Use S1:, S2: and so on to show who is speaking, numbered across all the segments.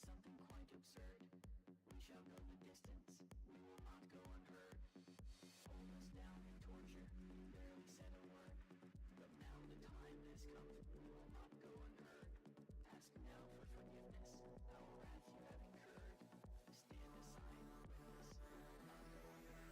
S1: something quite absurd. We shall go the distance, we will not go unheard. Hold us down in torture, we barely said a word. But now the time has come, we will not go unheard. Ask now for forgiveness, our wrath you have incurred. Stand aside, witness, we will not go unheard.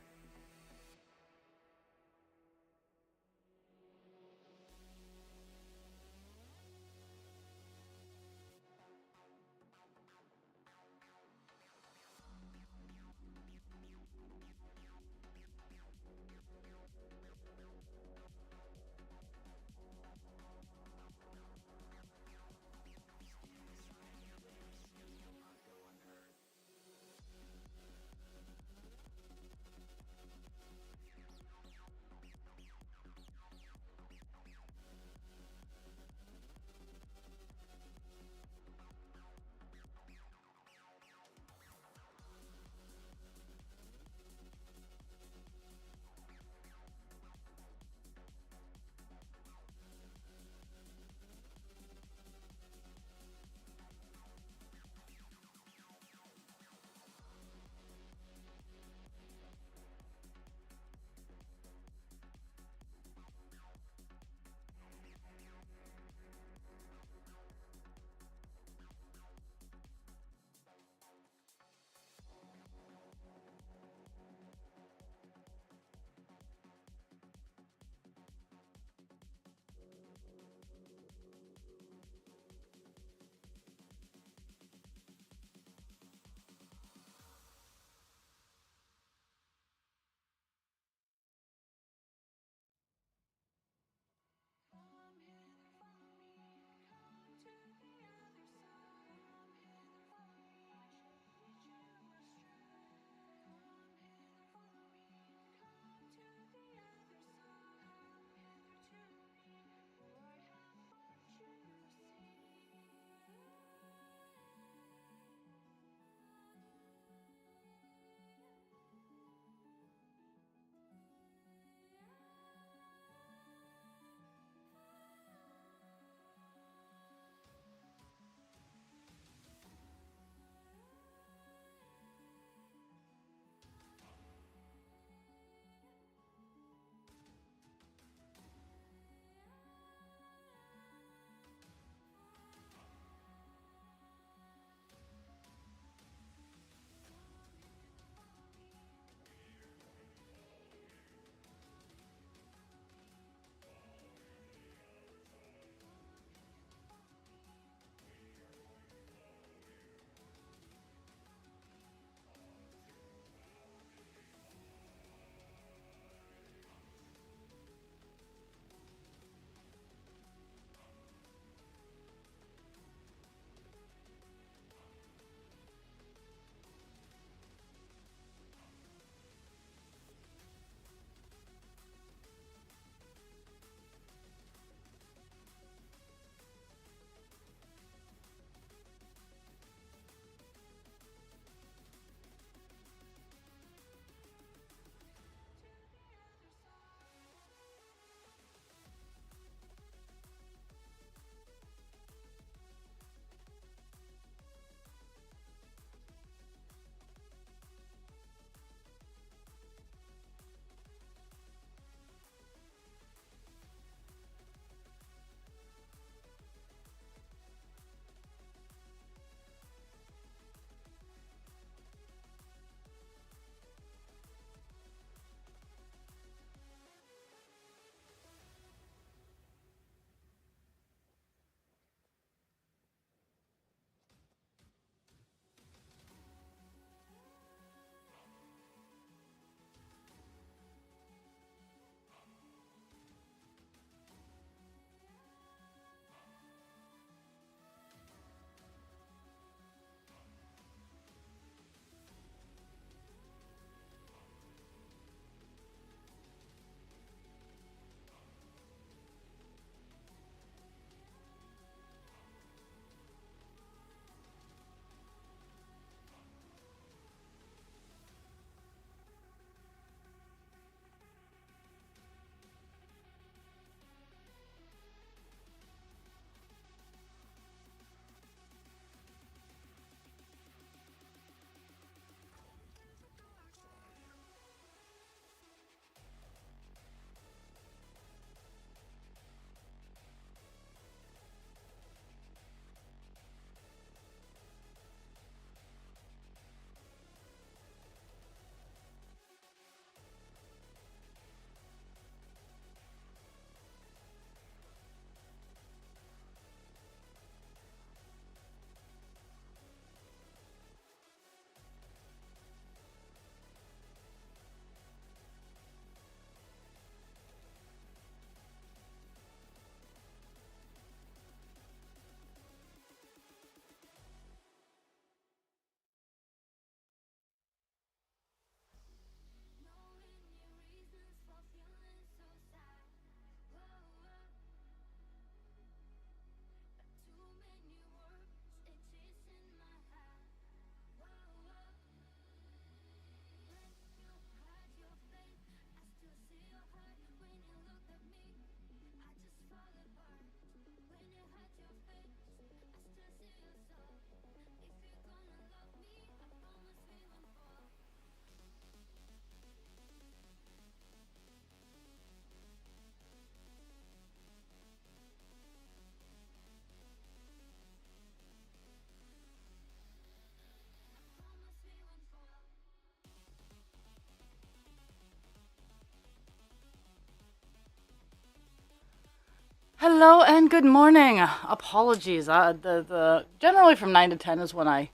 S2: Hello and good morning. Apologies. The generally from 9 to 10 is when I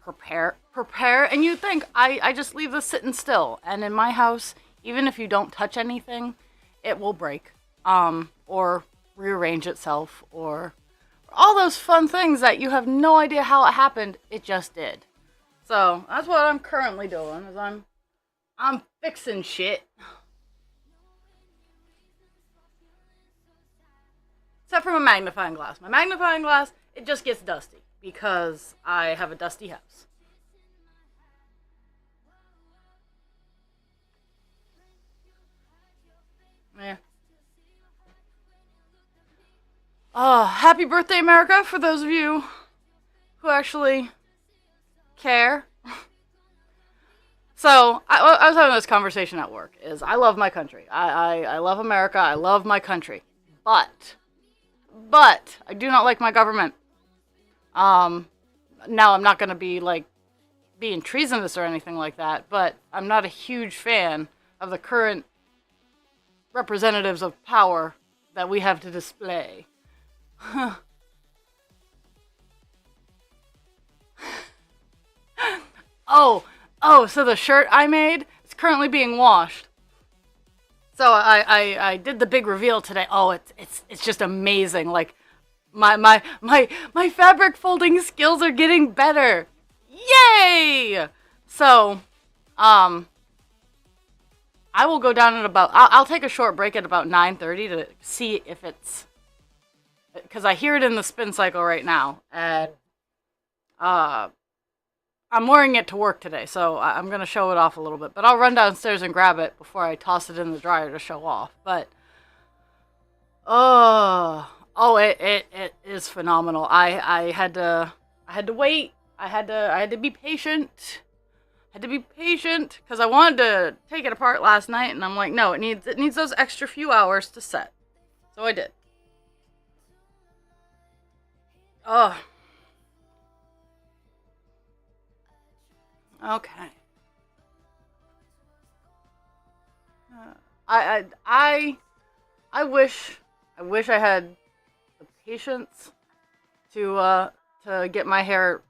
S2: prepare, and you think I just leave this sitting still. And in my house, even if you don't touch anything, it will break, or rearrange itself, or all those fun things that you have no idea how it happened. It just did. So that's what I'm currently doing. Is I'm fixing shit. Except for my magnifying glass. My magnifying glass, it just gets dusty because I have a dusty house. Yeah. Happy birthday, America, for those of you who actually care. So, I was having this conversation at work, is I love my country. I love America, I love my country. But, I do not like my government. Um, Now I'm not gonna be, like, being treasonous or anything like that, but I'm not a huge fan of the current representatives of power that we have to display. Oh, so the shirt I made is currently being washed. So I did the big reveal today. Oh, it's just amazing. Like my fabric folding skills are getting better. Yay! So, um, I will go down at about. I'll take a short break at about 9:30 to see if it's because I hear it in the spin cycle right now, and uh, I'm wearing it to work today, so I'm gonna show it off a little bit. But I'll run downstairs and grab it before I toss it in the dryer to show off. But it is phenomenal. I had to wait. I had to be patient. Had to be patient because I wanted to take it apart last night, and I'm like, no, it needs those extra few hours to set. So I did. Oh, okay. Uh, I I I I wish I had the patience to get my hair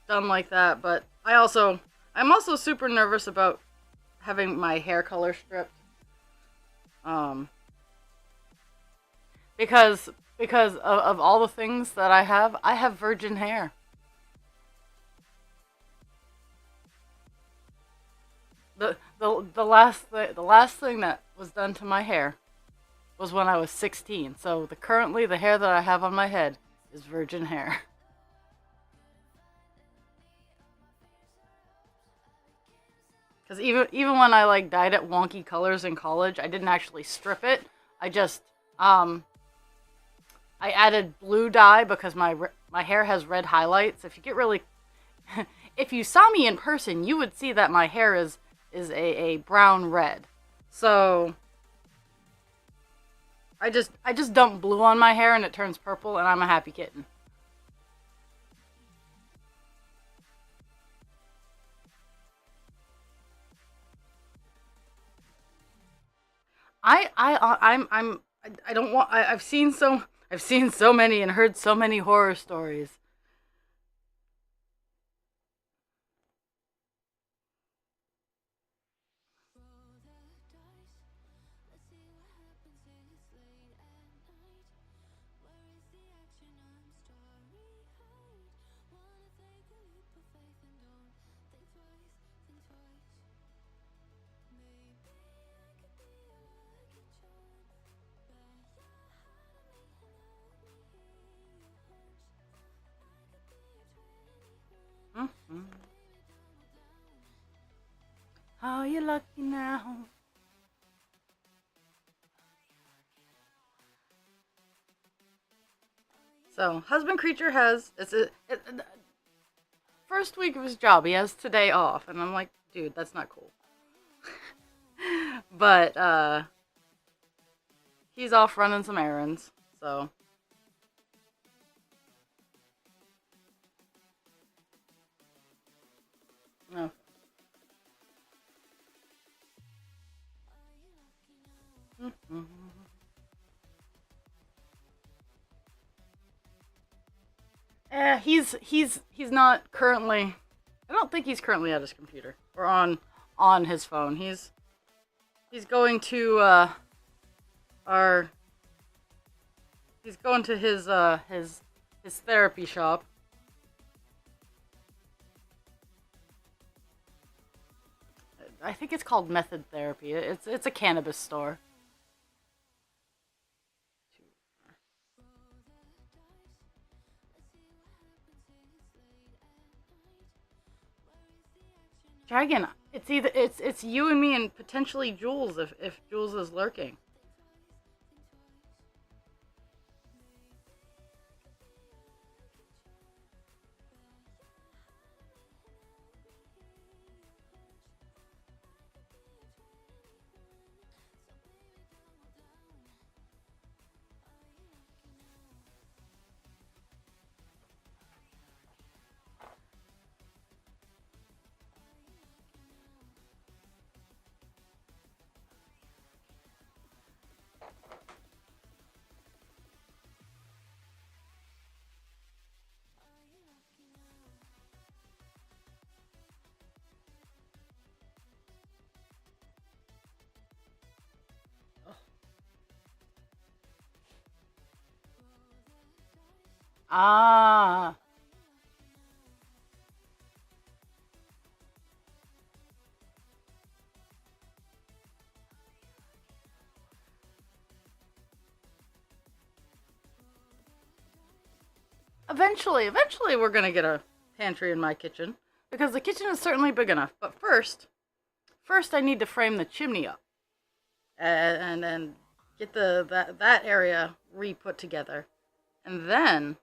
S2: done like that, but I'm also super nervous about having my hair color stripped. Um because of all the things that I have virgin hair. The last thing that was done to my hair was when I was 16. So currently the hair that I have on my head is virgin hair. Because even when I like dyed it wonky colors in college, I didn't actually strip it. I just um I added blue dye because my hair has red highlights. If you get really if you saw me in person, you would see that my hair is a brown red. So I just dump blue on my hair and it turns purple and I'm a happy kitten. I don't want I've seen so many and heard so many horror stories. Mm-hmm. Oh, you're lucky now. So, husband creature has first week of his job. He has today off, and I'm like, dude, that's not cool. But he's off running some errands. So, no. Mm-hmm. He's not currently. I don't think he's currently at his computer or on his phone. He's going to our. He's going to his therapy shop. I think it's called Method Therapy. It's a cannabis store. Dragon, it's you and me and potentially Jules if Jules is lurking. Ah. Eventually we're gonna get a pantry in my kitchen because the kitchen is certainly big enough. But first I need to frame the chimney up and then get that area re-put together, and then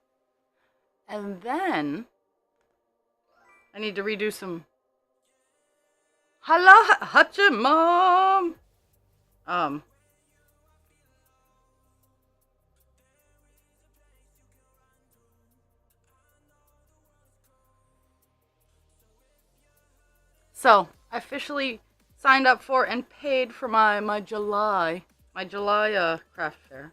S2: I need to redo some. Hello, Hutcha Mom. Um. So I officially signed up for and paid for my July craft fair.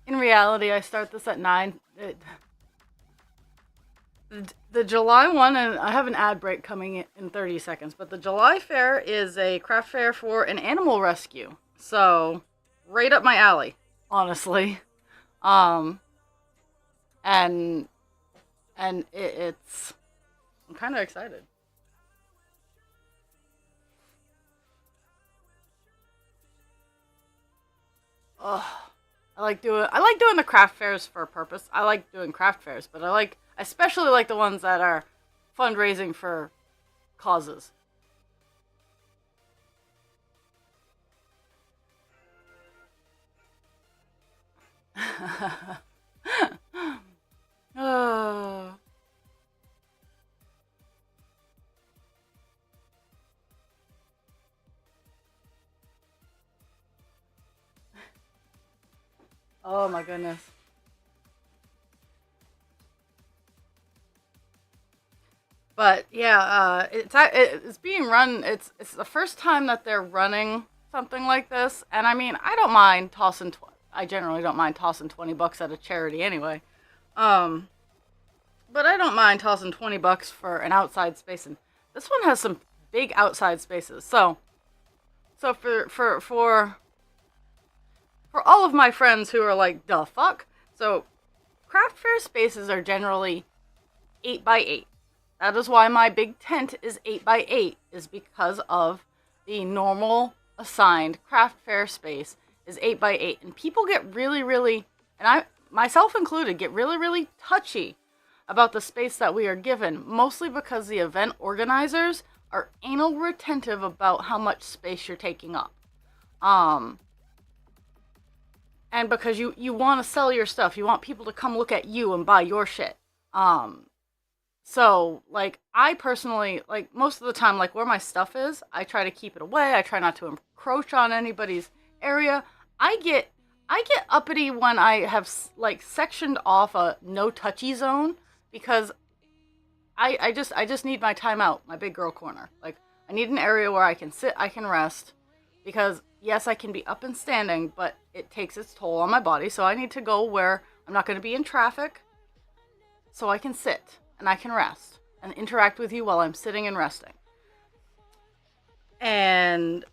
S2: In reality, I start this at 9. The July one, and I have an ad break coming in 30 seconds, but the July fair is a craft fair for an animal rescue. So, right up my alley, honestly. Um, and it's I'm kind of excited. Ugh. I like doing the craft fairs for a purpose. I like doing craft fairs, but I especially like the ones that are fundraising for causes. Oh. Oh my goodness. But yeah, it's being run. It's the first time that they're running something like this, and I mean, I don't mind tossing. I generally don't mind tossing $20 at a charity anyway. Um, but I don't mind tossing $20 for an outside space, and this one has some big outside spaces. So for all of my friends who are like, the fuck? So, craft fair spaces are generally 8 by 8. That is why my big tent is 8 by 8, is because of the normal assigned craft fair space is 8 by 8. And people get really, really, and I, myself included, get really, really touchy about the space that we are given, mostly because the event organizers are anal retentive about how much space you're taking up. Um, and because you want to sell your stuff, you want people to come look at you and buy your shit. Um, So, like, I personally, like, most of the time, like, where my stuff is, I try to keep it away. I try not to encroach on anybody's area. I get, I get uppity when I have, like, sectioned off a no touchy zone because I just need my time out, my big girl corner. Like, I need an area where I can sit, I can rest, because yes, I can be up and standing, but it takes its toll on my body. So I need to go where I'm not going to be in traffic, so I can sit and I can rest and interact with you while I'm sitting and resting. And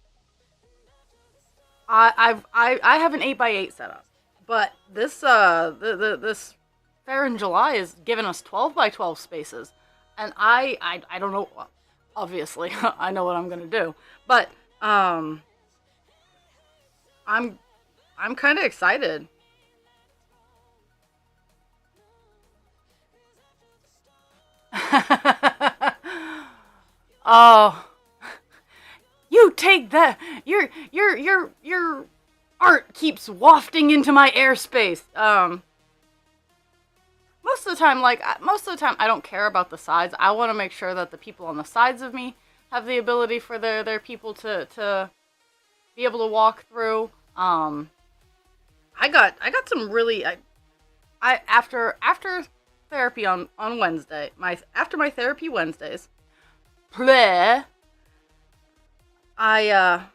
S2: I have an 8x8 setup, but this fair in July is giving us 12x12 spaces, and I don't know. Obviously, I know what I'm gonna do, but I'm I'm kind of excited. Oh, you take that. Your art keeps wafting into my airspace. Most of the time, most of the time, I don't care about the sides. I want to make sure that the people on the sides of me have the ability for their people to be able to walk through. I got some really I after therapy on Wednesday. My after my therapy Wednesdays, play. I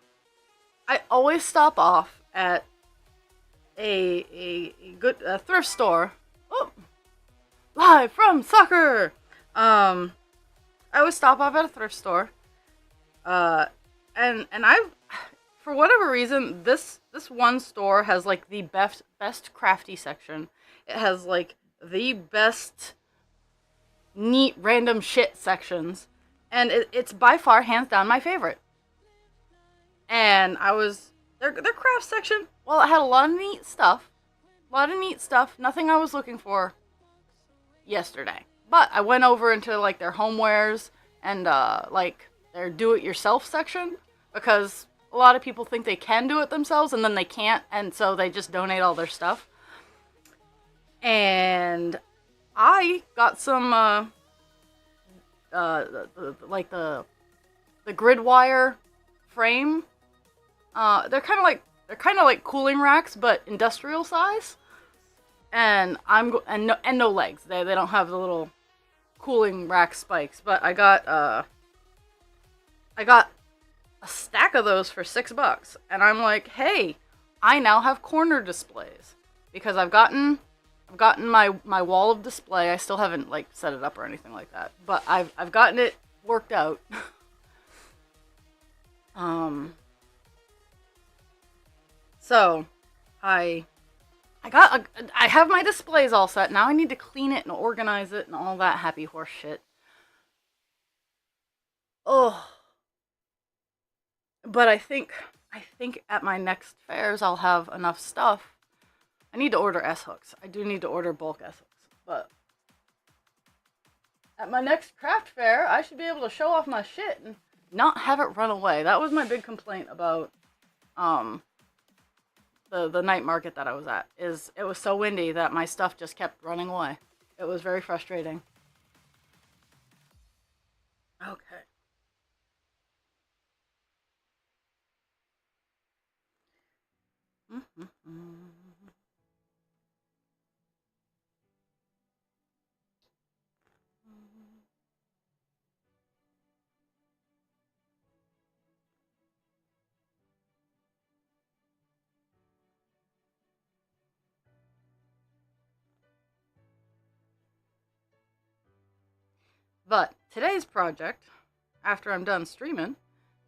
S2: always stop off at a good thrift store. Oh, live from soccer. I always stop off at a thrift store. Uh, and I've for whatever reason this one store has like the best crafty section. It has like the best neat random shit sections, and it's by far hands down my favorite. And I was their craft section. Well, it had a lot of neat stuff. A lot of neat stuff. Nothing I was looking for yesterday. But I went over into like their homewares and like their do-it-yourself section because a lot of people think they can do it themselves and then they can't, and so they just donate all their stuff. And I got some like the grid wire frame. They're kind of like cooling racks, but industrial size. And and no legs. They don't have the little cooling rack spikes. But I got a stack of those for $6, and I'm like, hey, I now have corner displays because I've gotten my wall of display. I still haven't like set it up or anything like that, but I've gotten it worked out. um. So, I have my displays all set. Now I need to clean it and organize it and all that happy horse shit. Oh, but I think at my next fairs I'll have enough stuff. I need to order S hooks. I do need to order bulk S hooks, but at my next craft fair I should be able to show off my shit and not have it run away. That was my big complaint about um the night market that I was at, is it was so windy that my stuff just kept running away. It was very frustrating. Okay. But today's project, after I'm done streaming,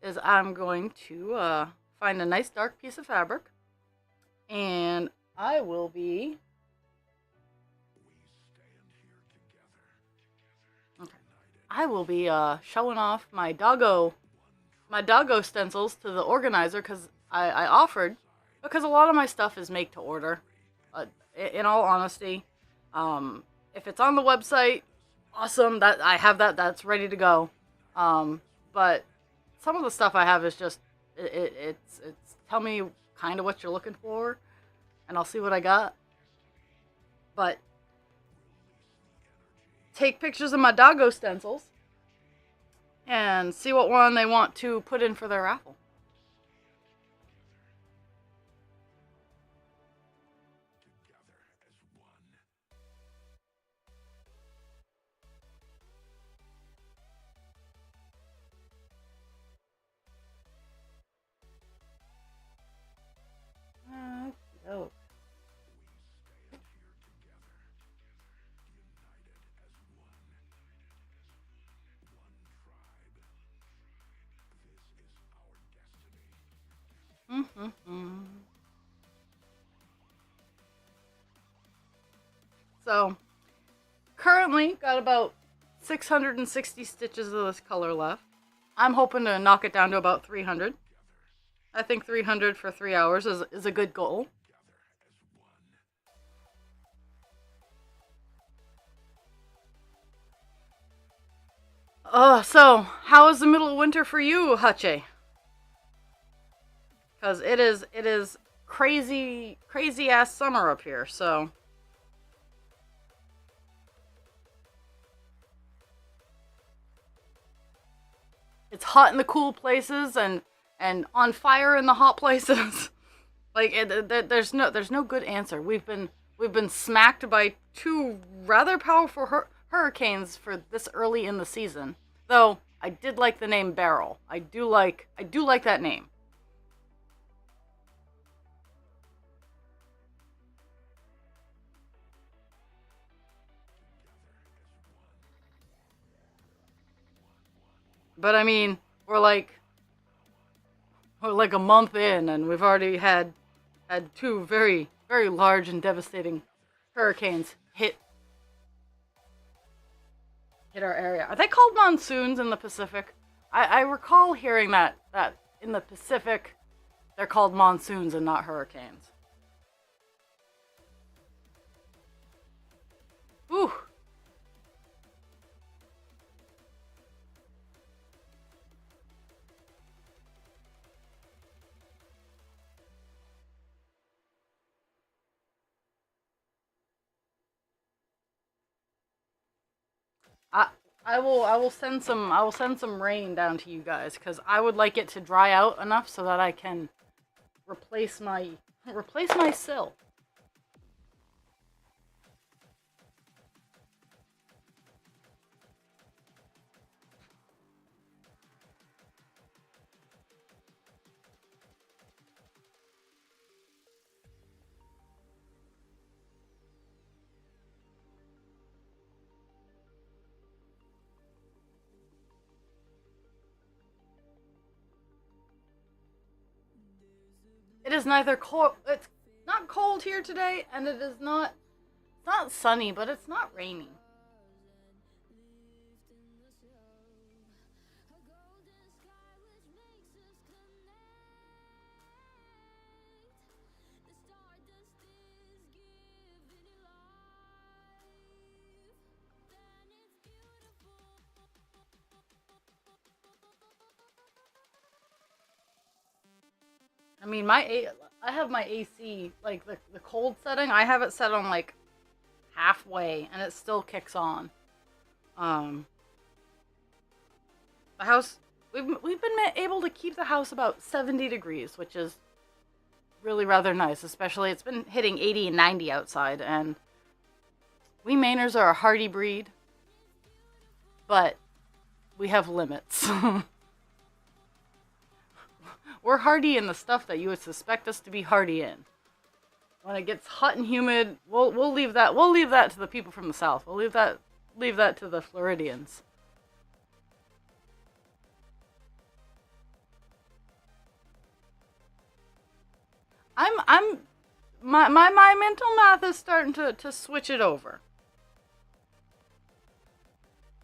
S2: is I'm going to find a nice dark piece of fabric, and I will be. Okay. I will be showing off my doggo stencils to the organizer because I offered, because a lot of my stuff is make to order. In all honesty, if it's on the website, awesome. That I have that's ready to go. But some of the stuff I have is just it's tell me kind of what you're looking for, and I'll see what I got. But take pictures of my doggo stencils and see what one they want to put in for their raffle. Oh. So, currently got about 660 stitches of this color left. I'm hoping to knock it down to about 300. I think 300 for 3 hours is a good goal. So how is the middle of winter for you, Hache? Because it is crazy ass summer up here. So it's hot in the cool places and on fire in the hot places. Like there's no good answer. We've been smacked by two rather powerful hurricanes for this early in the season. Though I did like the name Beryl. I do like that name. But I mean, we're like a month in, and we've already had two very large and devastating hurricanes hit our area. Are they called monsoons in the Pacific? I recall hearing that in the Pacific they're called monsoons and not hurricanes. Ooh. I will send some rain down to you guys because I would like it to dry out enough so that I can replace my sill. It is neither cold. It's not cold here today, and it is not. It's not sunny, but it's not rainy. I mean, I have my AC, like, the cold setting, I have it set on, like, halfway, and it still kicks on. The house, we've been able to keep the house about 70 degrees, which is really rather nice, especially it's been hitting 80 and 90 outside, and we Mainers are a hardy breed, but we have limits. We're hardy in the stuff that you would suspect us to be hardy in. When it gets hot and humid, we'll leave that to the people from the south. We'll leave that to the Floridians. My mental math is starting to switch it over.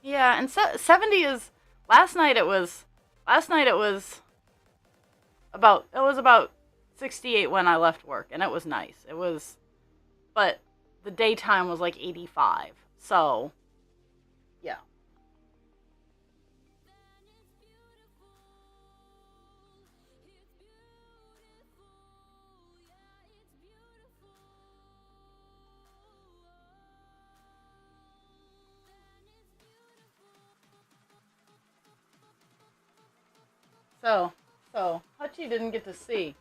S2: Yeah, and 70 is last night it was about 68 when I left work, and it was nice. But the daytime was like 85. So, yeah. So, Hutchie didn't get to see.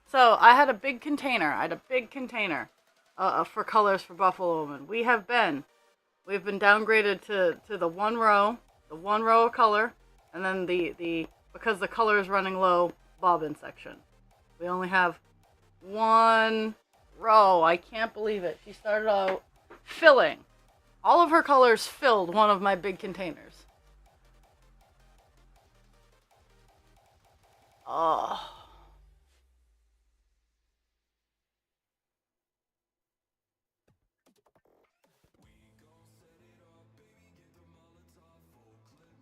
S2: So I had a big container. For colors for Buffalo Woman. We've been downgraded to the one row of color, and then the because the color is running low, bobbin section. We only have one row. I can't believe it. She started out filling. All of her colors filled one of my big containers. Oh.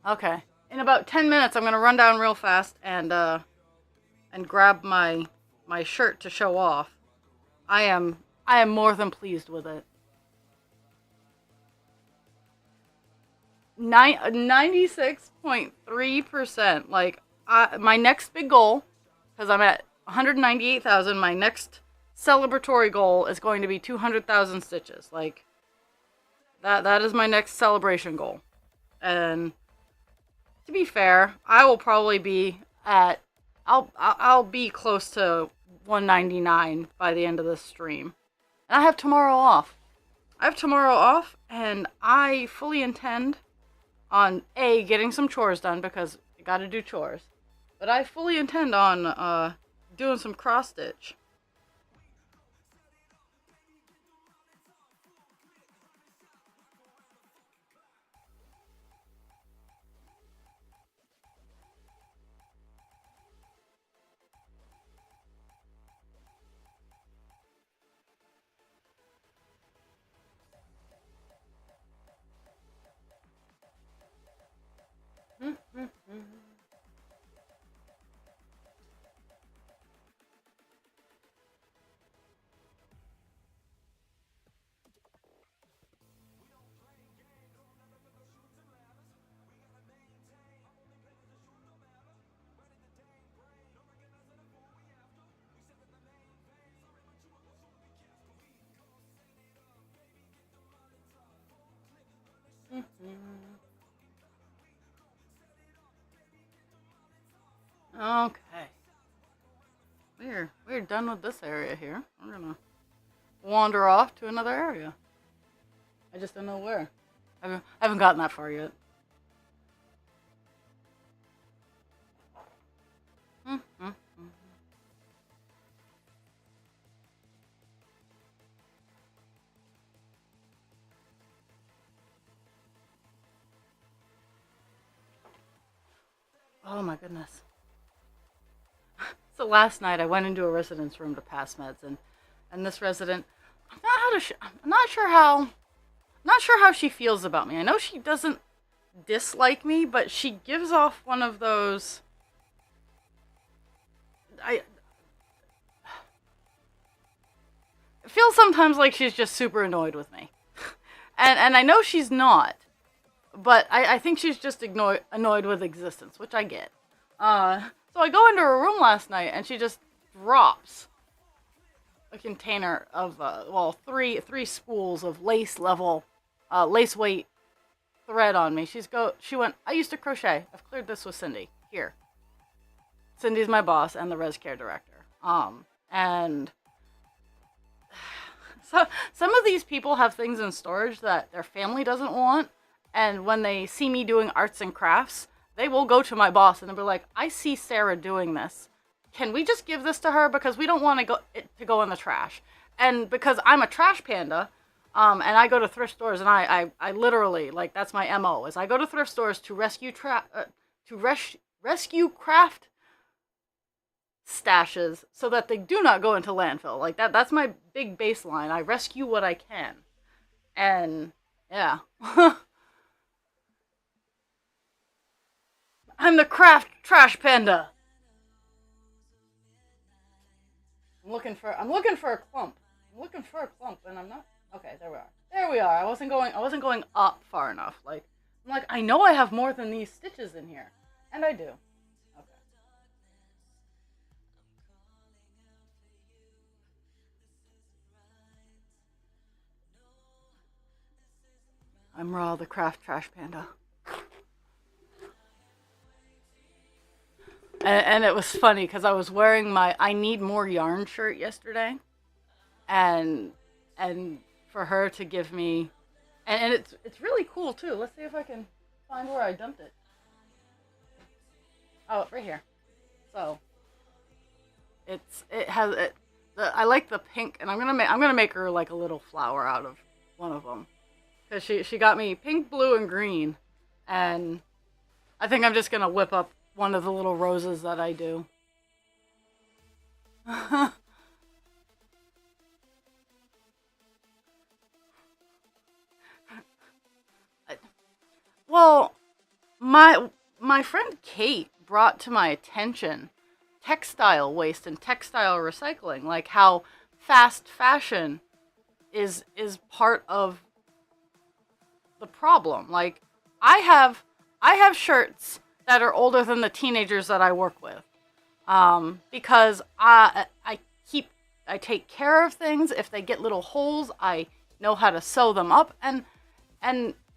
S2: Okay. In about 10 minutes, I'm gonna run down real fast and grab my shirt to show off. I am more than pleased with it. 96.3%. Like, my next big goal, because I'm at 198,000, my next celebratory goal is going to be 200,000 stitches. Like, that is my next celebration goal. And to be fair, I will probably be at I'll be close to 199 by the end of this stream. And I have tomorrow off. And I fully intend on getting some chores done because I got to do chores. But I fully intend on doing some cross stitch. Okay. We're done with this area here. We're gonna wander off to another area. I just don't know where. I haven't gotten that far yet. Oh my goodness. So last night I went into a resident's room to pass meds, and this resident, I'm not sure how she feels about me. I know she doesn't dislike me, but she gives off one of those. It feels sometimes like she's just super annoyed with me, and I know she's not, but I think she's just annoyed with existence, which I get. So I go into her room last night, and she just drops a container of, three spools of lace weight thread on me. She went, I used to crochet. I've cleared this with Cindy. Here. Cindy's my boss and the res care director. And so some of these people have things in storage that their family doesn't want, and when they see me doing arts and crafts, they will go to my boss and they'll be like, I see Sarah doing this. Can we just give this to her because we don't want it to go in the trash? And because I'm a trash panda, and I go to thrift stores, and I literally, like, that's my MO, is I go to thrift stores to rescue craft stashes so that they do not go into landfill. Like, that's my big baseline. I rescue what I can. And, yeah. I'm the craft trash panda. I'm looking for a clump. And I'm not. Okay, there we are. I wasn't going up far enough. Like, I know I have more than these stitches in here. And I do. Okay. I'm Raw, the craft trash panda. And it was funny because I was wearing my I Need More Yarn shirt yesterday, and and for her to give me, and it's really cool too. Let's see if I can find where I dumped it. Oh, right here. So it has it. I like the pink, and I'm gonna make her like a little flower out of one of them, because she got me pink, blue, and green, and I think I'm just gonna whip up one of the little roses that I do. Well, my friend Kate brought to my attention textile waste and textile recycling, like how fast fashion is part of the problem. Like I have shirts that are older than the teenagers that I work with, because I take care of things. If they get little holes, I know how to sew them up, and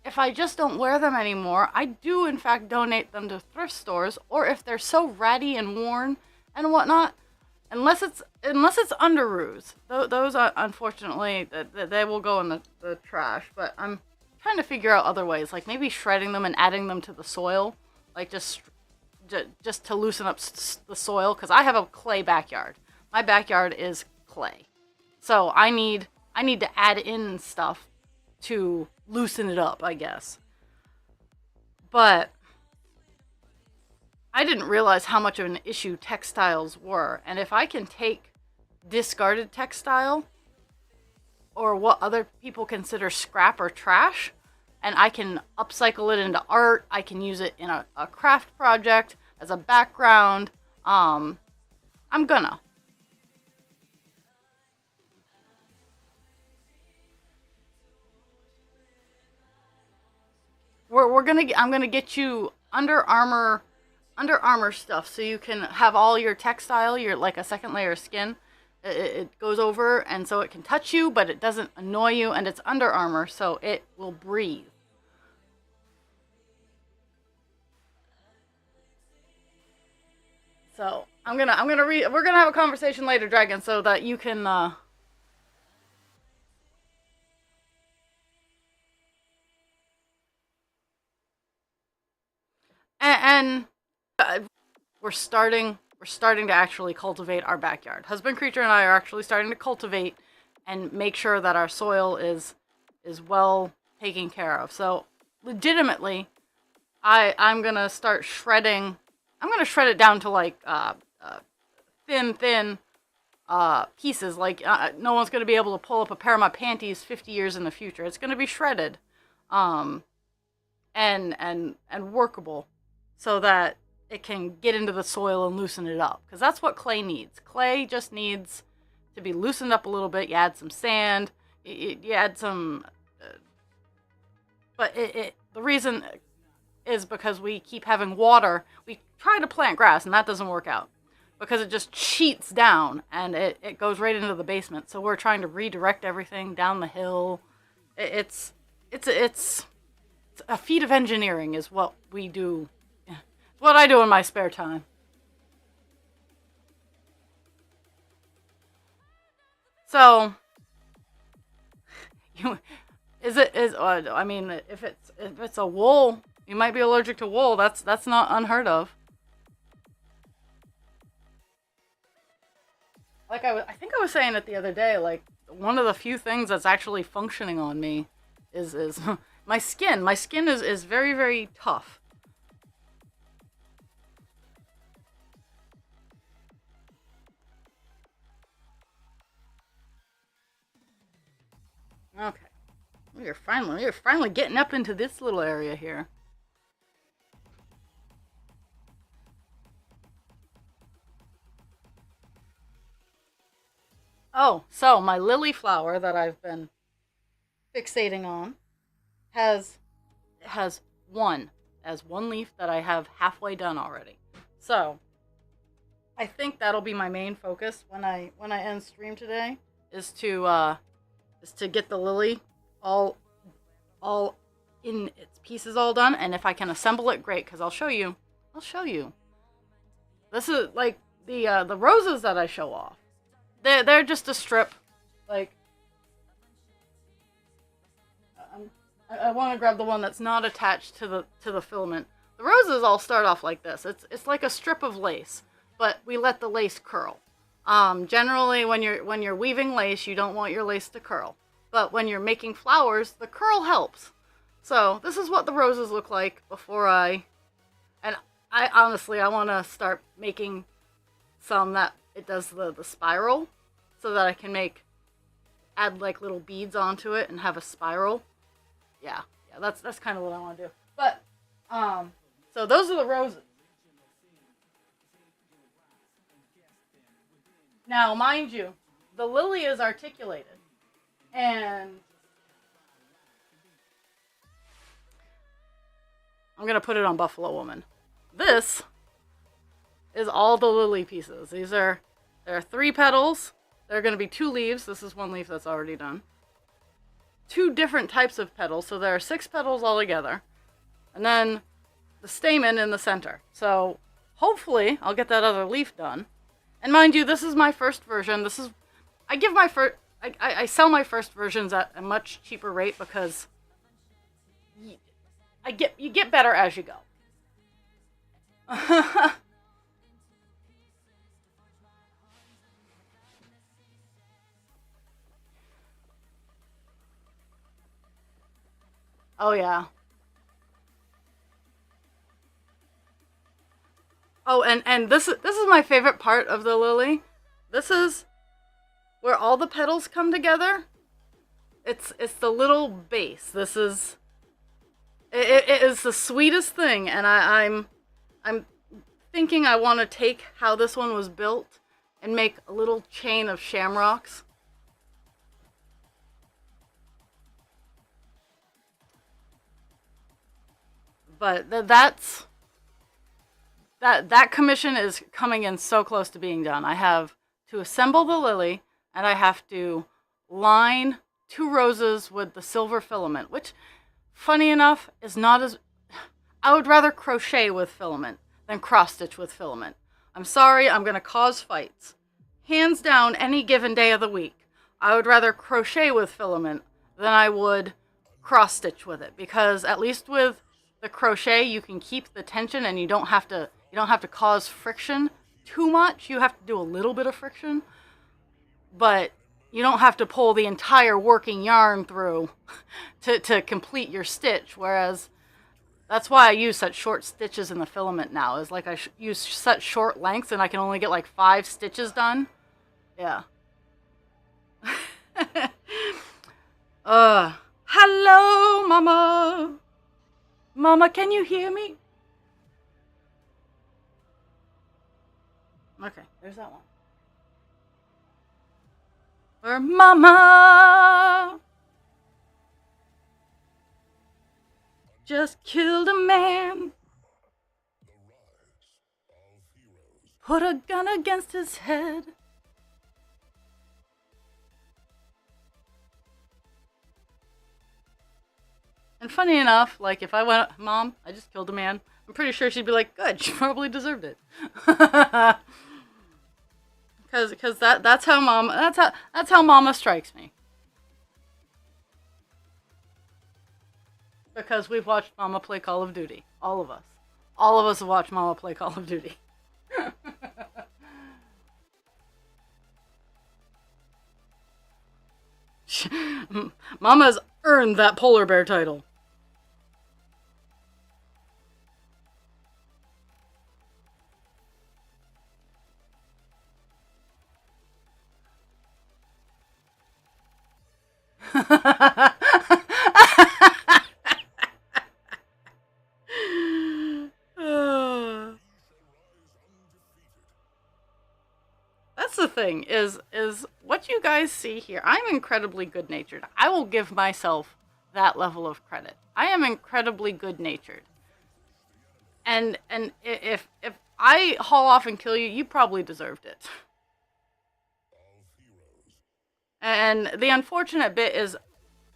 S2: if I just don't wear them anymore, I do in fact donate them to thrift stores, or if they're so ratty and worn and whatnot, unless it's underoos, those are unfortunately they will go in the trash. But I'm trying to figure out other ways, like maybe shredding them and adding them to the soil, like just to loosen up the soil, because I have a clay backyard. My backyard is clay, so I need to add in stuff to loosen it up, I guess. But I didn't realize how much of an issue textiles were, and if I can take discarded textile, or what other people consider scrap or trash, and I can upcycle it into art, I can use it in a craft project as a background, I'm gonna. I'm gonna get you Under Armour stuff, so you can have all your textile, your like a second layer of skin. It goes over, and so it can touch you, but it doesn't annoy you, and it's Under Armour, so it will breathe. So we're gonna have a conversation later, Dragon, so that you can and we're starting to actually cultivate our backyard. Husband Creature and I are actually starting to cultivate and make sure that our soil is well taken care of. So legitimately, I'm gonna start shredding. I'm gonna shred it down to like thin pieces. Like no one's gonna be able to pull up a pair of my panties 50 years in the future. It's gonna be shredded, um, and workable, so that it can get into the soil and loosen it up. Because that's what clay needs. Clay just needs to be loosened up a little bit. You add some sand, you add some, but the reason is because we keep having water. We try to plant grass, and that doesn't work out because it just cheats down, and it goes right into the basement. So we're trying to redirect everything down the hill. It's a feat of engineering is what we do. It's what I do in my spare time. So, you, I mean, if it's a wool, you might be allergic to wool. That's not unheard of. Like I think I was saying it the other day. Like one of the few things that's actually functioning on me is my skin. My skin is very, very tough. Okay. We're finally getting up into this little area here. Oh, so my lily flower that I've been fixating on has has one as one leaf that I have halfway done already. So I think that'll be my main focus when I end stream today is to get the lily all all in its pieces all done, and if I can assemble it, great, because I'll show you. This is like the roses that I show off. They're just a strip. Like, I want to grab the one that's not attached to the filament. The roses all start off like this. It's like a strip of lace, but we let the lace curl. Generally, when you're weaving lace, you don't want your lace to curl. But when you're making flowers, the curl helps. So this is what the roses look like before and I honestly, I want to start making some that it does the spiral so that I can add like little beads onto it and have a spiral. Yeah, that's kind of what I want to do. But, so those are the roses. Now, mind you, the lily is articulated. And I'm going to put it on Buffalo Woman. This is all the lily pieces. There are 3 petals. There are going to be 2 leaves. This is 1 leaf that's already done. 2 different types of petals. So there are 6 petals altogether. And then the stamen in the center. So hopefully I'll get that other leaf done. And mind you, this is my first version. I sell my first versions at a much cheaper rate because you get better as you go. Oh yeah. Oh, and this is my favorite part of the lily. This is where all the petals come together. It's the little base. It is the sweetest thing, and I'm thinking I want to take how this one was built and make a little chain of shamrocks. But that commission is coming in so close to being done. I have to assemble the lily, and I have to line 2 roses with the silver filament, which, funny enough, is not as... I would rather crochet with filament than cross-stitch with filament. I'm sorry, I'm going to cause fights. Hands down, any given day of the week, I would rather crochet with filament than I would cross-stitch with it, because at least with the crochet, you can keep the tension and you don't have to cause friction too much. You have to do a little bit of friction, but you don't have to pull the entire working yarn through to complete your stitch. Whereas that's why I use such short stitches in the filament now. Is like I use such short lengths and I can only get like 5 stitches done. Yeah. Hello, Mama. Mama, can you hear me? Okay, there's that one. Or Mama just killed a man. Put a gun against his head. And funny enough, like if I went, Mom, I just killed a man, I'm pretty sure she'd be like, good, she probably deserved it. Because that's how Mama strikes me. Because we've watched Mama play Call of Duty. All of us. All of us have watched Mama play Call of Duty. Mama's earned that polar bear title. That's the thing, is what you guys see here. I'm incredibly good-natured. I will give myself that level of credit. I am incredibly good-natured. And if I haul off and kill you, you probably deserved it. And the unfortunate bit is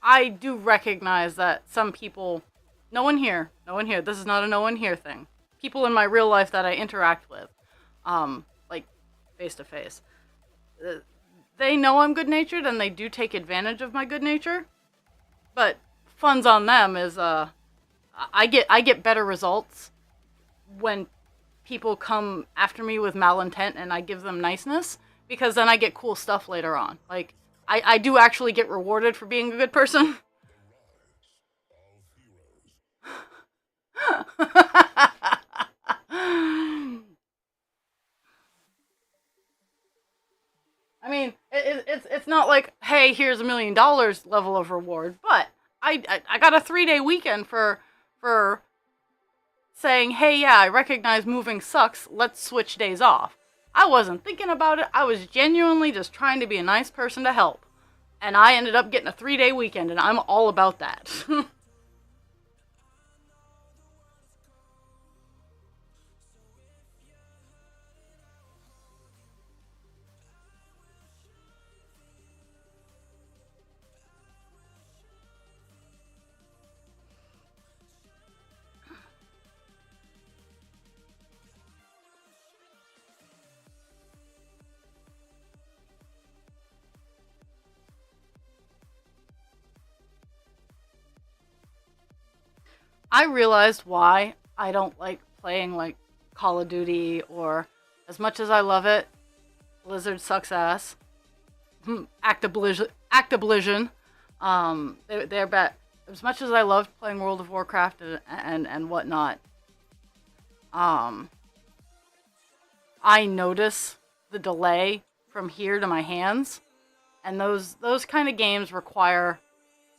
S2: I do recognize that some people, no one here, this is not a no one here thing. People in my real life that I interact with, like face to face. They know I'm good natured and they do take advantage of my good nature, but fun's on them is I get better results when people come after me with malintent and I give them niceness, because then I get cool stuff later on. Like, I do actually get rewarded for being a good person. I mean, it's not like, hey, here's $1 million level of reward, but I got a 3-day weekend for saying, hey, yeah, I recognize moving sucks, let's switch days off. I wasn't thinking about it, I was genuinely just trying to be a nice person to help. And I ended up getting a 3-day weekend, and I'm all about that. I realized why I don't like playing like Call of Duty, or as much as I love it, Blizzard sucks ass. Actiblision. They're bad. As much as I loved playing World of Warcraft and whatnot, um, I notice the delay from here to my hands, and those kind of games require.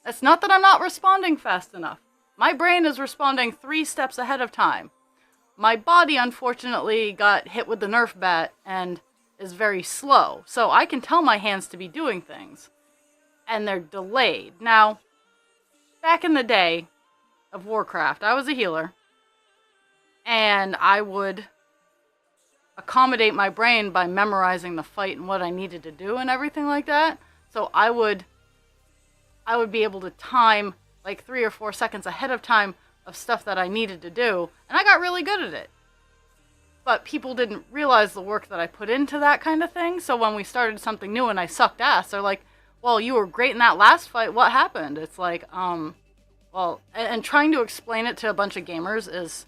S2: It's not that I'm not responding fast enough. My brain is responding 3 steps ahead of time. My body, unfortunately, got hit with the Nerf bat and is very slow, so I can tell my hands to be doing things, and they're delayed. Now, back in the day of Warcraft, I was a healer, and I would accommodate my brain by memorizing the fight and what I needed to do and everything like that. So I would be able to time like 3 or 4 seconds ahead of time of stuff that I needed to do, and I got really good at it. But people didn't realize the work that I put into that kind of thing, so when we started something new and I sucked ass, they're like, well, you were great in that last fight, what happened? It's like, well, and trying to explain it to a bunch of gamers is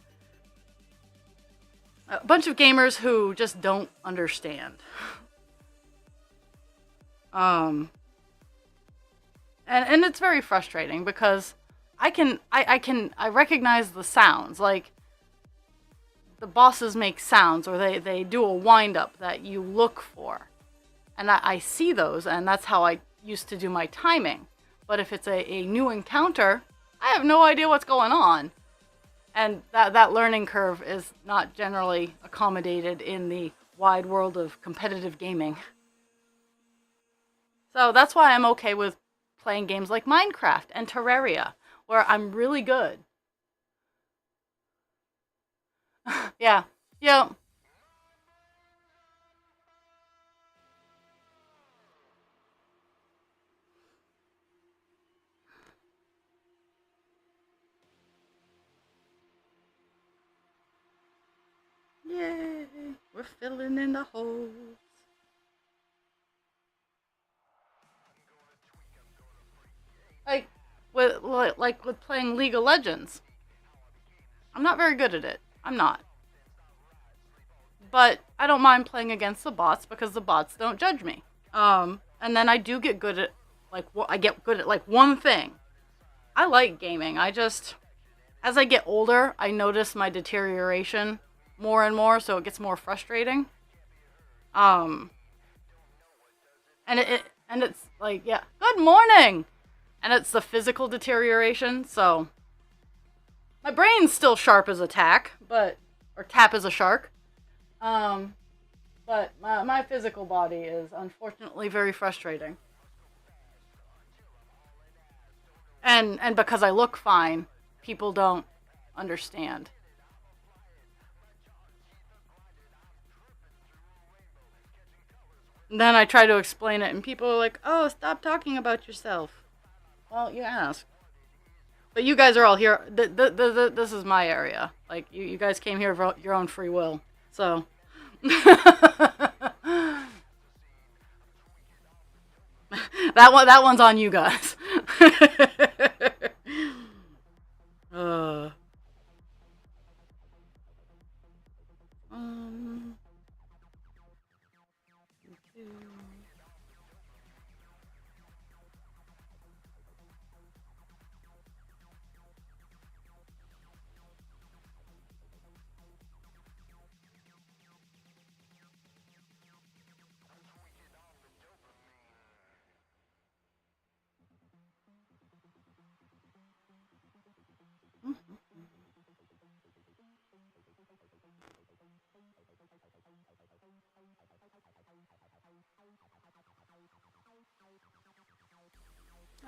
S2: a bunch of gamers who just don't understand. And it's very frustrating because I recognize the sounds. Like, the bosses make sounds, or they do a wind-up that you look for. And I see those, and that's how I used to do my timing. But if it's a new encounter, I have no idea what's going on. And that learning curve is not generally accommodated in the wide world of competitive gaming. So that's why I'm okay with playing games like Minecraft and Terraria, where I'm really good. Yeah. Yeah. Yay! We're filling in the holes. Like with playing League of Legends. I'm not very good at it. I'm not. But I don't mind playing against the bots because the bots don't judge me. And then I do get good at I get good at like one thing. I like gaming. As I get older, I notice my deterioration more and more, so it gets more frustrating. Um, and it's like, yeah, good morning. And it's the physical deterioration, so my brain's still sharp as a tack, or tap as a shark. But my physical body is unfortunately very frustrating. And because I look fine, people don't understand. And then I try to explain it, and people are like, oh, stop talking about yourself. Well, you asked. But you guys are all here. This is my area. Like, you guys came here of your own free will. So. that one's on you guys. uh, um,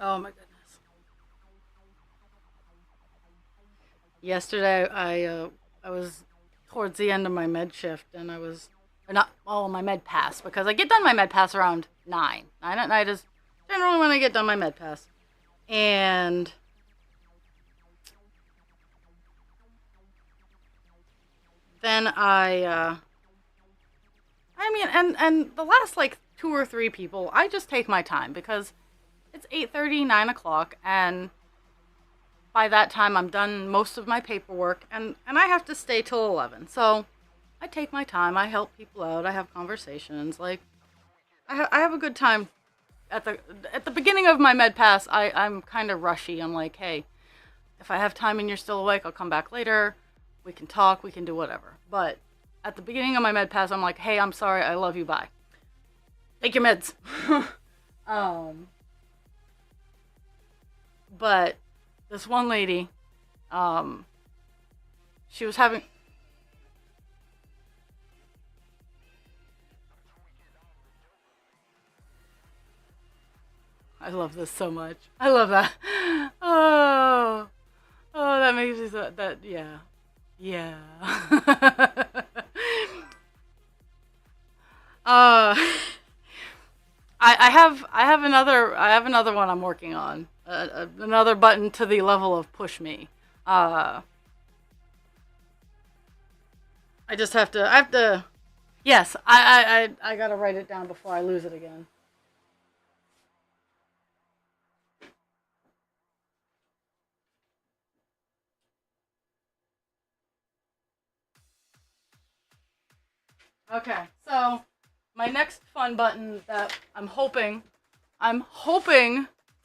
S2: oh my goodness. Yesterday, I was towards the end of my med shift, and I was or not my med pass, because I get done my med pass around 9 at night is generally when I get done my med pass, and then I mean, and the last like 2 or 3 people, I just take my time because it's 8:30, 9 o'clock, and by that time I'm done most of my paperwork, and I have to stay till 11. So I take my time. I help people out. I have conversations. Like I have a good time. At the beginning of my med pass, I'm kind of rushy. I'm like, hey, if I have time and you're still awake, I'll come back later. We can talk. We can do whatever. But at the beginning of my med pass, I'm like, hey, I'm sorry. I love you. Bye. Take your meds. um, but this one lady, she was having. I love this so much. I love that. Oh, that makes me so that yeah, yeah. uh, I have another one I'm working on. Another button to the level of push me. Uh, I just have to. I have to. Yes, I gotta write it down before I lose it again. Okay, so my next fun button that I'm hoping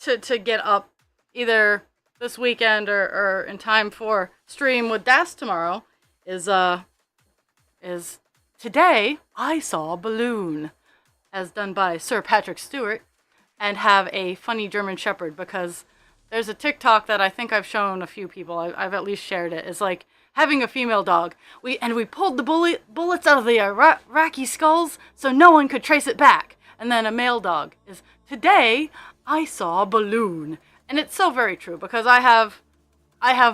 S2: to get up either this weekend or in time for stream with Das tomorrow is today I saw a balloon, as done by Sir Patrick Stewart, and have a funny German Shepherd, because there's a TikTok that I think I've shown a few people. I've at least shared it. It's like having a female dog. We pulled the bullets out of the Iraqi skulls so no one could trace it back. And then a male dog is, today I saw a balloon, and it's so very true, because I have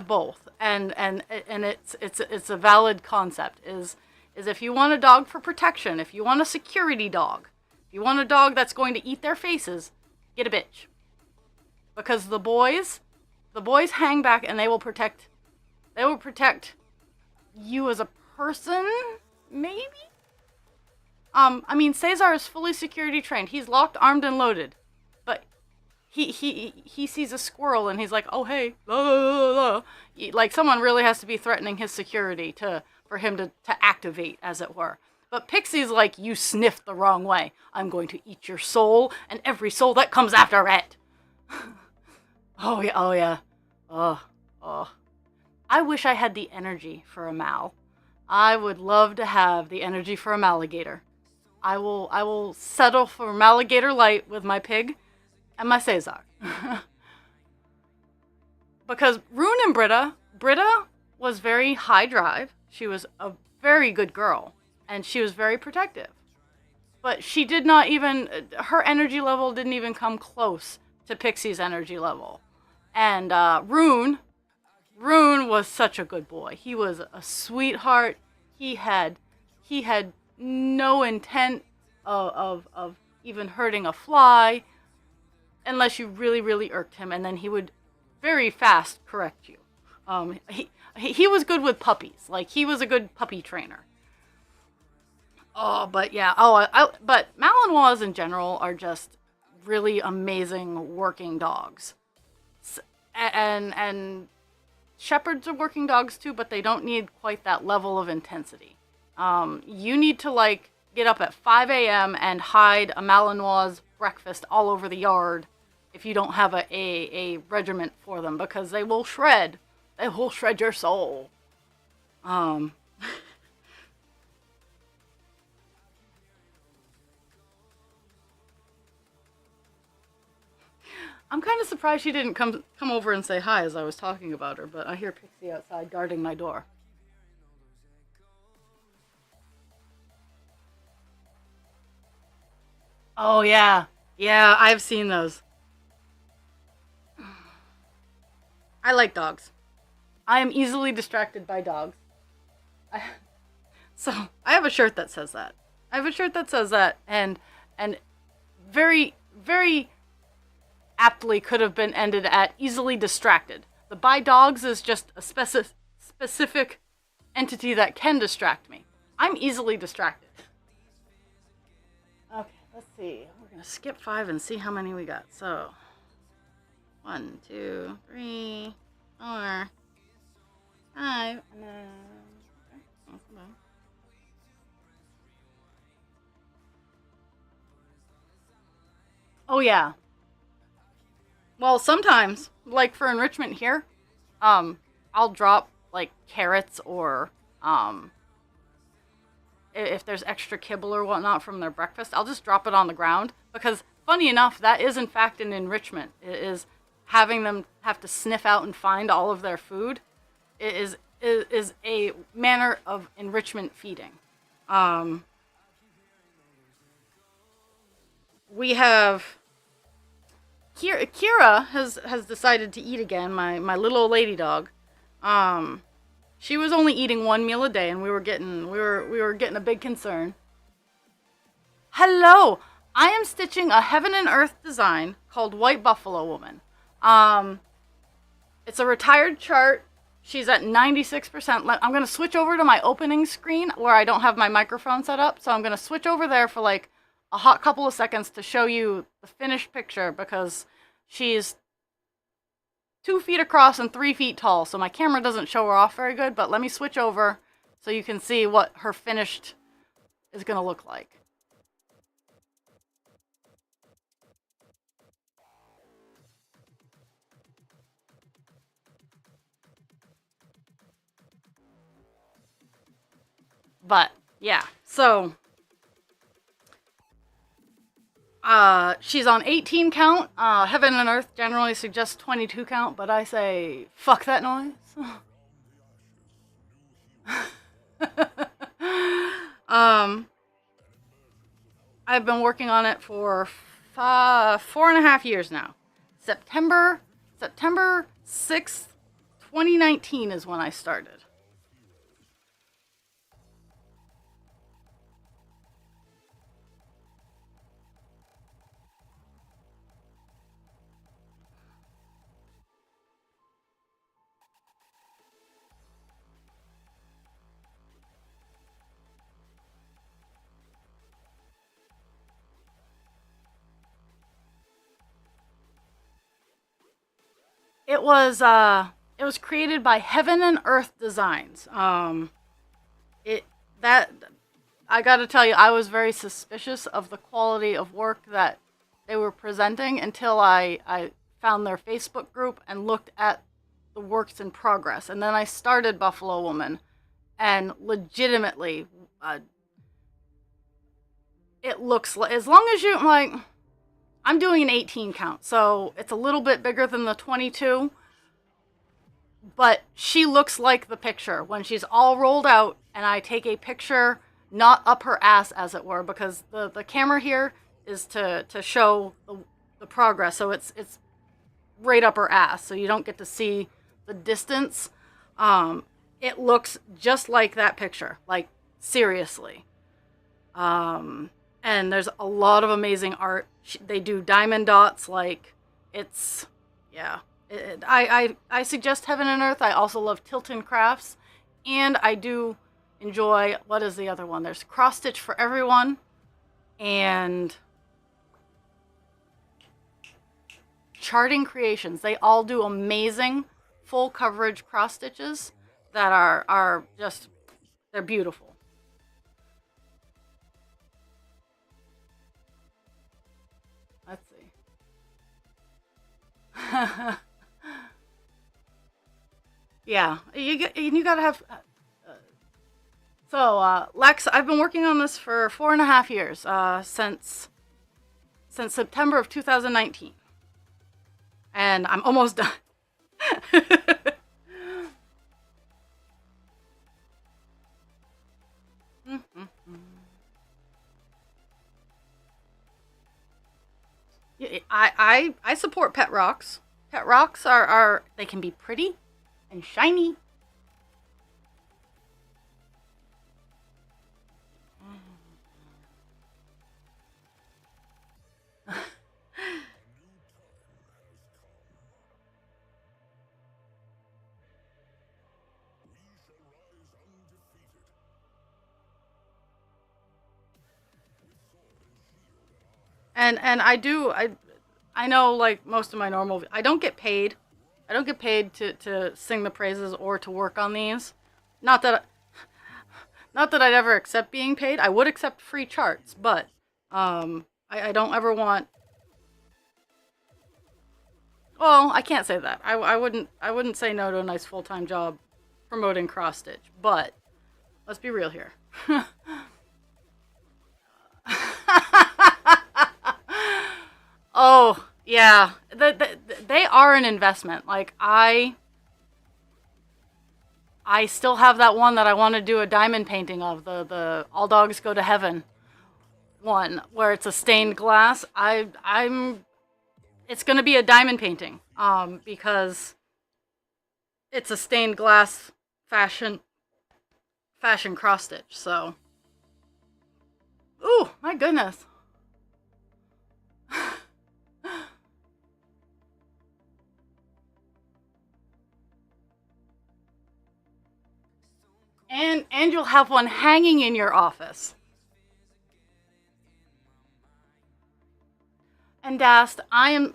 S2: both, and it's a valid concept. Is if you want a dog for protection, if you want a security dog, if you want a dog that's going to eat their faces, get a bitch. Because the boys hang back and they will protect you as a person, maybe? I mean, Cesar is fully security trained. He's locked, armed, and loaded. But he sees a squirrel and he's like, oh, hey, la, la, la, la. Like, someone really has to be threatening his security for him to activate, as it were. But Pixie's like, you sniffed the wrong way. I'm going to eat your soul and every soul that comes after it. Oh, yeah, oh, yeah. Oh. I wish I had the energy for a Mal. I would love to have the energy for a Maligator. I will settle for Maligator Light with my pig and my Cesar. Because Rune and Britta was very high drive. She was a very good girl, and she was very protective. But she did not even, her energy level didn't even come close to Pixie's energy level. And Rune was such a good boy. He was a sweetheart. He had no intent of even hurting a fly, unless you really, really irked him, and then he would very fast correct you. He was good with puppies. Like, he was a good puppy trainer. Oh, but yeah. Oh, but Malinois in general are just really amazing working dogs. And shepherds are working dogs too, but they don't need quite that level of intensity. You need to like get up at 5 a.m. and hide a Malinois breakfast all over the yard if you don't have a regiment for them, because they will shred. They will shred your soul. Um, I'm kind of surprised she didn't come over and say hi as I was talking about her, but I hear Pixie outside guarding my door. Oh yeah. Yeah, I've seen those. I like dogs. I am easily distracted by dogs. I, so, I have a shirt that says that. I have a shirt that says that, and very very aptly could have been ended at easily distracted. The by dogs is just a specific entity that can distract me. I'm easily distracted. Okay, let's see. We're gonna skip 5 and see how many we got. So, 1, 2, 3, 4, 5, and then. Oh yeah. Well, sometimes, like for enrichment here, I'll drop like carrots or if there's extra kibble or whatnot from their breakfast, I'll just drop it on the ground because, funny enough, that is in fact an enrichment. It is having them have to sniff out and find all of their food. It is a manner of enrichment feeding. Um, we have Kira has decided to eat again. My little old lady dog. Um, she was only eating 1 meal a day, and we were getting a big concern. Hello, I am stitching a heaven and earth design called White Buffalo Woman. Um, it's a retired chart. She's at 96%. I'm gonna switch over to my opening screen where I don't have my microphone set up, so I'm gonna switch over there for like a hot couple of seconds to show you the finished picture because she's 2 feet across and 3 feet tall, so my camera doesn't show her off very good, but let me switch over so you can see what her finished is gonna look like. But yeah, so she's on 18 count. Heaven and Earth generally suggests 22 count, but I say fuck that noise. um, I've been working on it for 4.5 years now. September 6th, 2019 is when I started. It was created by Heaven and Earth Designs. It that I got to tell you, I was very suspicious of the quality of work that they were presenting until I found their Facebook group and looked at the works in progress. And then I started Buffalo Woman, and legitimately, it looks like, as long as you, like, I'm doing an 18 count, so it's a little bit bigger than the 22, but she looks like the picture when she's all rolled out and I take a picture, not up her ass as it were, because the camera here is to show the progress, so it's right up her ass, so you don't get to see the distance. It looks just like that picture, like seriously. And there's a lot of amazing art. They do diamond dots, like it's, yeah. I suggest Heaven and Earth. I also love Tilton Crafts, and I do enjoy, what is the other one? There's Cross Stitch for Everyone and Charting Creations. They all do amazing full coverage cross stitches that are just, they're beautiful. Let's see. Yeah, you gotta have. So Lex, I've been working on this for 4.5 years, since September of 2019, and I'm almost done. I support pet rocks. Pet rocks are they can be pretty and shiny. And I know, like most of my normal, I don't get paid. I don't get paid to sing the praises or to work on these. Not that not that I'd ever accept being paid. I would accept free charts, but I don't ever want. Well, I can't say that. I wouldn't say no to a nice full-time job promoting cross stitch, but let's be real here. Oh, yeah. They are an investment. Like I still have that one that I want to do a diamond painting of, the All Dogs Go to Heaven one, where it's a stained glass. It's going to be a diamond painting, because it's a stained glass fashion cross stitch. So, ooh, my goodness. And you'll have one hanging in your office. And Dast, I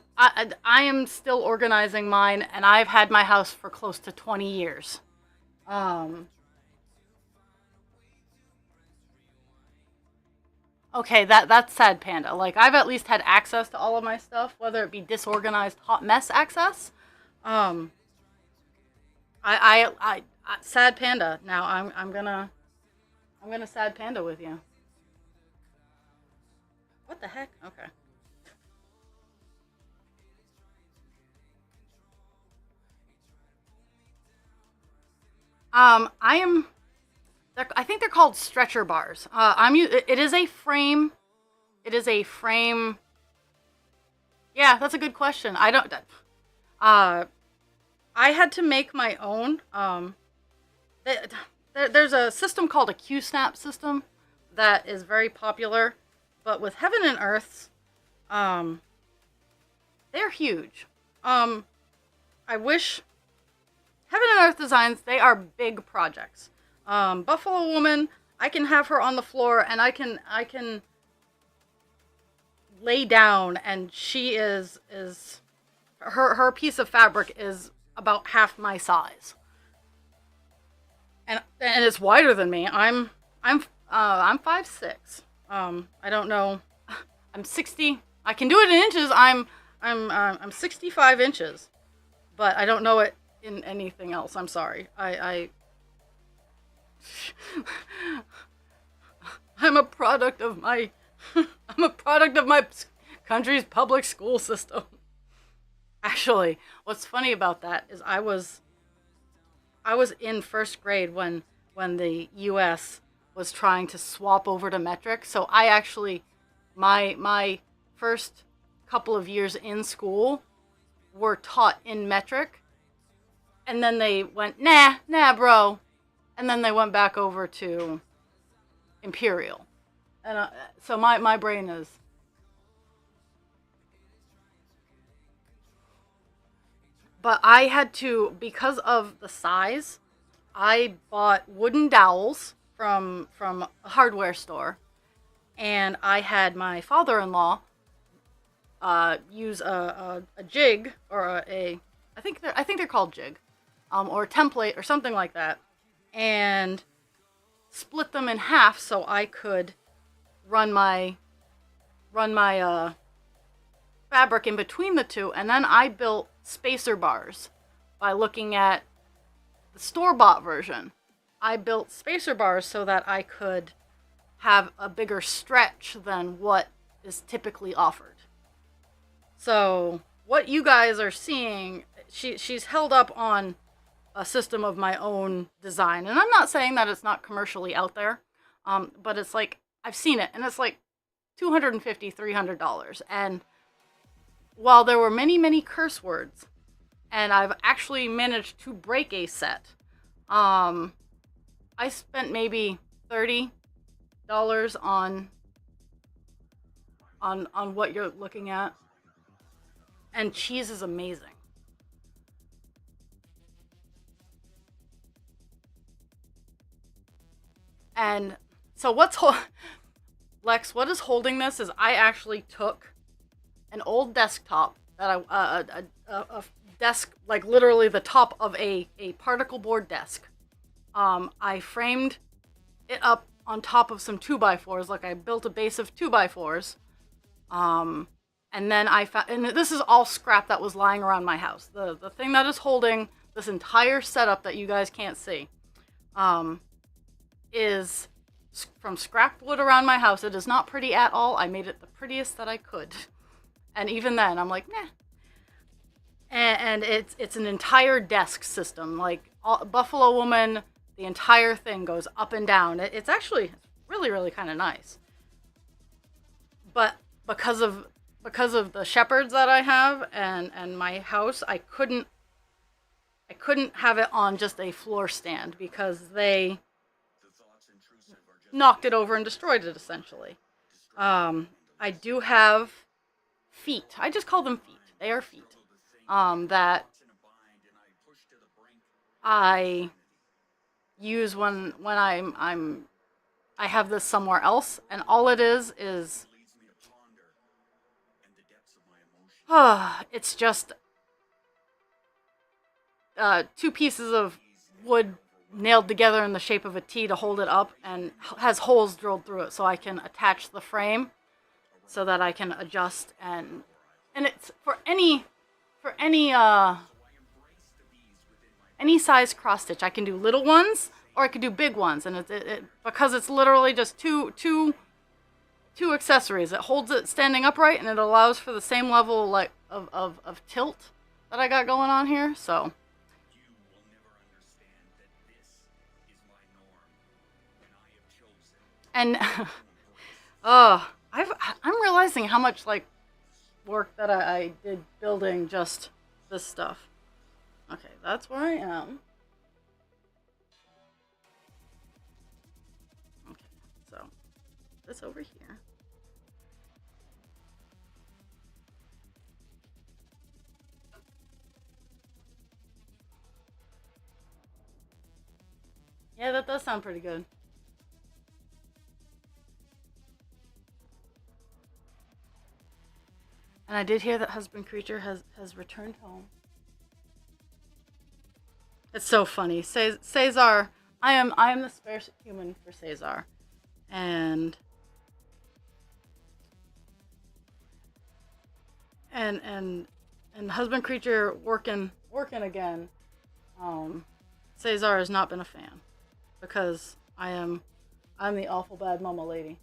S2: am still organizing mine, and I've had my house for close to 20 years. Okay, that's sad, Panda. Like, I've at least had access to all of my stuff, whether it be disorganized hot mess access. Um, sad Panda. Now I'm gonna sad Panda with you. What the heck? Okay. I am. I think they're called stretcher bars. It is a frame. It is a frame. Yeah, that's a good question. I don't. I had to make my own. There's a system called a Q-snap system that is very popular, but with Heaven and Earths, um, they're huge. I wish Heaven and Earth designs, they are big projects. Buffalo Woman, I can have her on the floor and I can lay down, and she is her piece of fabric is about half my size. And it's wider than me. I'm 5'6". I don't know. I'm 60. I can do it in inches. I'm 65 inches, but I don't know it in anything else. I'm sorry. I'm a product of my I'm a product of my country's public school system. Actually, what's funny about that is I was in first grade when the US was trying to swap over to metric. So I actually my first couple of years in school were taught in metric, and then they went, nah, bro. And then they went back over to imperial. And so my brain is. But I had to, because of the size, I bought wooden dowels from a hardware store, and I had my father-in-law use a jig or I think they're called jig, or a template or something like that, and split them in half so I could run my fabric in between the two, and then I built spacer bars by looking at the store-bought version. I built spacer bars so that I could have a bigger stretch than what is typically offered. So what you guys are seeing, she's held up on a system of my own design. And I'm not saying that it's not commercially out there, but it's like, I've seen it, and it's like $250, $300. And while there were many, many curse words, and I've actually managed to break a set, I spent maybe $30 on what you're looking at. And cheese is amazing. And so Lex, what is holding this is I actually took an old desktop that a desk, like literally the top of a particle board desk. I framed it up on top of some 2x4s, like I built a base of 2x4s. And then I found, and this is all scrap that was lying around my house. The thing that is holding this entire setup that you guys can't see, is from scrap wood around my house. It is not pretty at all. I made it the prettiest that I could. And even then, I'm like, meh. And it's an entire desk system. Like, Buffalo Woman, the entire thing goes up and down. It's actually really, really kind of nice. But because of the shepherds that I have and my house, I couldn't have it on just a floor stand because they knocked it over and destroyed it, essentially. I do have feet. I just call them feet. They are feet. That I use when I have this somewhere else, and all it is it's just two pieces of wood nailed together in the shape of a T to hold it up, and has holes drilled through it so I can attach the frame so that I can adjust, and it's for any size cross stitch. I can do little ones or I could do big ones, and it because it's literally just two accessories. It holds it standing upright, and it allows for the same level like of tilt that I got going on here. So and I'm realizing how much like work that I did building just this stuff. Okay, that's where I am. Okay, so this over here. Yeah, that does sound pretty good. And I did hear that Husband Creature has returned home. It's so funny. Cesar, I am the spare human for Cesar. And Husband Creature working again. Cesar has not been a fan because I'm the awful bad mama lady.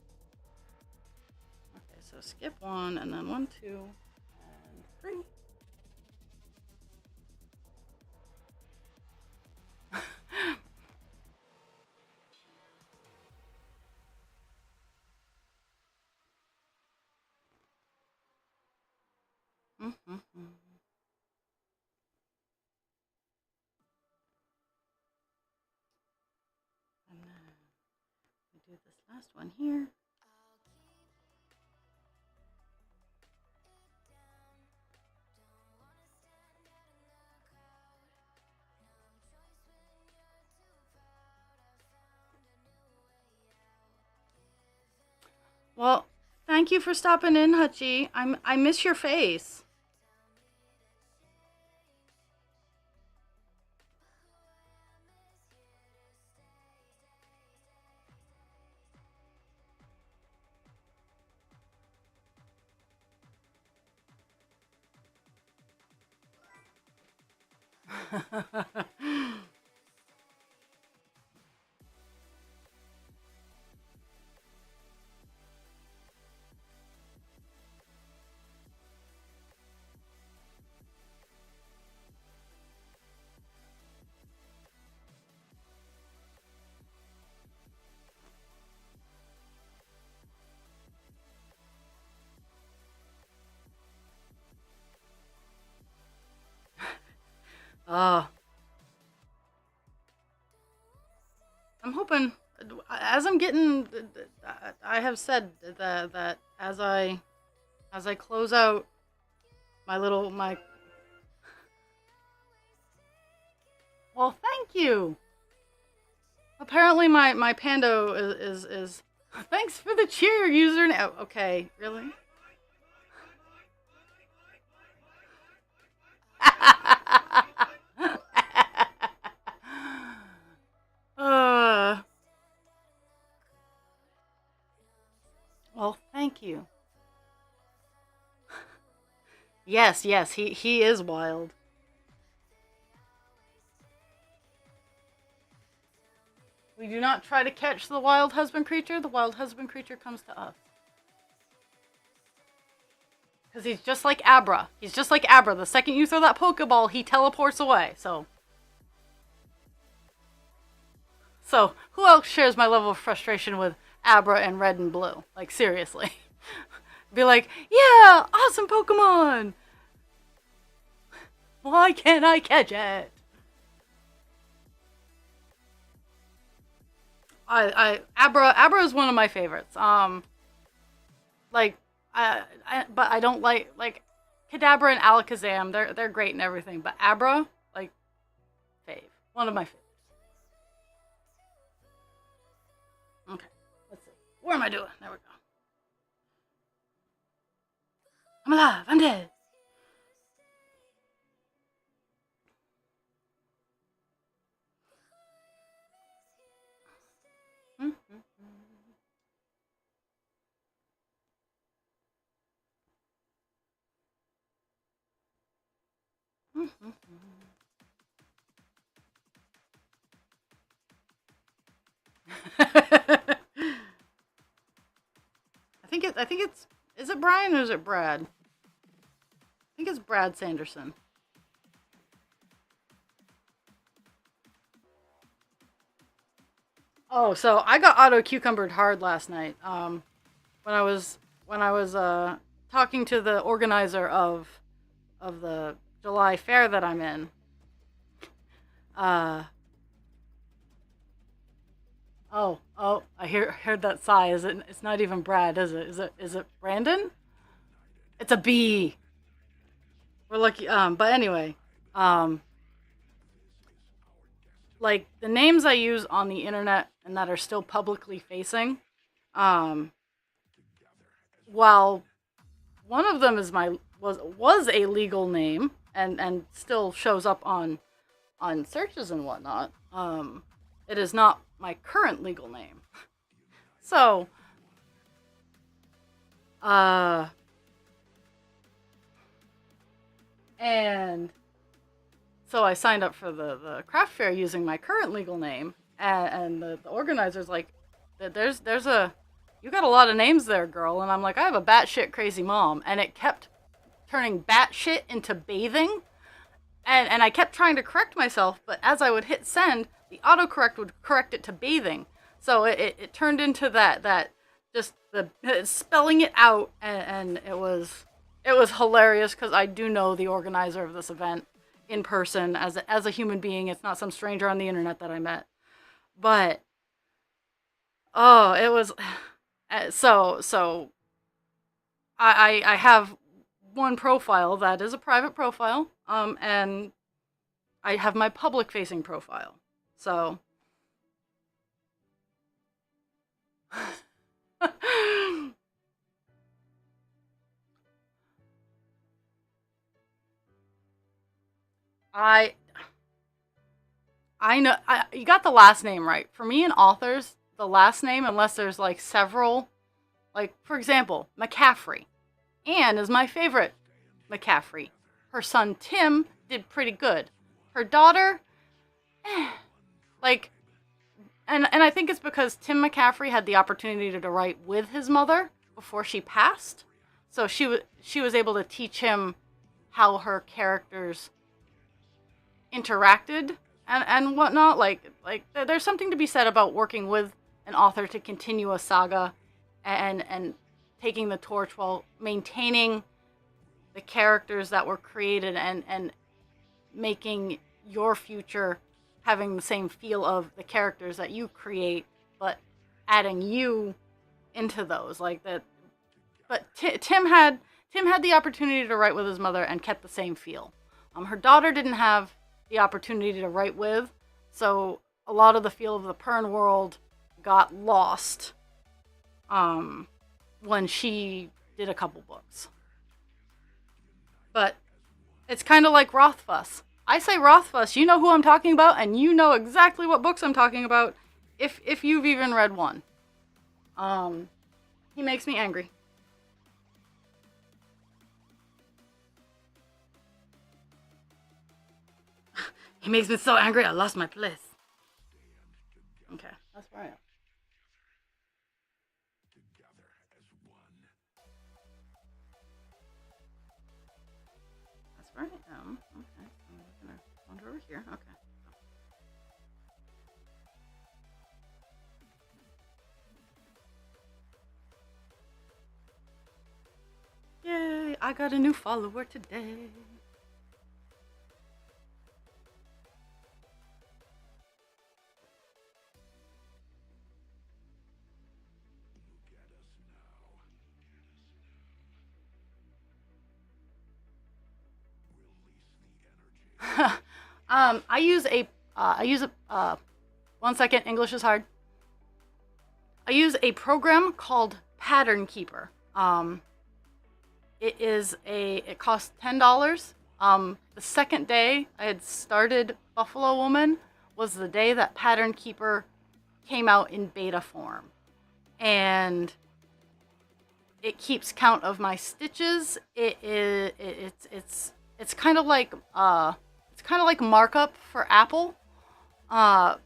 S2: Okay, so skip 1 and then 1, 2, and 3. Mm-hmm. And then we do this last one here. Well, thank you for stopping in, Hutchie. I miss your face. uh, I'm hoping, as I'm getting, I have said that as I close out my. Well, thank you. Apparently, my pando is thanks for the cheer, user. Okay, really? uh, well, thank you. Yes, yes, he is wild. We do not try to catch the wild husband creature. The wild husband creature comes to us. Because he's just like Abra. He's just like Abra. The second you throw that Pokeball, he teleports away. So who else shares my level of frustration with Abra and Red and Blue? Like, seriously. Be like, yeah, awesome Pokemon! Why can't I catch it? Abra is one of my favorites. Like, but I don't like Kadabra and Alakazam. They're great and everything, but Abra, like, fave, one of my favorites. Okay, let's see. What am I doing? There we go. I'm alive. I'm dead. I think it's is it Brian or is it Brad? I think it's Brad Sanderson. Oh, so I got auto cucumbered hard last night. When I was talking to the organizer of the July fair that I'm in. Uh oh, I heard that sigh. Is it? It's not even Brad, is it? Is it Brandon? It's a B. We're lucky. But anyway, um, like the names I use on the internet and that are still publicly facing, um, while one of them is my was a legal name and still shows up on searches and whatnot. It is not my current legal name. So, uh, and so I signed up for the craft fair using my current legal name, and the organizer's like, there's a, you got a lot of names there, girl, and I'm like, I have a batshit crazy mom, and it kept turning batshit into bathing, and I kept trying to correct myself, but as I would hit send, the autocorrect would correct it to bathing, so it turned into that just the spelling it out, and it was hilarious because I do know the organizer of this event in person as a human being. It's not some stranger on the internet that I met. But oh, it was so I have one profile that is a private profile, and I have my public facing profile. So I I know you got the last name right. For me in authors, the last name, unless there's like several, like for example, McCaffrey. Anne is my favorite McCaffrey. Her son Tim did pretty good. Her daughter, like, and I think it's because Tim McCaffrey had the opportunity to write with his mother before she passed, so she was able to teach him how her characters interacted and whatnot. Like there's something to be said about working with an author to continue a saga and taking the torch while maintaining the characters that were created and making your future having the same feel of the characters that you create, but adding you into those like that. But Tim had the opportunity to write with his mother and kept the same feel. Her daughter didn't have the opportunity to write with, so a lot of the feel of the Pern world got lost when she did a couple books. But it's kind of like Rothfuss. I say Rothfuss, you know who I'm talking about, and you know exactly what books I'm talking about if you've even read one. He makes me angry. He makes me so angry I lost my place. Okay, that's where I am. That's where I am. Okay, I'm gonna wander over here. Okay. Yay, I got a new follower today. I use a 1 second, English is hard. I use a program called Pattern Keeper. It costs $10. The second day I had started Buffalo Woman was the day that Pattern Keeper came out in beta form. And it keeps count of my stitches. It's kind of like markup for Apple. And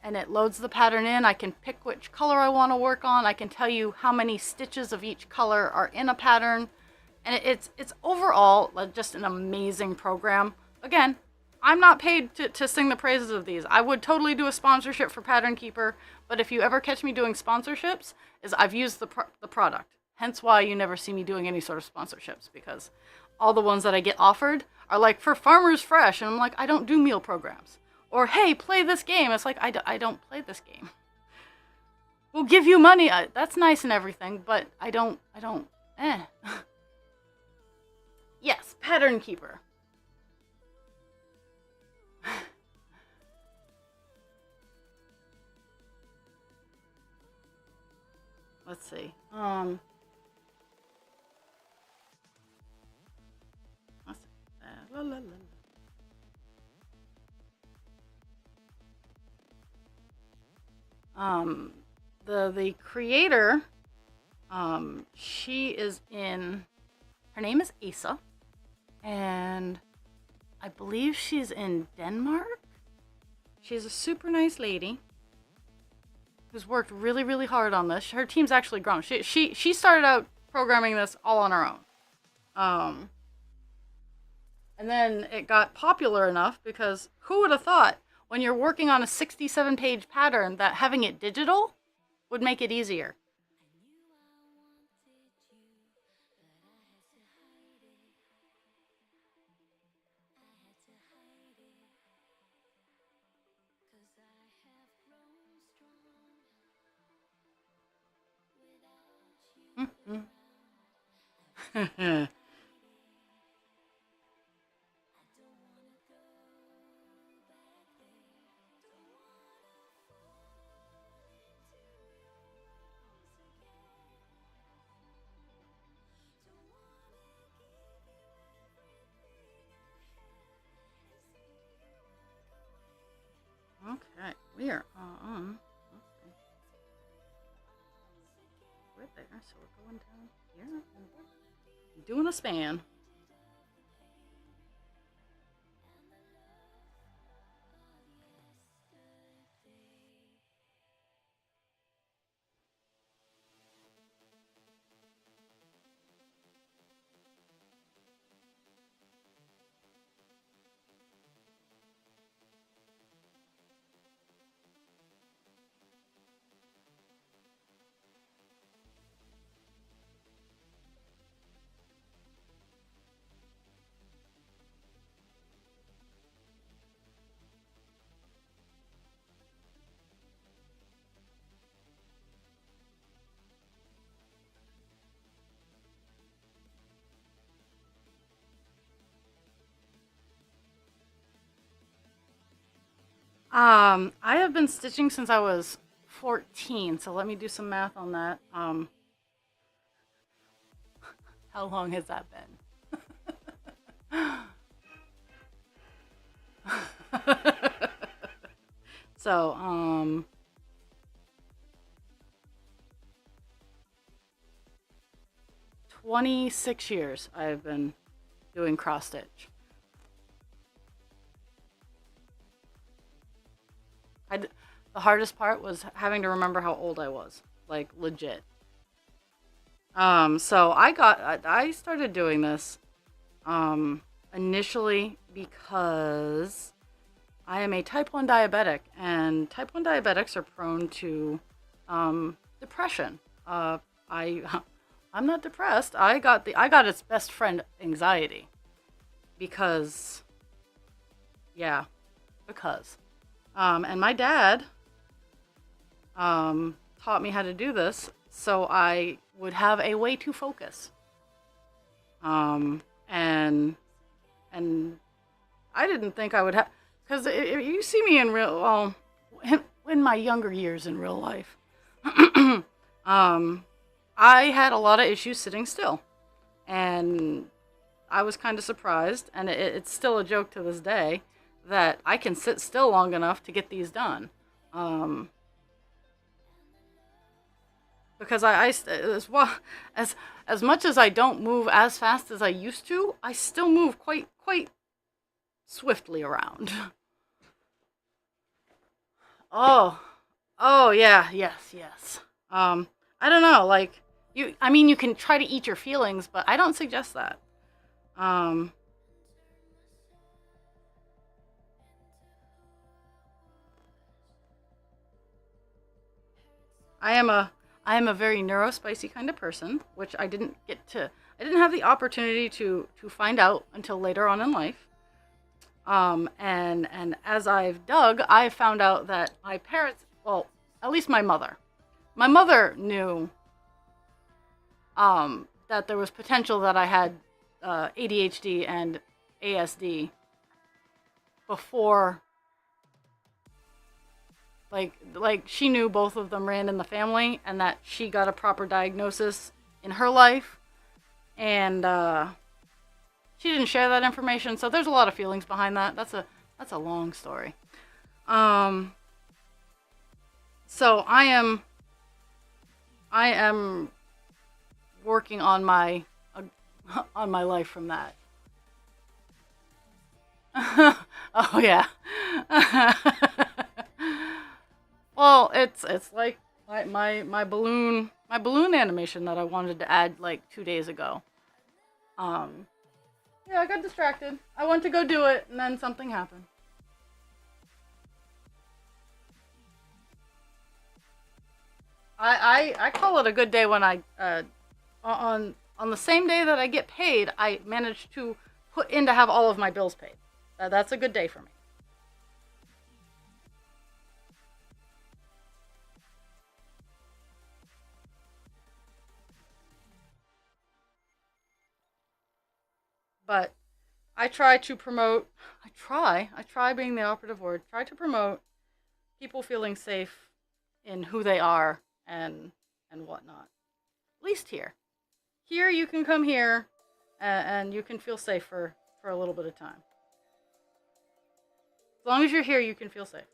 S2: it loads the pattern in. I can pick which color I want to work on. I can tell you how many stitches of each color are in a pattern. And it's overall just an amazing program. Again, I'm not paid to sing the praises of these. I would totally do a sponsorship for Pattern Keeper, but if you ever catch me doing sponsorships, is I've used the product. Hence why you never see me doing any sort of sponsorships, because all the ones that I get offered are like for Farmers Fresh, and I'm like, I don't do meal programs. Or, hey, play this game. It's like, I don't play this game. We'll give you money. That's nice and everything, but I don't, Yes, Pattern Keeper. Let's see. Let's see. La, la, la. The creator, she is in, her name is Asa, and I believe she's in Denmark. She's a super nice lady who's worked really, really hard on this. Her team's actually grown. She started out programming this all on her own. And then it got popular enough because who would have thought when you're working on a 67-page pattern that having it digital would make it easier. Okay, we are on. Okay. We're there, so we're going down here. And we're doing a span. I have been stitching since I was 14, so let me do some math on that. How long has that been? So, 26 years I've been doing cross stitch. The hardest part was having to remember how old I was, like legit. So I started doing this initially because I am a type 1 diabetic, and type 1 diabetics are prone to depression. I I'm not depressed. I got its best friend, anxiety, because yeah, because and my dad taught me how to do this so I would have a way to focus. And I didn't think I would have, because you see me in real, well, in my younger years in real life, I had a lot of issues sitting still, and I was kind of surprised, and it's still a joke to this day that I can sit still long enough to get these done. Because as much as I don't move as fast as I used to, I still move quite swiftly around. Oh yeah, yes. I don't know, like I mean, you can try to eat your feelings, but I don't suggest that. Um, I am a very neurospicy kind of person, which I didn't have the opportunity to find out until later on in life. And as I've dug, I found out that my parents, well, at least my mother knew that there was potential that I had ADHD and ASD before, like she knew both of them ran in the family, and that she got a proper diagnosis in her life, and she didn't share that information, so there's a lot of feelings behind that. That's a long story. So I am working on my life from that. Oh yeah. Well, it's like my balloon animation that I wanted to add like 2 days ago. Um, yeah, I got distracted. I went to go do it, and then something happened. I call it a good day when I on the same day that I get paid, I manage to put in to have all of my bills paid. That's a good day for me. But I try to promote. I try being the operative word. Try to promote people feeling safe in who they are and whatnot. At least here. Here you can come here, and you can feel safe for a little bit of time. As long as you're here, you can feel safe.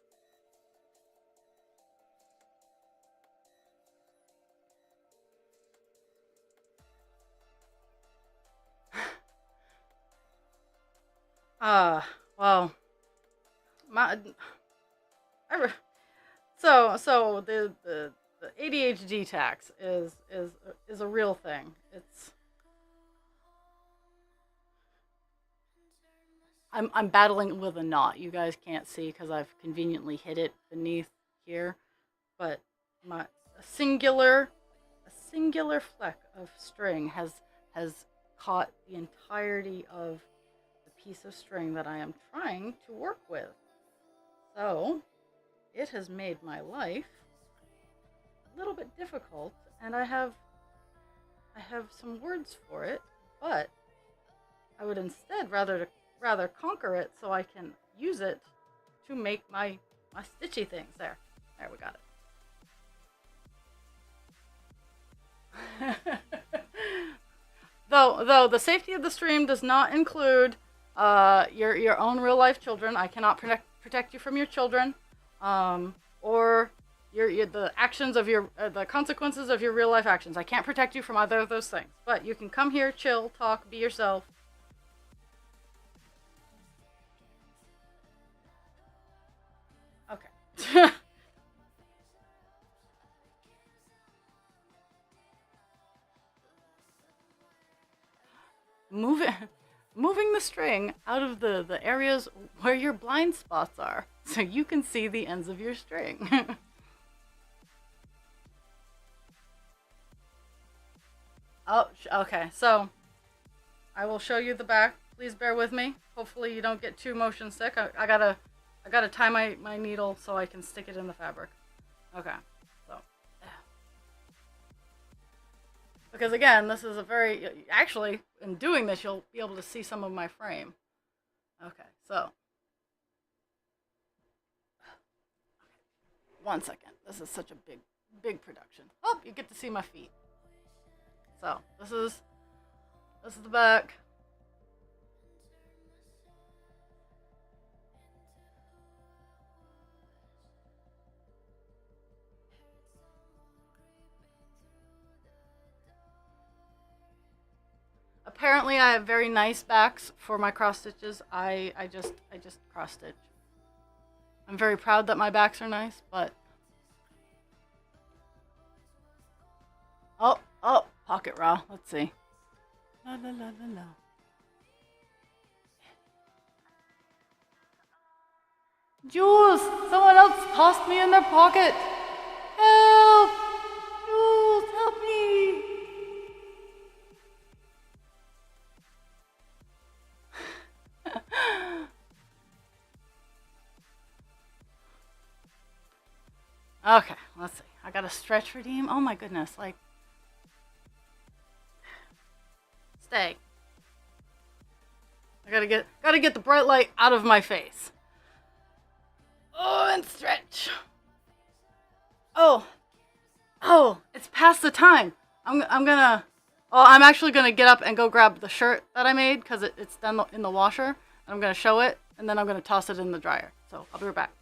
S2: Well, my, I, re- so the ADHD tax is a real thing. I'm battling with a knot. You guys can't see because I've conveniently hid it beneath here, but my a singular a singular fleck of string has caught the entirety of the piece of string that I am trying to work with. So it has made my life a little bit difficult, and I have some words for it, but I would instead rather conquer it so I can use it to make my stitchy things. There we got it. Though the safety of the stream does not include your own real life children. I cannot protect you from your children, or the actions of your the consequences of your real life actions. I can't protect you from either of those things. But you can come here, chill, talk, be yourself. Okay. moving moving the string out of the areas where your blind spots are so you can see the ends of your string. Oh, okay. So I will show you the back. Please bear with me. Hopefully you don't get too motion sick. I gotta tie my needle so I can stick it in the fabric. Okay. So because again, this is a very actually in doing this you'll be able to see some of my frame. Okay. So one second. This is such a big production. Oh, you get to see my feet. So this is the back. Apparently, I have very nice backs for my cross stitches. I just cross stitch. I'm very proud that my backs are nice, but oh, pocket raw. Let's see. La la la la la. Jules, someone else tossed me in their pocket. Help! Jules, help me! Okay, let's see. I got a stretch redeem. Oh my goodness, like stay. I gotta get the bright light out of my face. Oh, and stretch. Oh, it's past the time. I'm gonna. Oh, I'm actually gonna get up and go grab the shirt that I made because it's done in the washer. I'm gonna show it, and then I'm gonna toss it in the dryer. So I'll be right back.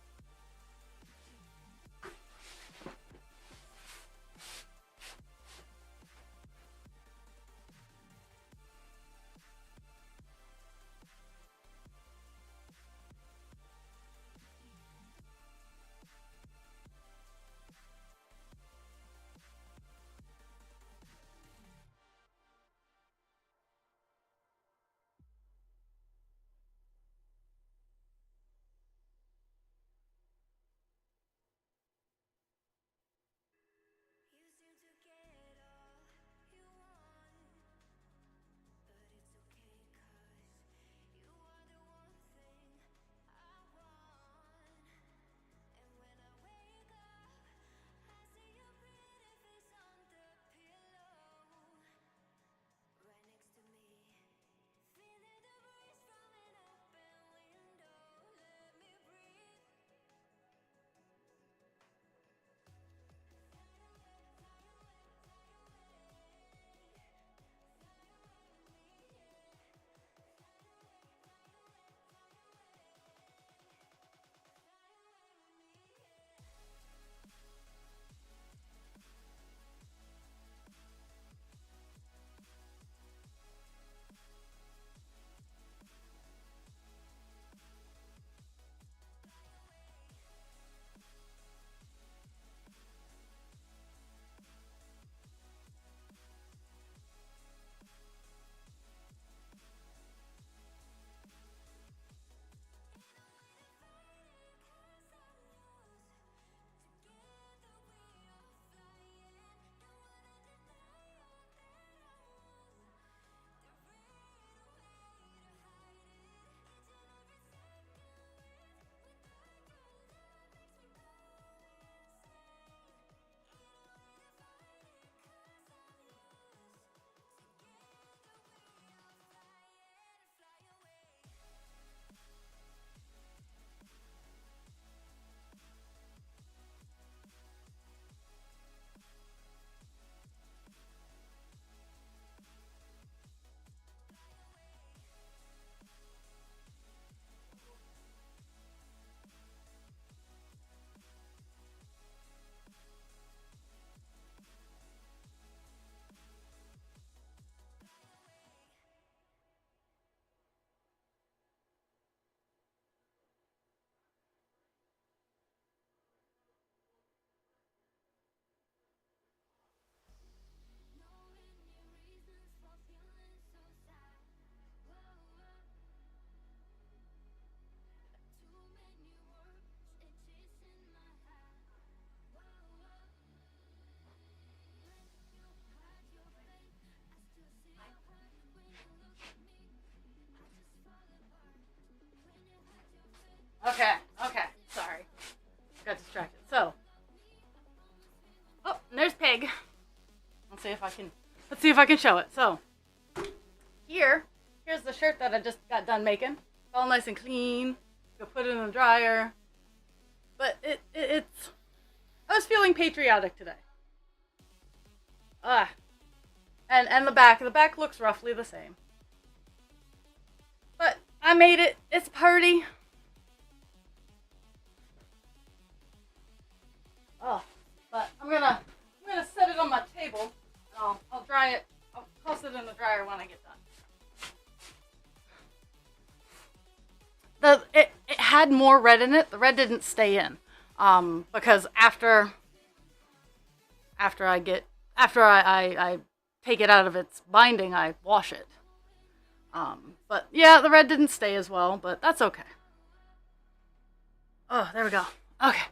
S2: Okay, okay. Sorry. Got distracted. So. Oh, and there's Pig. Let's see if I can show it. So, here's the shirt that I just got done making. All nice and clean. Go put it in the dryer. But it's I was feeling patriotic today. And the back looks roughly the same. But I made it. It's pretty. Oh, but I'm gonna set it on my table. And I'll dry it. I'll toss it in the dryer when I get done. It had more red in it. The red didn't stay in. Because after I take it out of its binding, I wash it. But yeah, the red didn't stay as well, but that's okay. Oh, there we go. Okay.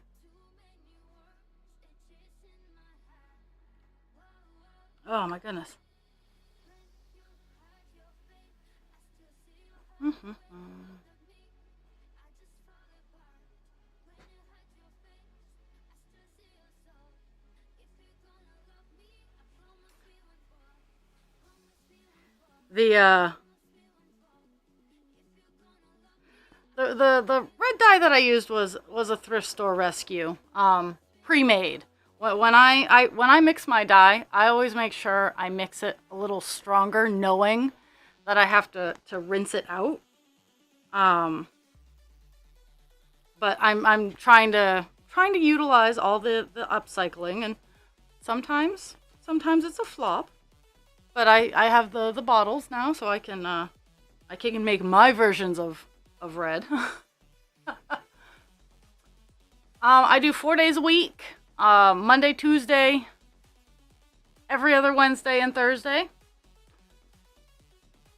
S2: Oh my goodness. The red dye that I used was a thrift store rescue, pre-made. When I mix my dye, I always make sure I mix it a little stronger, knowing that I have to rinse it out. But I'm trying to utilize all the upcycling, and sometimes it's a flop. But I have the bottles now, so I can make my versions of red. I do 4 days a week. Monday, Tuesday, every other Wednesday and Thursday.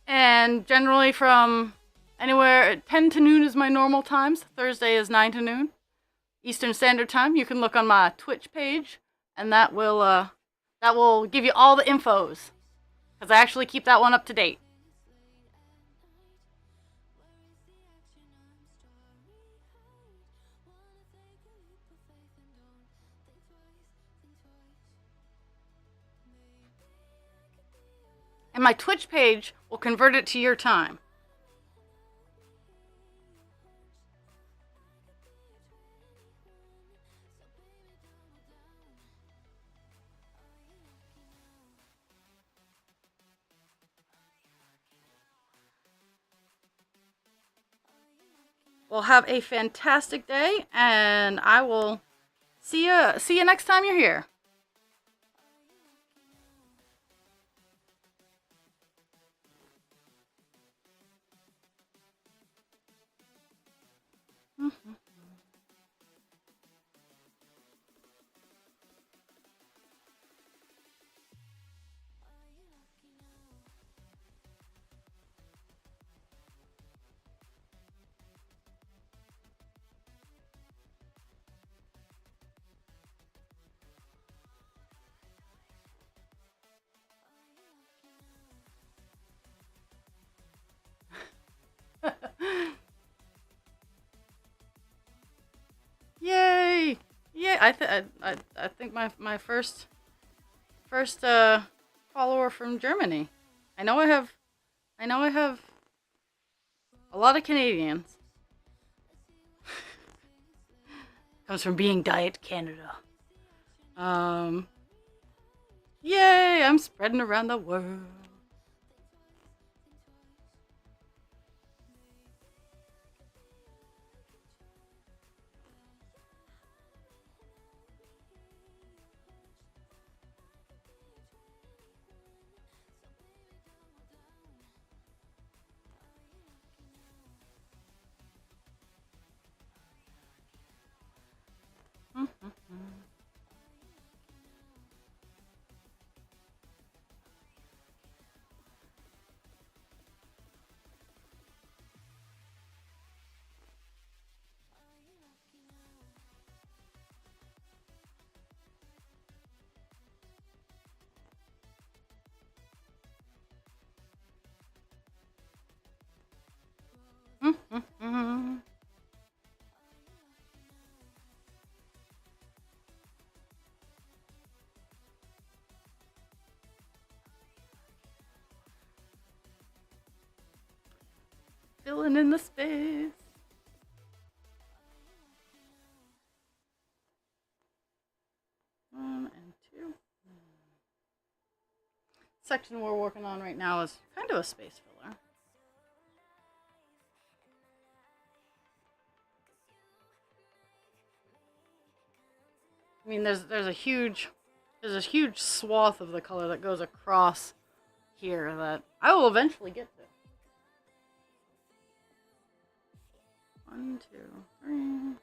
S2: And generally from anywhere 10 to noon is my normal times. Thursday is 9 to noon. Eastern Standard Time. You can look on my Twitch page, and that will give you all the infos. Because I actually keep that one up to date. And my Twitch page will convert it to your time. Well, have a fantastic day, and I will see you next time you're here. Yay! Yay! I think my first follower from Germany. I know I have a lot of Canadians. Comes from being Diet Canada. Yay! I'm spreading around the world. filling in the space. One and two. Section we're working on right now is kind of a space filler. I mean, there's a huge swath of the color that goes across here that I will eventually get to. 1, 2, 3.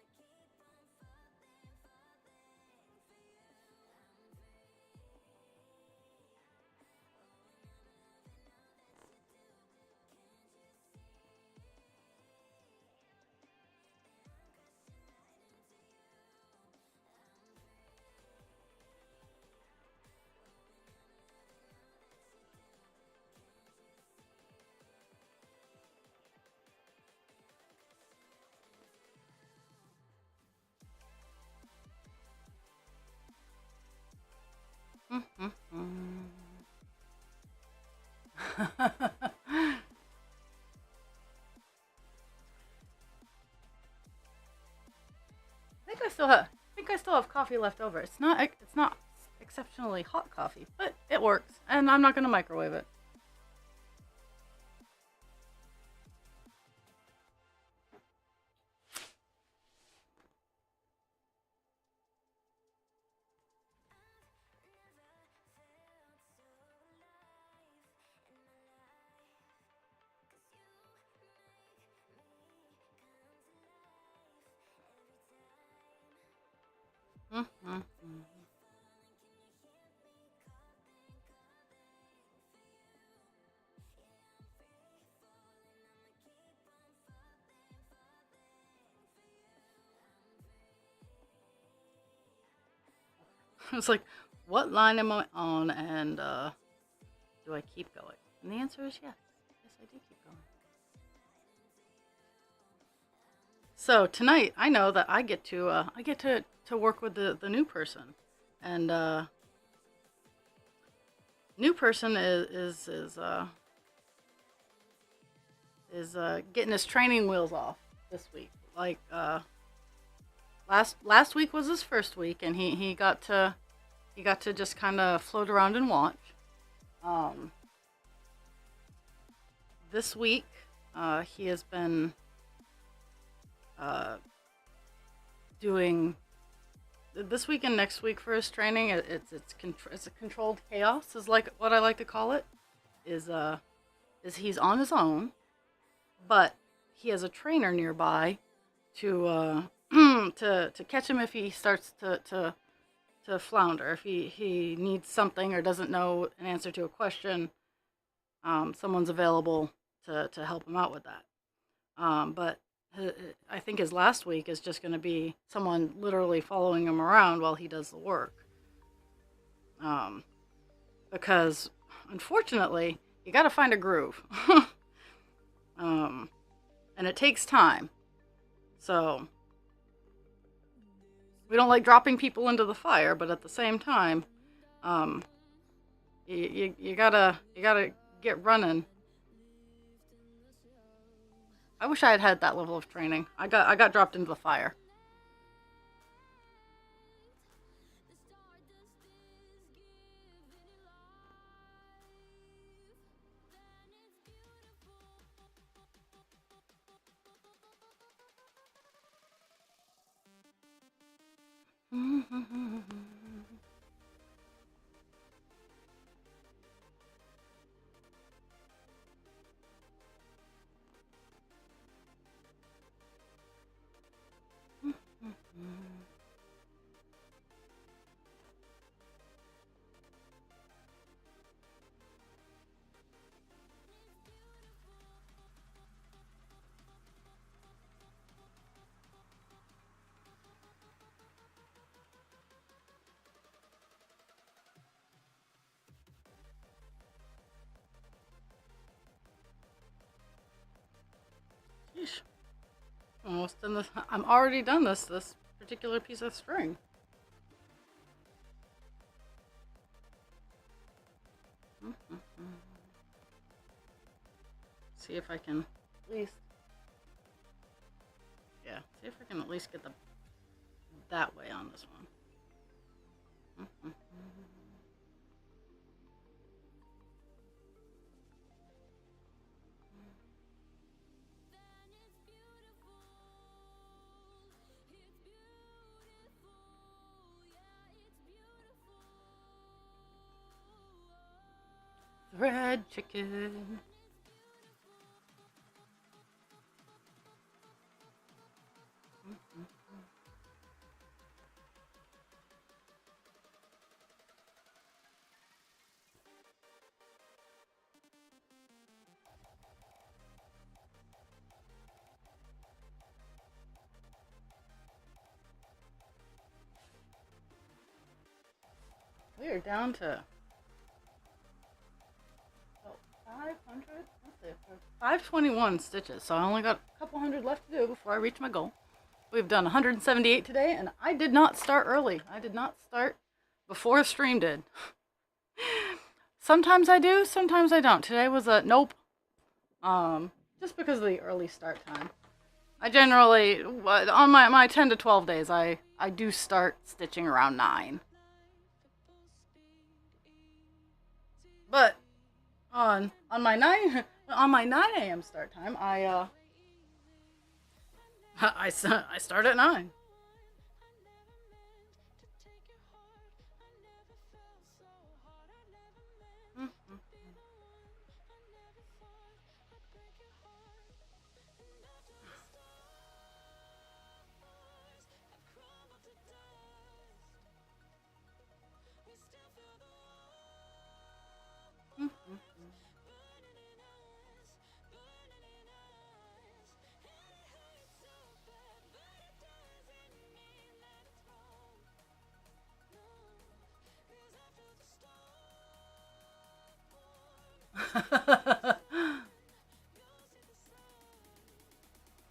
S2: I think I still have coffee left over. It's not exceptionally hot coffee, but it works, and I'm not gonna microwave it. It's like, what line am I on, and do I keep going? And the answer is yes. Yes, I do keep going. So tonight, I know that I get to work with the new person, and new person is getting his training wheels off this week. Like last week was his first week, and he got to just kind of float around and watch. This week, he has been doing this week and next week for his training. It's a controlled chaos, is like what I like to call it. Is he's on his own, but he has a trainer nearby to to catch him if he starts to flounder, if he needs something or doesn't know an answer to a question. Someone's available to help him out with that. But I think his last week is just going to be someone literally following him around while he does the work. Because unfortunately, you got to find a groove. And it takes time. So we don't like dropping people into the fire, but at the same time, you gotta get running. I wish I had that level of training. I got dropped into the fire. Sheesh. Almost done this. I'm already done this particular piece of string. See if I can at least Yeah, see if I can at least get the that way on this one. Red chicken. We are down to 500. Let's see, 521 stitches. So I only got a couple hundred left to do before I reach my goal. We've done 178 today, and I did not start early. I did not start before stream did. Sometimes I do, sometimes I don't. Today was a nope. Just because of the early start time. I generally, on my 10 to 12 days, I do start stitching around 9. But on my 9 a.m. start time, I start at 9.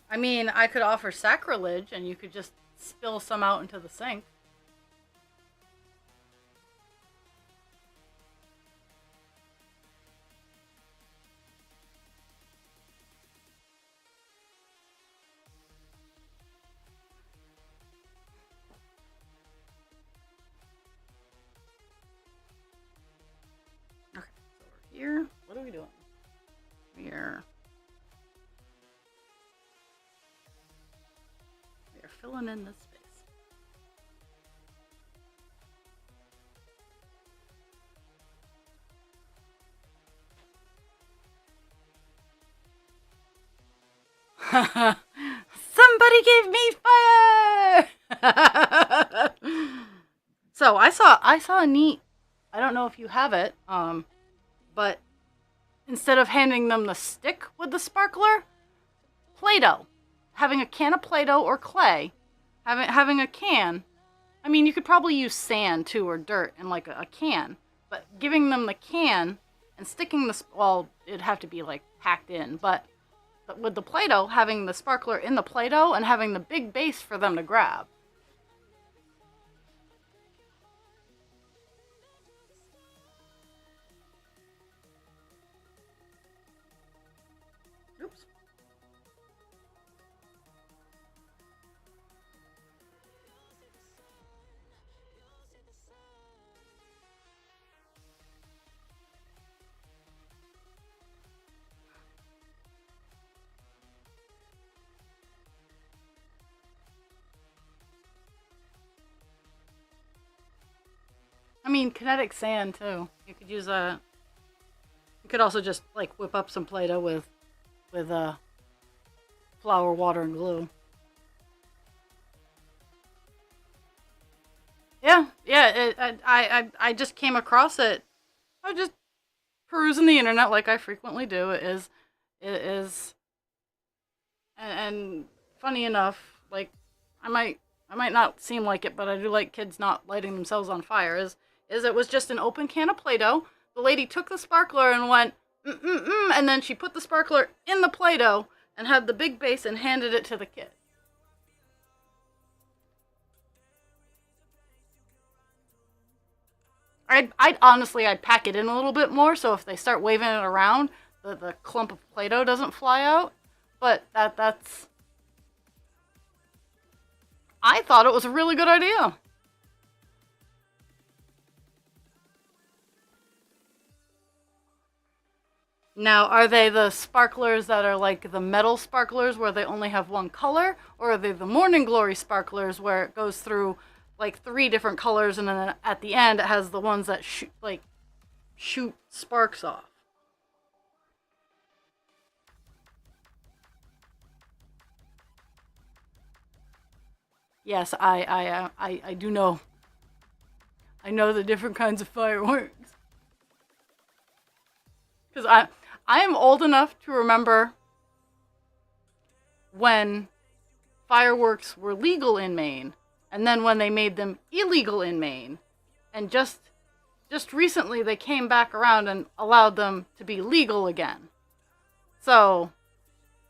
S2: I mean, I could offer sacrilege and you could just spill some out into the sink. Okay, so we're here. What are we doing? We are filling in this space. Somebody give me fire! So I saw a neat, I don't know if you have it, but instead of handing them the stick with the sparkler, Play-Doh. Having a can of Play-Doh or clay, having a can. I mean, you could probably use sand too, or dirt in like a can, but giving them the can and sticking the, well, it'd have to be like packed in, but with the Play-Doh, having the sparkler in the Play-Doh and having the big base for them to grab. Oops. I mean, kinetic sand too. You could use a. You could also just like whip up some Play-Doh with flour, water, and glue. Yeah. I just came across it. I was just perusing the internet like I frequently do. And funny enough, like I might not seem like it, but I do like kids not lighting themselves on fire. Is it was just an open can of Play-Doh. The lady took the sparkler and went, and then she put the sparkler in the Play-Doh and had the big base and handed it to the kid. I'd honestly, I'd pack it in a little bit more so if they start waving it around, the clump of Play-Doh doesn't fly out. But that's I thought it was a really good idea. Now, are they the sparklers that are like the metal sparklers where they only have one color? Or are they the Morning Glory sparklers where it goes through like 3 different colors and then at the end it has the ones that shoot sparks off? Yes, I do know. I know the different kinds of fireworks. Because I am old enough to remember when fireworks were legal in Maine, and then when they made them illegal in Maine, and just recently they came back around and allowed them to be legal again. So,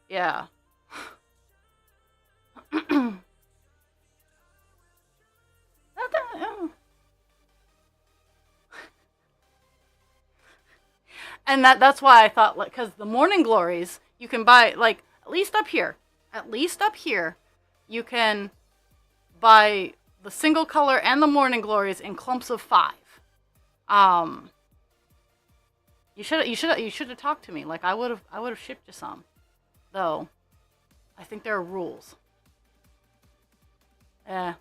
S2: yeah. And that's why I thought, like, because the Morning Glories, you can buy, like, at least up here, you can buy the single color and the Morning Glories in clumps of 5. You should have talked to me. Like, I would have shipped you some, though. I think there are rules. I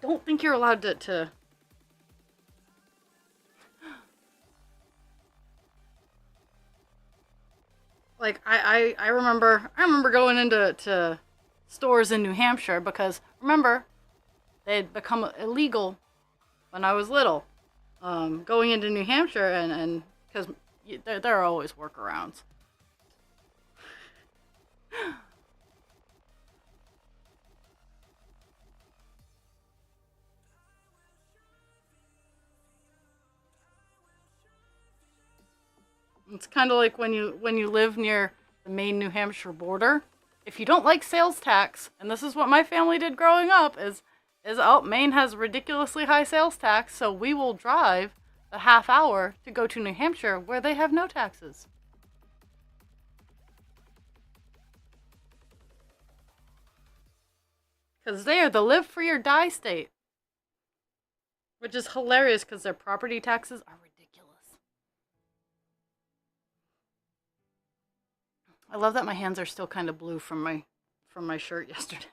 S2: don't think you're allowed to like I remember going into stores in New Hampshire because remember they'd become illegal when I was little. Going into New Hampshire and because there are always workarounds. It's kind of like when you live near the Maine-New Hampshire border. If you don't like sales tax, and this is what my family did growing up, is oh, Maine has ridiculously high sales tax, so we will drive a half hour to go to New Hampshire where they have no taxes. Because they are the live free or die state. Which is hilarious because their property taxes are ridiculous. I love that my hands are still kind of blue from my shirt yesterday.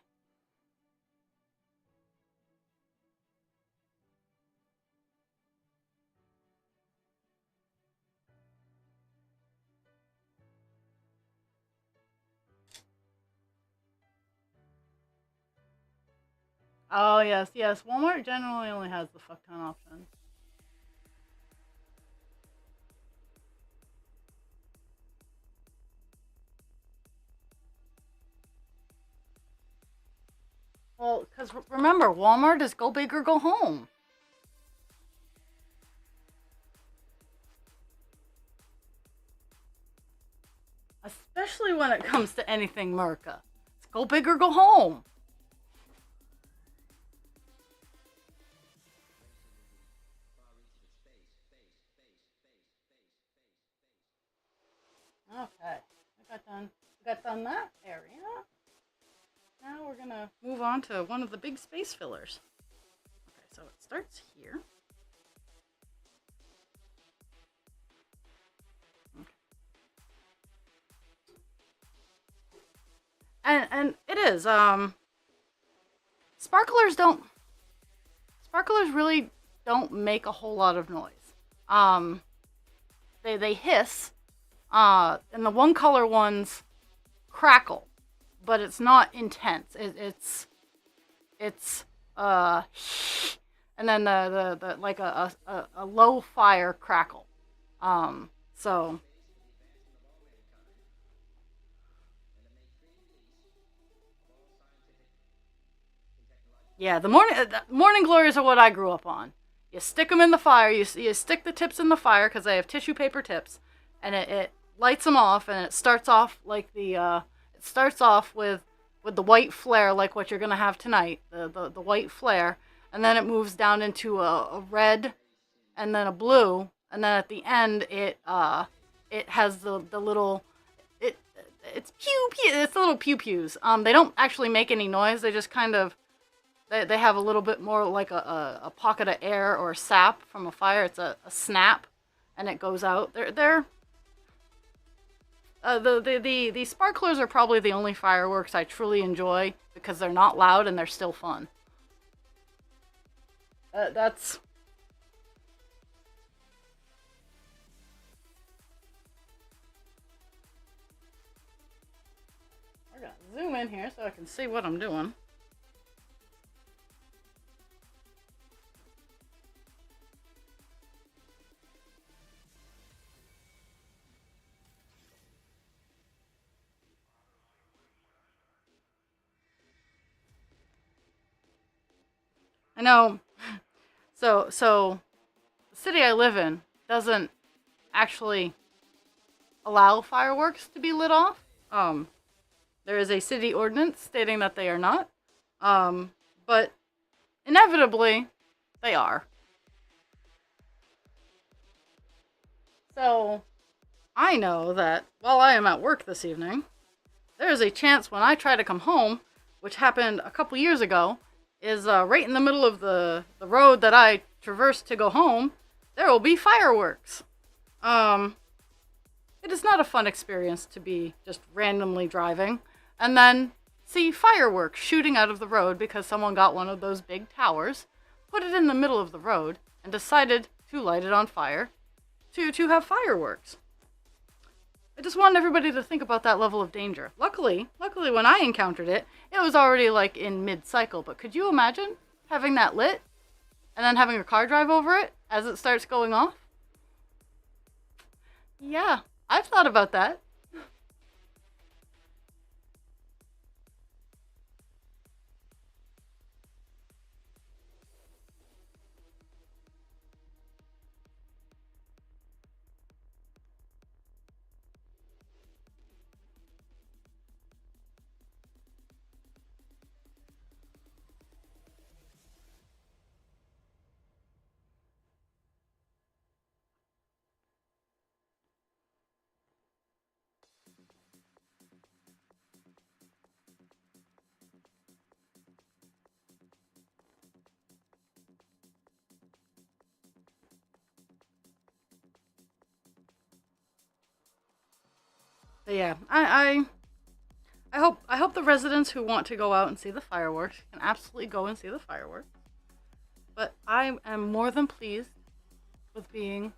S2: Oh, yes. Walmart generally only has the fuck ton option. Well, because remember, Walmart is go big or go home. Especially when it comes to anything Merca. It's go big or go home. Okay, got done that area. Now we're gonna move on to one of the big space fillers. Okay, so it starts here. Okay. And it is, sparklers really don't make a whole lot of noise. They hiss, and the one color ones crackle, but it's not intense. It's and then the like a low fire crackle. So yeah, the morning glories are what I grew up on. You stick them in the fire. You stick the tips in the fire because they have tissue paper tips, and it lights them off, and it starts off like it starts off with the white flare, like what you're gonna have tonight, the white flare, and then it moves down into a red, and then a blue, and then at the end it has the little it it's pew pew. It's little pew pews. They don't actually make any noise. They just kind of they have a little bit more like a pocket of air or sap from a fire. It's a snap, and it goes out. They're the sparklers are probably the only fireworks I truly enjoy because they're not loud and they're still fun. That's We're gonna zoom in here so I can see what I'm doing. I know. So the city I live in doesn't actually allow fireworks to be lit off. There is a city ordinance stating that they are not. But inevitably, they are. So I know that while I am at work this evening, there is a chance when I try to come home, which happened a couple years ago, is right in the middle of the road that I traverse to go home, there will be fireworks. It is not a fun experience to be just randomly driving and then see fireworks shooting out of the road because someone got one of those big towers, put it in the middle of the road, and decided to light it on fire to have fireworks. I just wanted everybody to think about that level of danger. Luckily, when I encountered it, it was already like in mid-cycle, but could you imagine having that lit and then having a car drive over it as it starts going off? Yeah, I've thought about that. But yeah, I hope the residents who want to go out and see the fireworks can absolutely go and see the fireworks. But I am more than pleased with being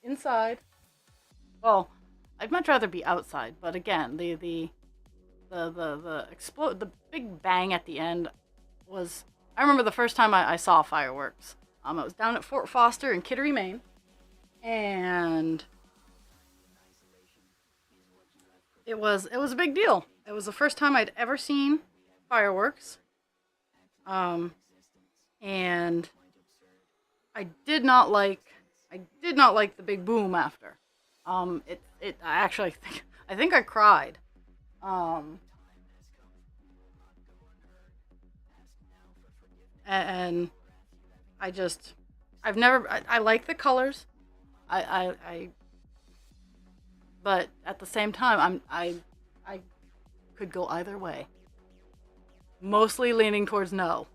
S2: inside. Well, I'd much rather be outside, but again, the explode, the big bang at the end was. I remember the first time I saw fireworks. I was down at Fort Foster in Kittery, Maine, and it was a big deal. It was the first time I'd ever seen fireworks, and I did not like the big boom after. I actually think I cried. Um, and I just I like the colors. I but at the same time I could go either way. Mostly leaning towards no.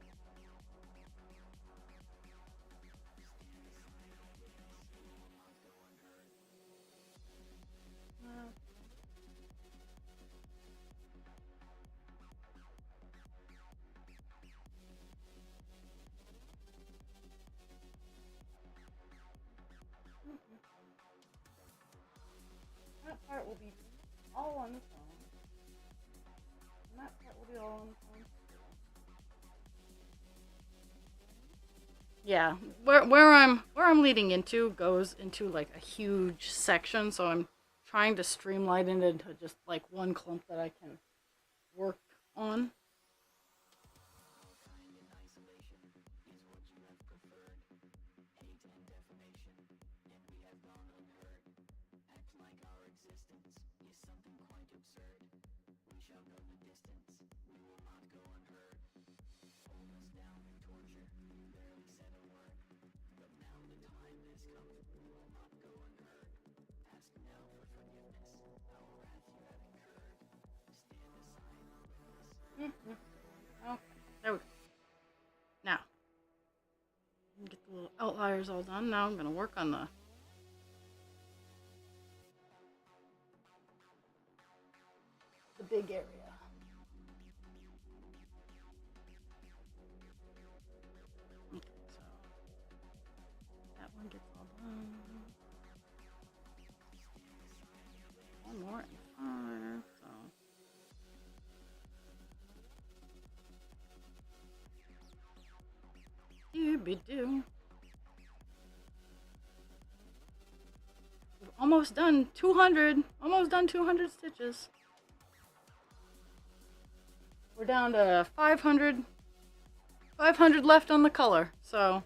S2: That part will be all on the phone. And that part will be all on the phone. Yeah, where I'm leading into goes into like a huge section, so I'm trying to streamline it into just like one clump that I can work on. Okay, there we go. Now, get the little outliers all done. Now I'm going to work on the big area. Okay, so that one gets all done. One more and 5, so. Doobie-doo. Almost done 200. Almost done 200 stitches. We're down to 500. 500 left on the color, so.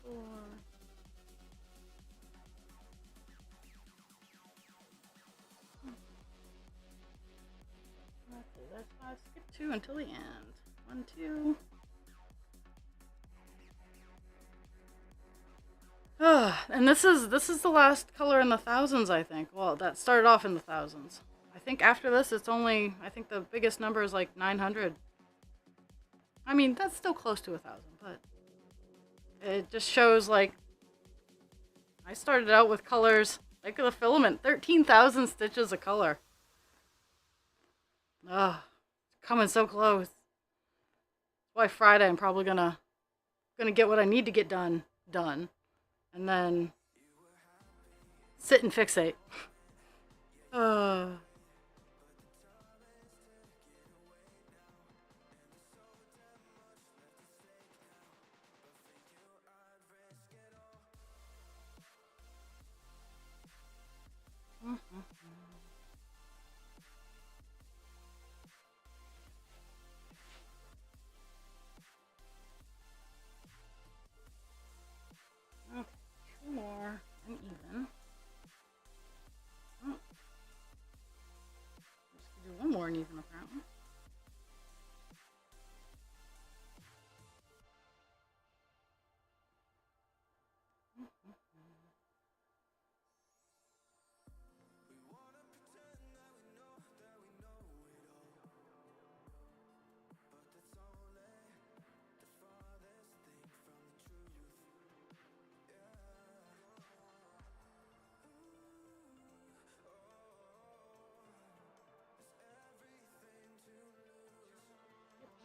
S2: 4. Okay, that's 5. Skip 2 until the end. 1, 2. And this is the last color in the thousands, I think. Well, that started off in the thousands. I think after this, it's only, I think the biggest number is like 900. I mean, that's still close to 1,000, but it just shows, like, I started out with colors, like the filament, 13,000 stitches a color. Coming so close. That's why Friday I'm probably gonna get what I need to get done, and then sit and fixate. Okay, 2 more and even. Oh. Just do 1 more and even apparently.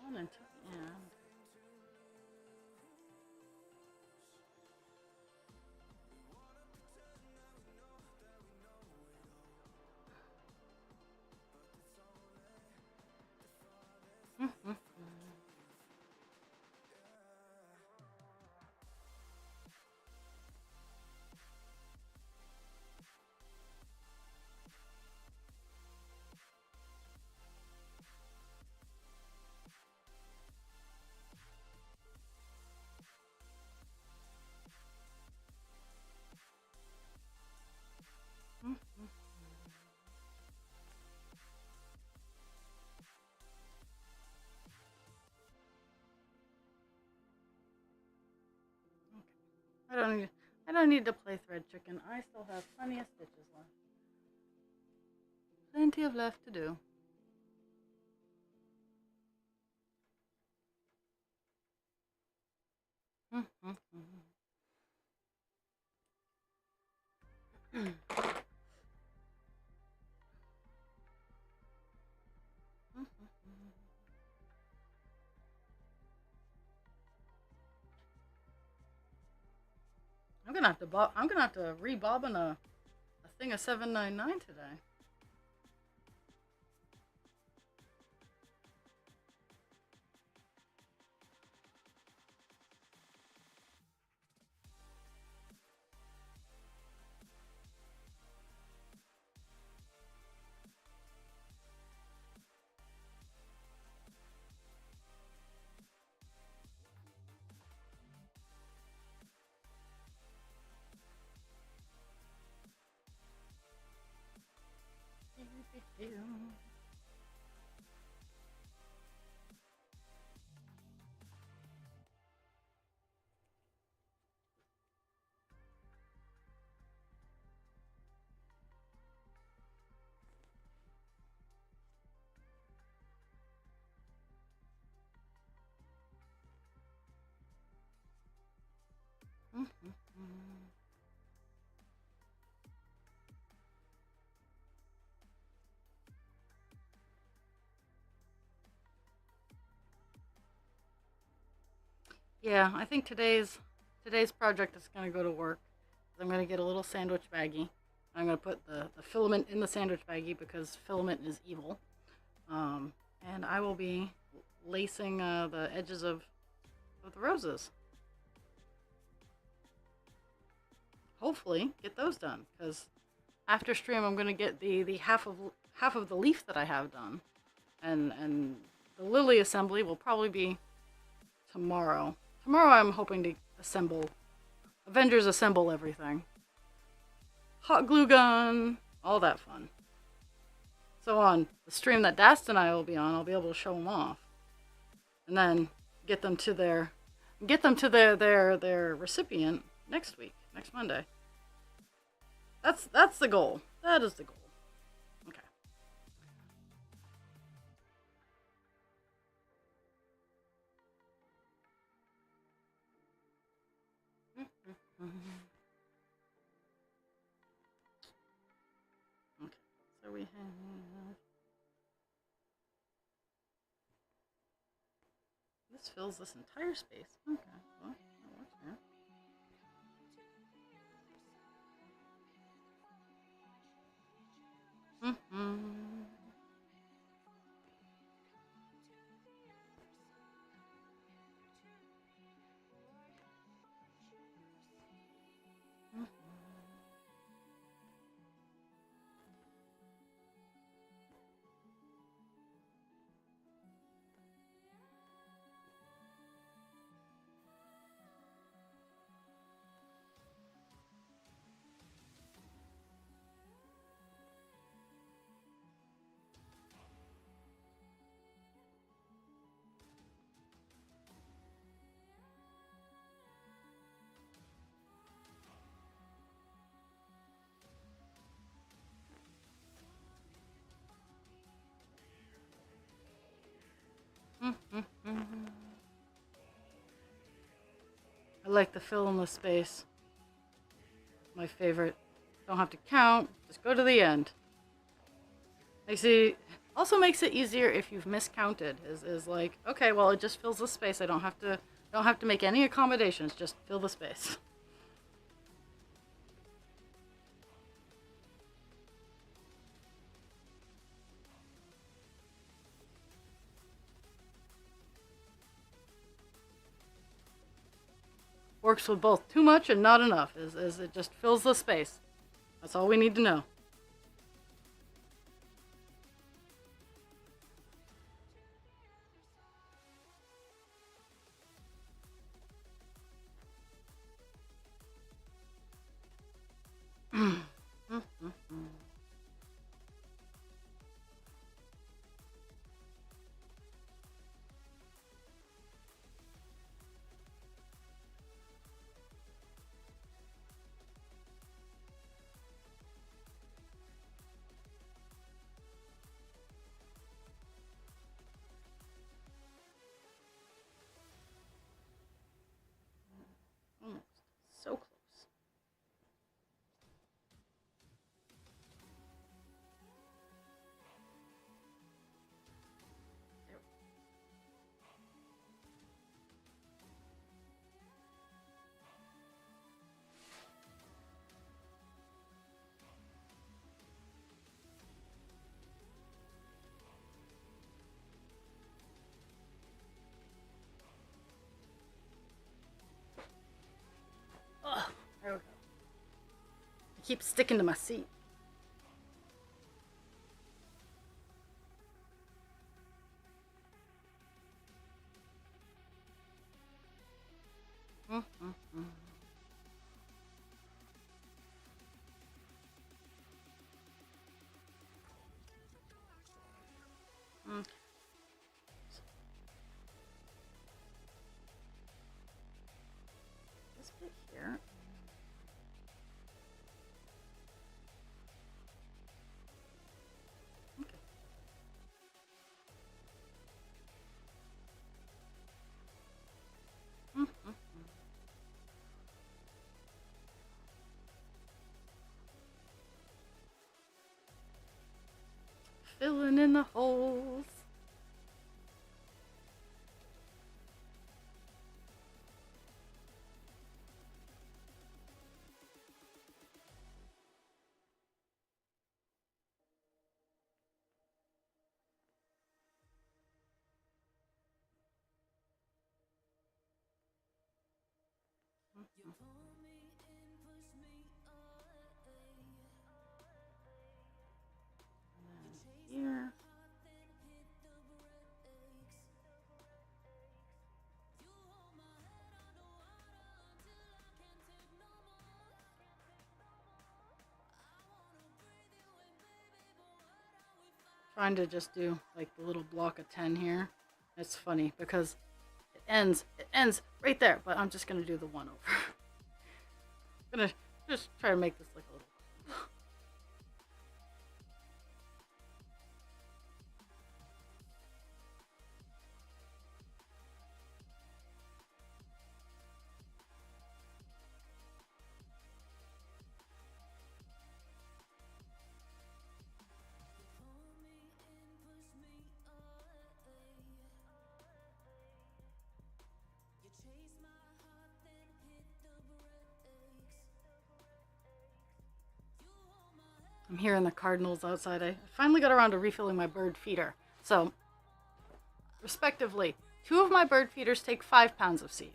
S2: On until the end. I don't need to play thread chicken. I still have plenty of stitches left. Plenty of left to do. I'm gonna have to rebobbin a thing of 799 today. Yeah, I think today's project is gonna go to work. I'm gonna get a little sandwich baggie. I'm gonna put the filament in the sandwich baggie because filament is evil. Um, and I will be lacing the edges of the roses. Hopefully, get those done because after stream I'm gonna get the half of the leaf that I have done, and the lily assembly will probably be tomorrow. Tomorrow I'm hoping to assemble Avengers assemble everything. Hot glue gun, all that fun. So on the stream that Dast and I will be on, I'll be able to show them off, and then get them to their recipient next week, next Monday. That's the goal. That is the goal. Okay. Okay. So we have. This fills this entire space. Okay. Well, that works here. I like the fill in the space. My favorite. Don't have to count. Just go to the end. Also makes it easier if you've miscounted. Is like, okay, well it just fills the space. I don't have to make any accommodations. Just fill the space. Works with both too much and not enough. Is it just fills the space. That's all we need to know. Almost. So close. There. Ugh, there we go. I keep sticking to my seat. Okay. This bit here. Okay. filling in the holes. Here. Trying to just do like the little block of 10 here. It's funny because it ends right there, but I'm just gonna do the one over. I'm gonna just try to make this like a little. I'm hearing the cardinals outside. I finally got around to refilling my bird feeder. So, respectively, 2 of my bird feeders take 5 pounds of seed.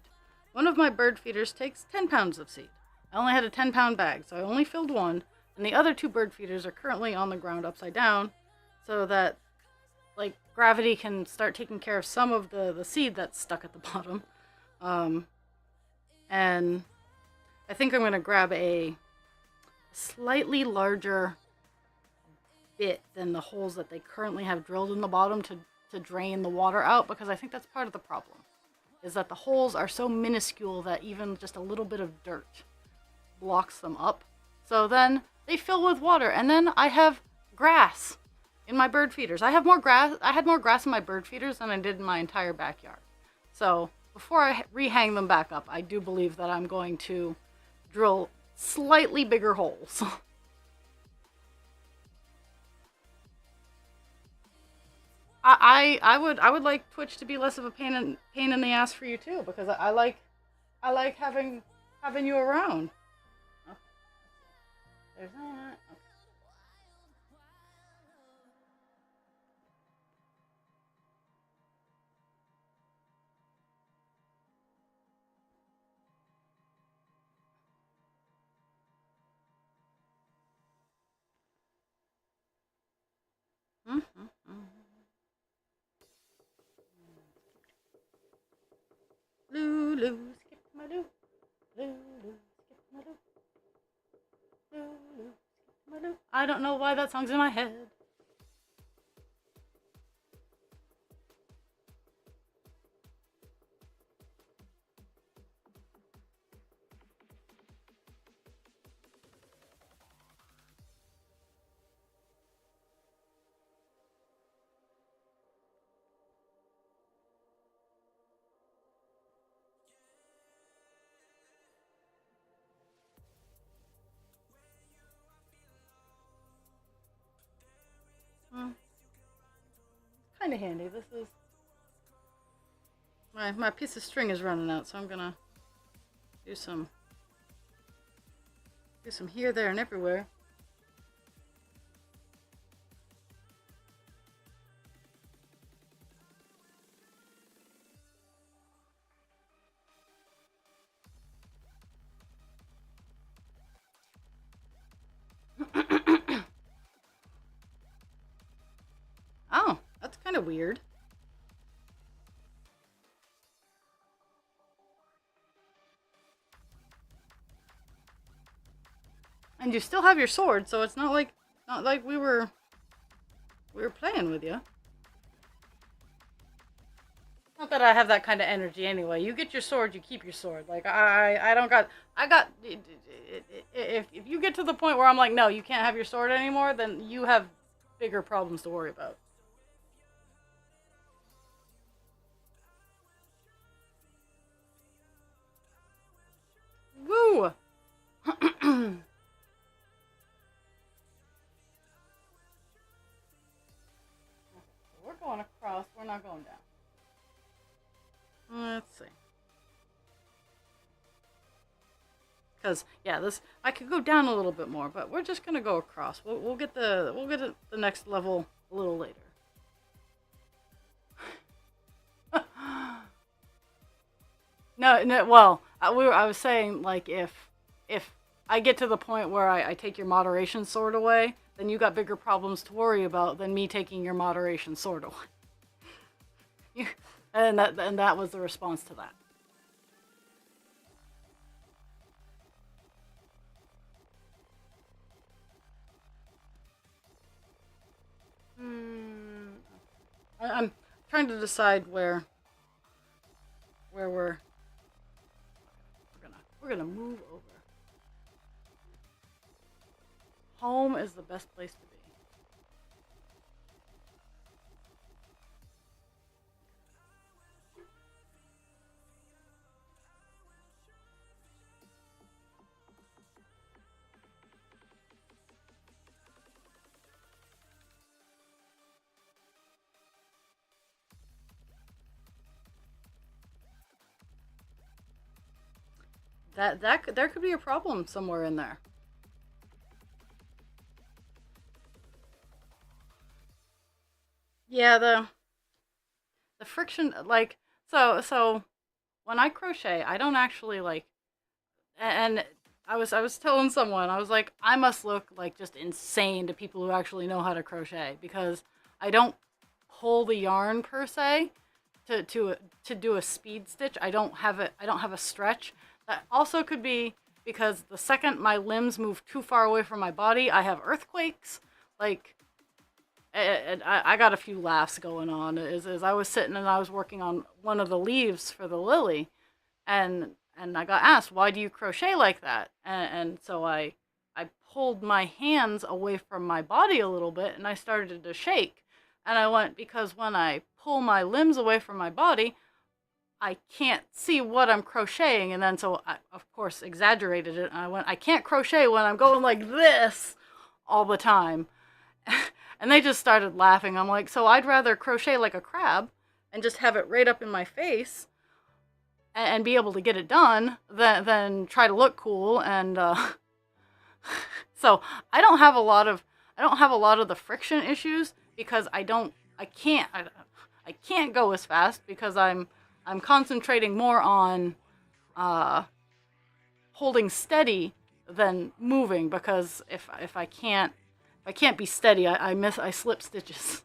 S2: 1 of my bird feeders takes 10 pounds of seed. I only had a 10-pound bag, so I only filled 1, and the other 2 bird feeders are currently on the ground upside down, so that, like, gravity can start taking care of some of the seed that's stuck at the bottom. And I think I'm going to grab a slightly larger bit than the holes that they currently have drilled in the bottom to drain the water out, because I think that's part of the problem, is that the holes are so minuscule that even just a little bit of dirt blocks them up. So then they fill with water, and then I have grass in my bird feeders. I had more grass in my bird feeders than I did in my entire backyard. So before I rehang them back up, I do believe that I'm going to drill slightly bigger holes. I would like Twitch to be less of a pain in the ass for you too, because I like having you around. Okay. There's that. Okay. Lulu, skip my loo. Lulu, skip my loo. Lulu, skip my loo. I don't know why that song's in my head. Kind of handy. This is my piece of string is running out, so I'm gonna do some here, there, and everywhere. Oh, that's kind of weird. And you still have your sword, so it's not like we were playing with you. Not that I have that kind of energy anyway. You get your sword, you keep your sword. Like I got if you get to the point where I'm like, no, you can't have your sword anymore, then you have bigger problems to worry about. Woo! going across. We're not going down. Let's see. Because yeah, this I could go down a little bit more, but we're just gonna go across. We'll get the next level a little later. No. Well, I was saying like if I get to the point where I take your moderation sword away, then you got bigger problems to worry about than me taking your moderation sword away. and that was the response to that. I'm trying to decide where we're gonna move over. Home is the best place to be. There could be a problem somewhere in there. Yeah, the friction, like, so when I crochet, I don't actually like, and I was telling someone, I was like, I must look like just insane to people who actually know how to crochet because I don't pull the yarn per se to do a speed stitch. I don't have a stretch. That also could be because the second my limbs move too far away from my body, I have earthquakes. Like, and I got a few laughs going on as I was sitting and I was working on one of the leaves for the lily, and I got asked, why do you crochet like that? And so I pulled my hands away from my body a little bit and I started to shake, and I went, because when I pull my limbs away from my body, I can't see what I'm crocheting, and then so I, of course, exaggerated it, and I went, I can't crochet when I'm going like this all the time. And they just started laughing. I'm like, so I'd rather crochet like a crab and just have it right up in my face and be able to get it done than try to look cool. And so I don't have a lot of the friction issues because I can't go as fast because I'm concentrating more on holding steady than moving, because if I can't be steady, I slip stitches.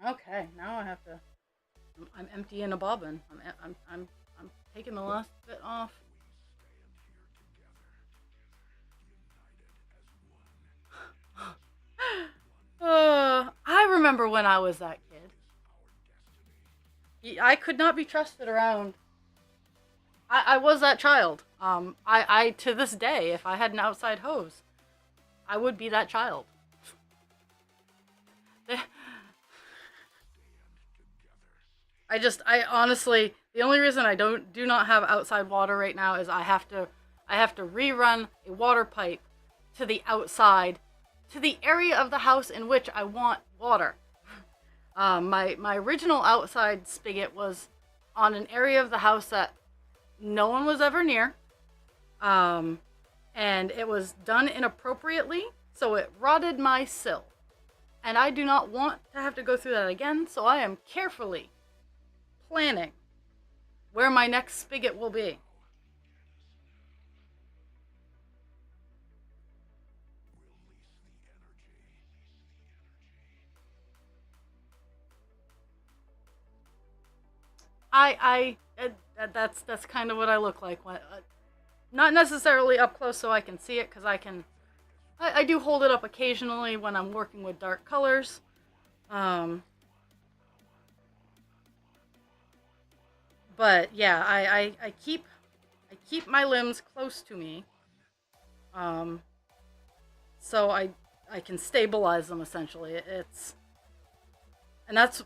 S2: Okay, now I have to. I'm emptying a bobbin. I'm taking the last bit off. I remember when I was that kid. I could not be trusted around. I was that child. I to this day, if I had an outside hose, I would be that child. I honestly, the only reason I do not have outside water right now is I have to rerun a water pipe to the outside, to the area of the house in which I want water. My original outside spigot was on an area of the house that no one was ever near, and it was done inappropriately, so it rotted my sill. And I do not want to have to go through that again, so I am carefully planning where my next spigot will be. That's kind of what I look like when, not necessarily up close so I can see it, because I do hold it up occasionally when I'm working with dark colors. Um, but yeah, I keep my limbs close to me, um, so I can stabilize them essentially. It's and that's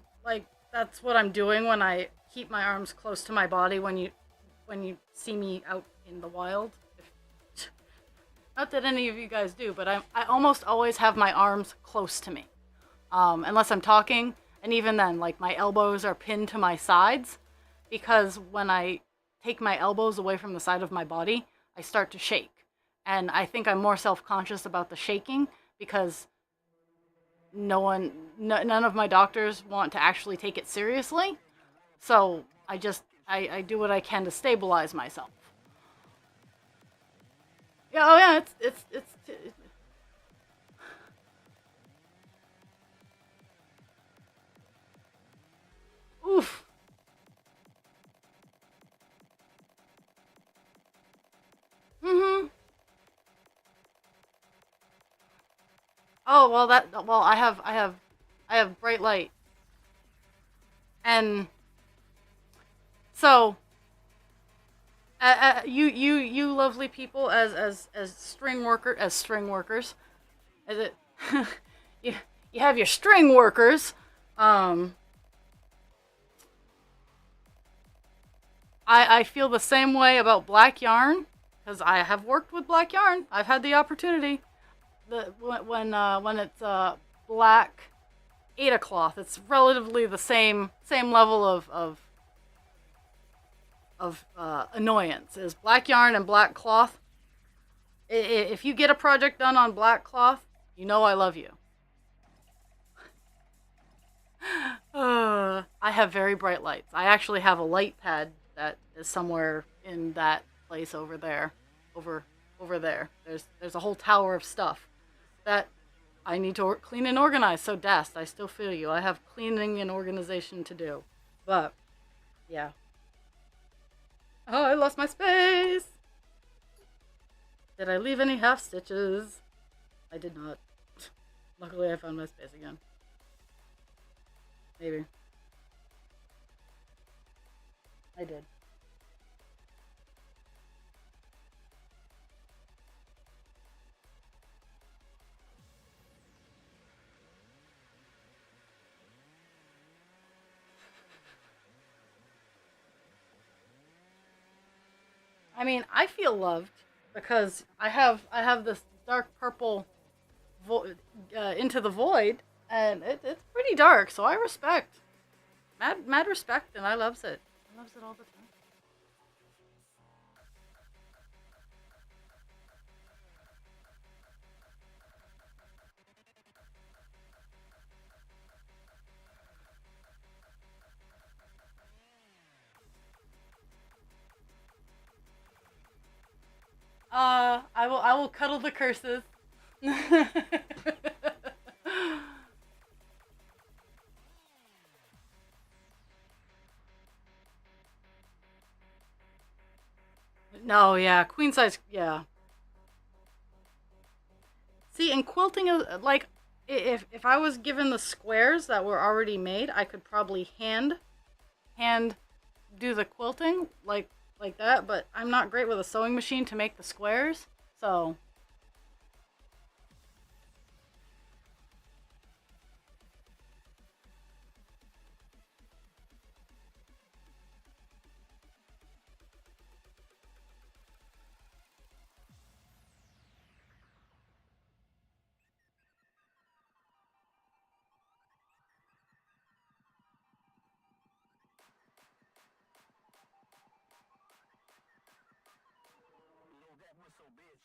S2: what I'm doing when I keep my arms close to my body when you see me out in the wild. Not that any of you guys do, but I almost always have my arms close to me, unless I'm talking, and even then, like my elbows are pinned to my sides, because when I take my elbows away from the side of my body, I start to shake, and I think I'm more self-conscious about the shaking because none of my doctors want to actually take it seriously. So I do what I can to stabilize myself. Yeah, oh yeah, oof. Mhm. Oh well I have bright light, and so you lovely people as string workers, as it you you have your string workers. Um, I feel the same way about black yarn because I have worked with black yarn. I've had the opportunity. When it's black Ada cloth, it's relatively the same level of annoyance as black yarn and black cloth. If you get a project done on black cloth, you know I love you. I have very bright lights. I actually have a light pad that is somewhere in that place over there, over over there. There's a whole tower of stuff that I need to clean and organize. So Dast, I still feel you. I have cleaning and organization to do, but yeah. Oh, I lost my space. Did I leave any half stitches? I did not. Luckily, I found my space again. Maybe I did. I mean, I feel loved because I have this dark purple into the void, and it's pretty dark. So I respect mad respect, and I loves it. I loves it all the time. I will cuddle the curses. No, yeah, queen size, yeah. See, in quilting, like if I was given the squares that were already made, I could probably hand do the quilting like that. But I'm not great with a sewing machine to make the squares, so
S1: Yo, that whistle, bitch.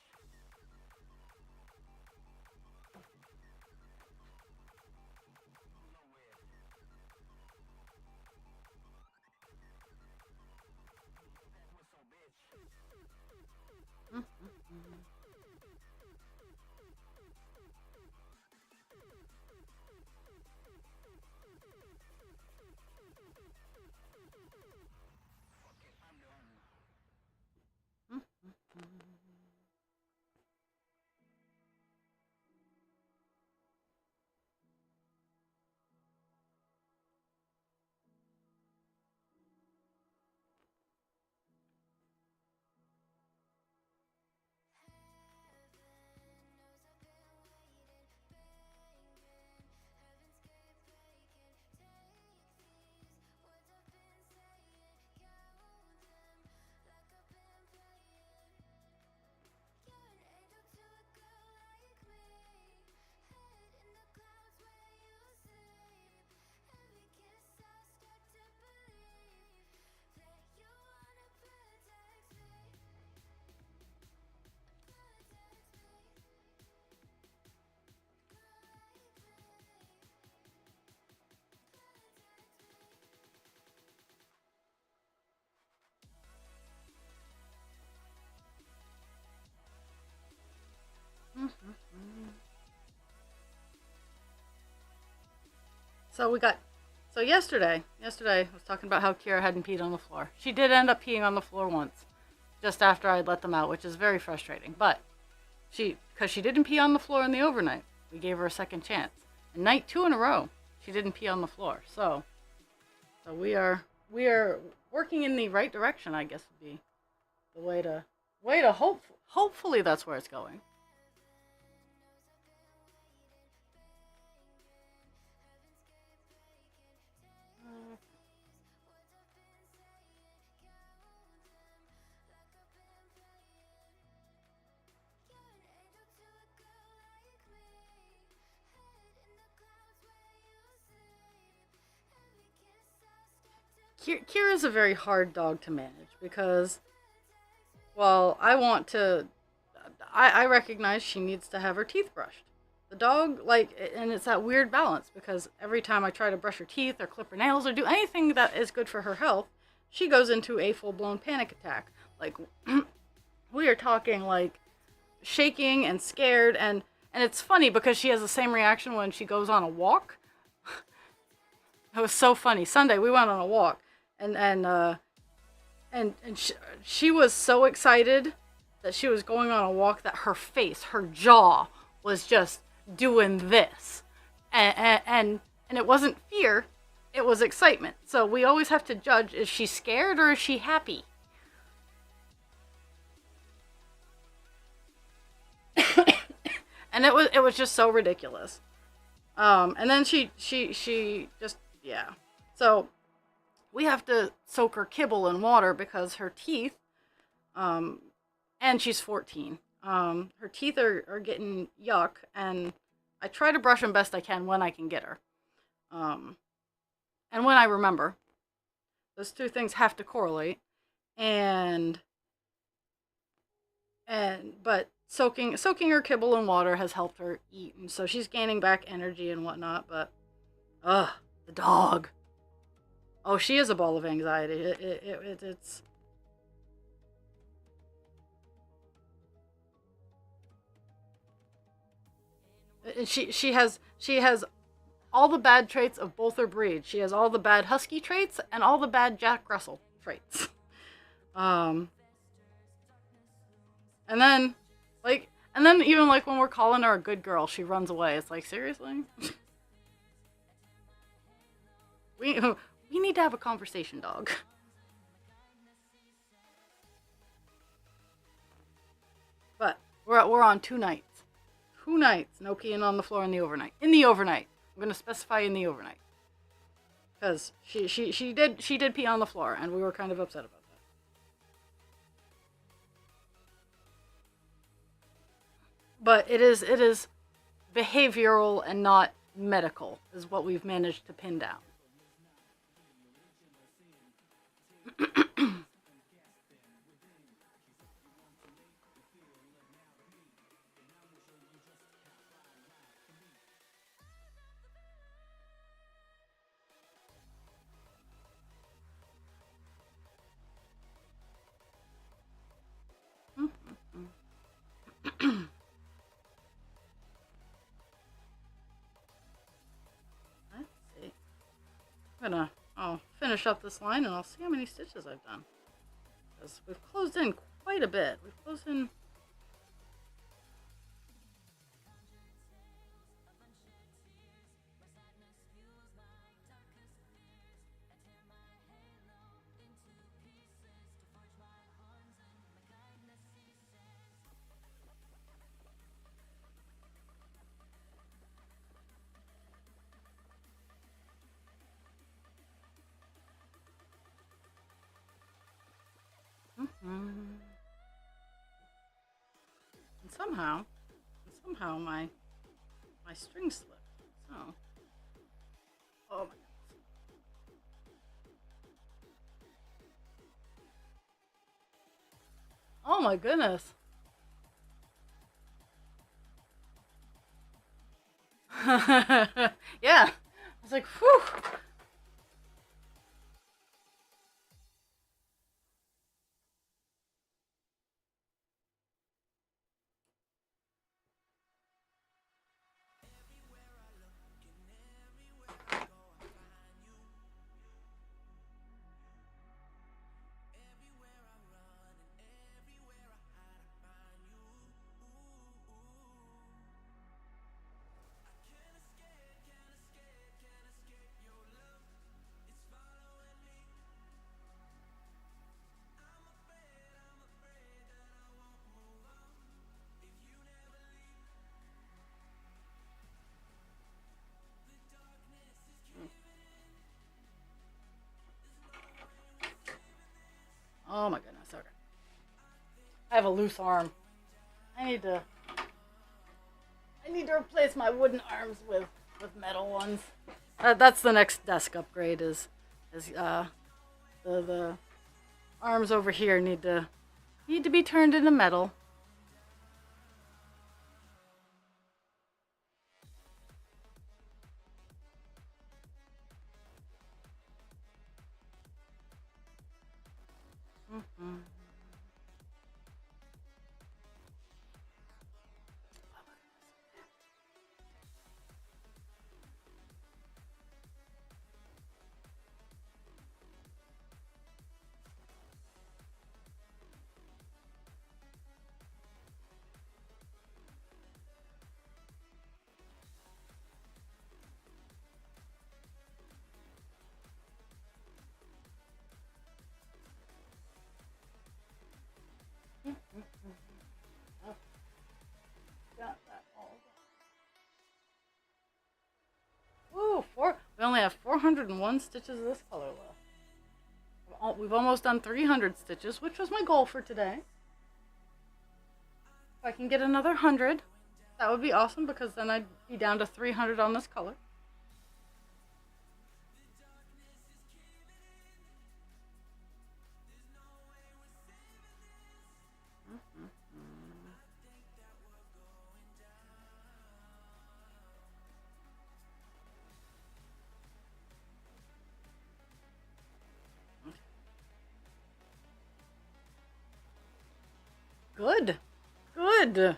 S2: So we got. So yesterday I was talking about how Kira hadn't peed on the floor. She did end up peeing on the floor once, just after I'd let them out, which is very frustrating. But because she didn't pee on the floor in the overnight, we gave her a second chance. And night 2 in a row, she didn't pee on the floor. So we are working in the right direction, I guess would be the way to hopefully that's where it's going. Kira's a very hard dog to manage because, well, I recognize she needs to have her teeth brushed. The dog, and it's that weird balance because every time I try to brush her teeth or clip her nails or do anything that is good for her health, she goes into a full blown panic attack. Like, we are talking like shaking and scared, and it's funny because she has the same reaction when she goes on a walk. It was so funny. Sunday we went on a walk, and she was so excited that she was going on a walk that her jaw was just doing this, and it wasn't fear, it was excitement. So we always have to judge: is she scared or is she happy? And it was just so ridiculous. And then she just, yeah. So we have to soak her kibble in water because her teeth, and she's 14. Her teeth are getting yuck, and I try to brush them best I can when I can get her. And when I remember. Those two things have to correlate. But soaking her kibble in water has helped her eat, and so she's gaining back energy and whatnot. But the dog. Oh, she is a ball of anxiety. It's she has all the bad traits of both her breeds. She has all the bad husky traits and all the bad Jack Russell traits. Um, and then, even like when we're calling her a good girl, she runs away. It's like, seriously? we need to have a conversation, dog. But we're on 2 nights. 2 nights, no peeing on the floor in the overnight. In the overnight. I'm gonna specify in the overnight. Because she did pee on the floor, and we were kind of upset about that. But it is behavioral and not medical, is what we've managed to pin down. Let's see. I'll finish up this line and I'll see how many stitches I've done. Because we've closed in quite a bit. We've closed in. And somehow my string slipped. So, oh my goodness. Oh my goodness. Yeah. I was like, whew. I have a loose arm. I need to replace my wooden arms with metal ones. That's the next desk upgrade. The arms over here need to be turned into metal. Mm-hmm. Oh, got that all. Woo! We only have 401 stitches of this color left. We've almost done 300 stitches, which was my goal for today. If I can get another 100, that would be awesome, because then I'd be down to 300 on this color. Good. Good.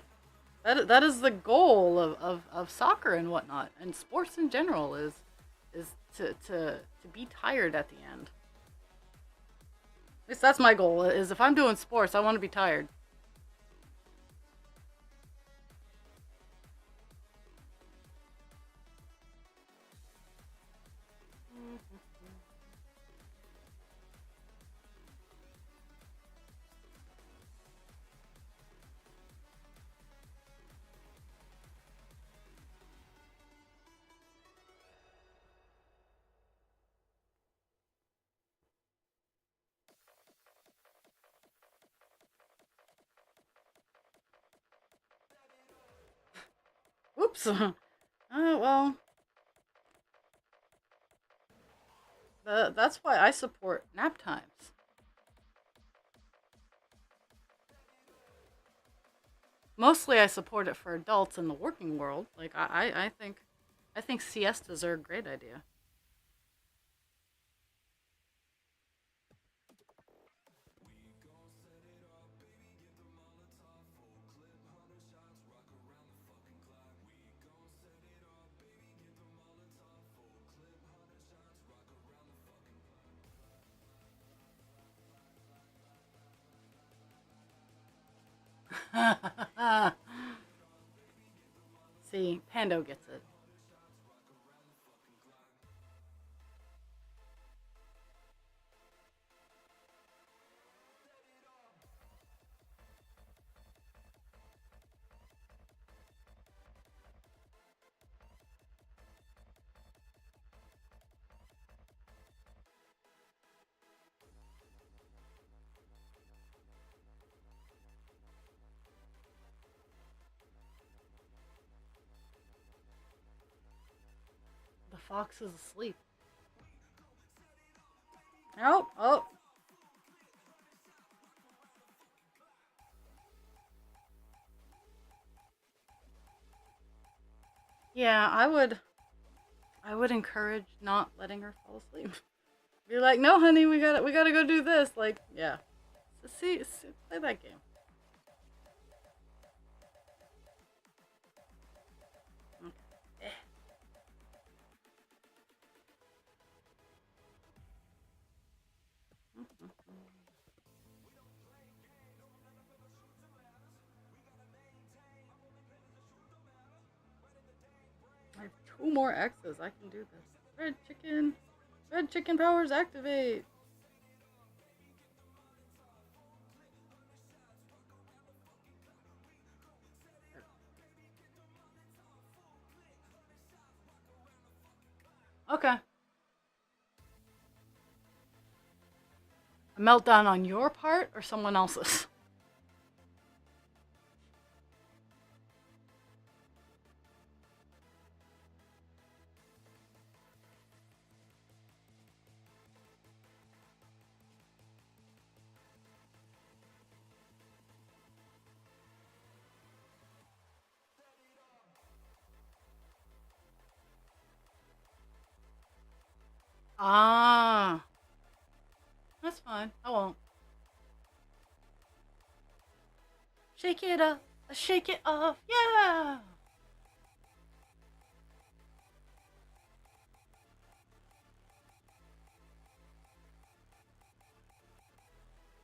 S2: That is the goal of soccer and whatnot, and sports in general, is to be tired at the end. At least that's my goal, is if I'm doing sports, I want to be tired. Oops. Well, that's why I support nap times. Mostly I support it for adults in the working world. Like, I think siestas are a great idea. See, Pando gets it. The fox is asleep. Oh, oh. Yeah, I would encourage not letting her fall asleep. Be like, no, honey, we gotta go do this. Like, yeah. See, play that game. Okay. I have 2 more X's. I can do this. Red chicken. Red chicken powers activate. Okay. A meltdown on your part or someone else's? Ah, that's fine. I won't. Shake it up, shake it off, yeah.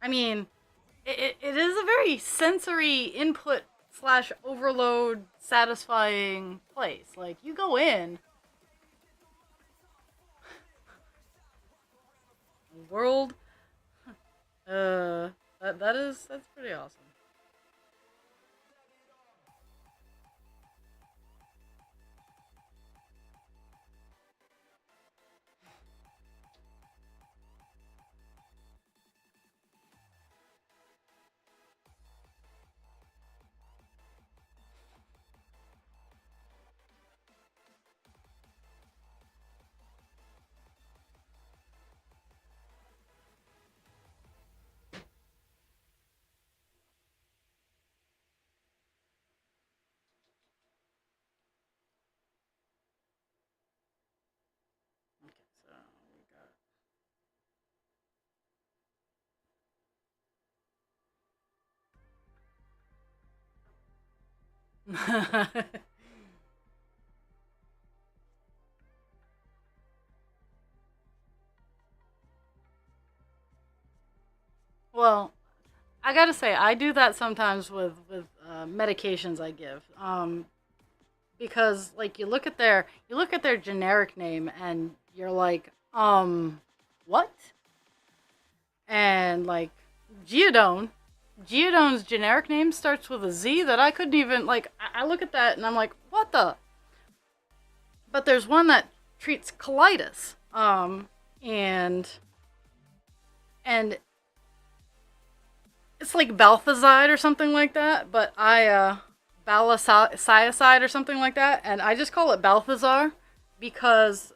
S2: I mean, it is a very sensory input slash overload satisfying place. Like you go in, world, that's pretty awesome. Okay, so we got. Well, I gotta say, I do that sometimes with medications I give. Because like you look at their generic name and you're like, what? And like Geodone, Geodone's generic name starts with a Z that I couldn't even like. I look at that and I'm like, what the? But there's one that treats colitis, and and it's like Balthazide or something like that. But Balacicide or something like that, and I just call it Balthazar because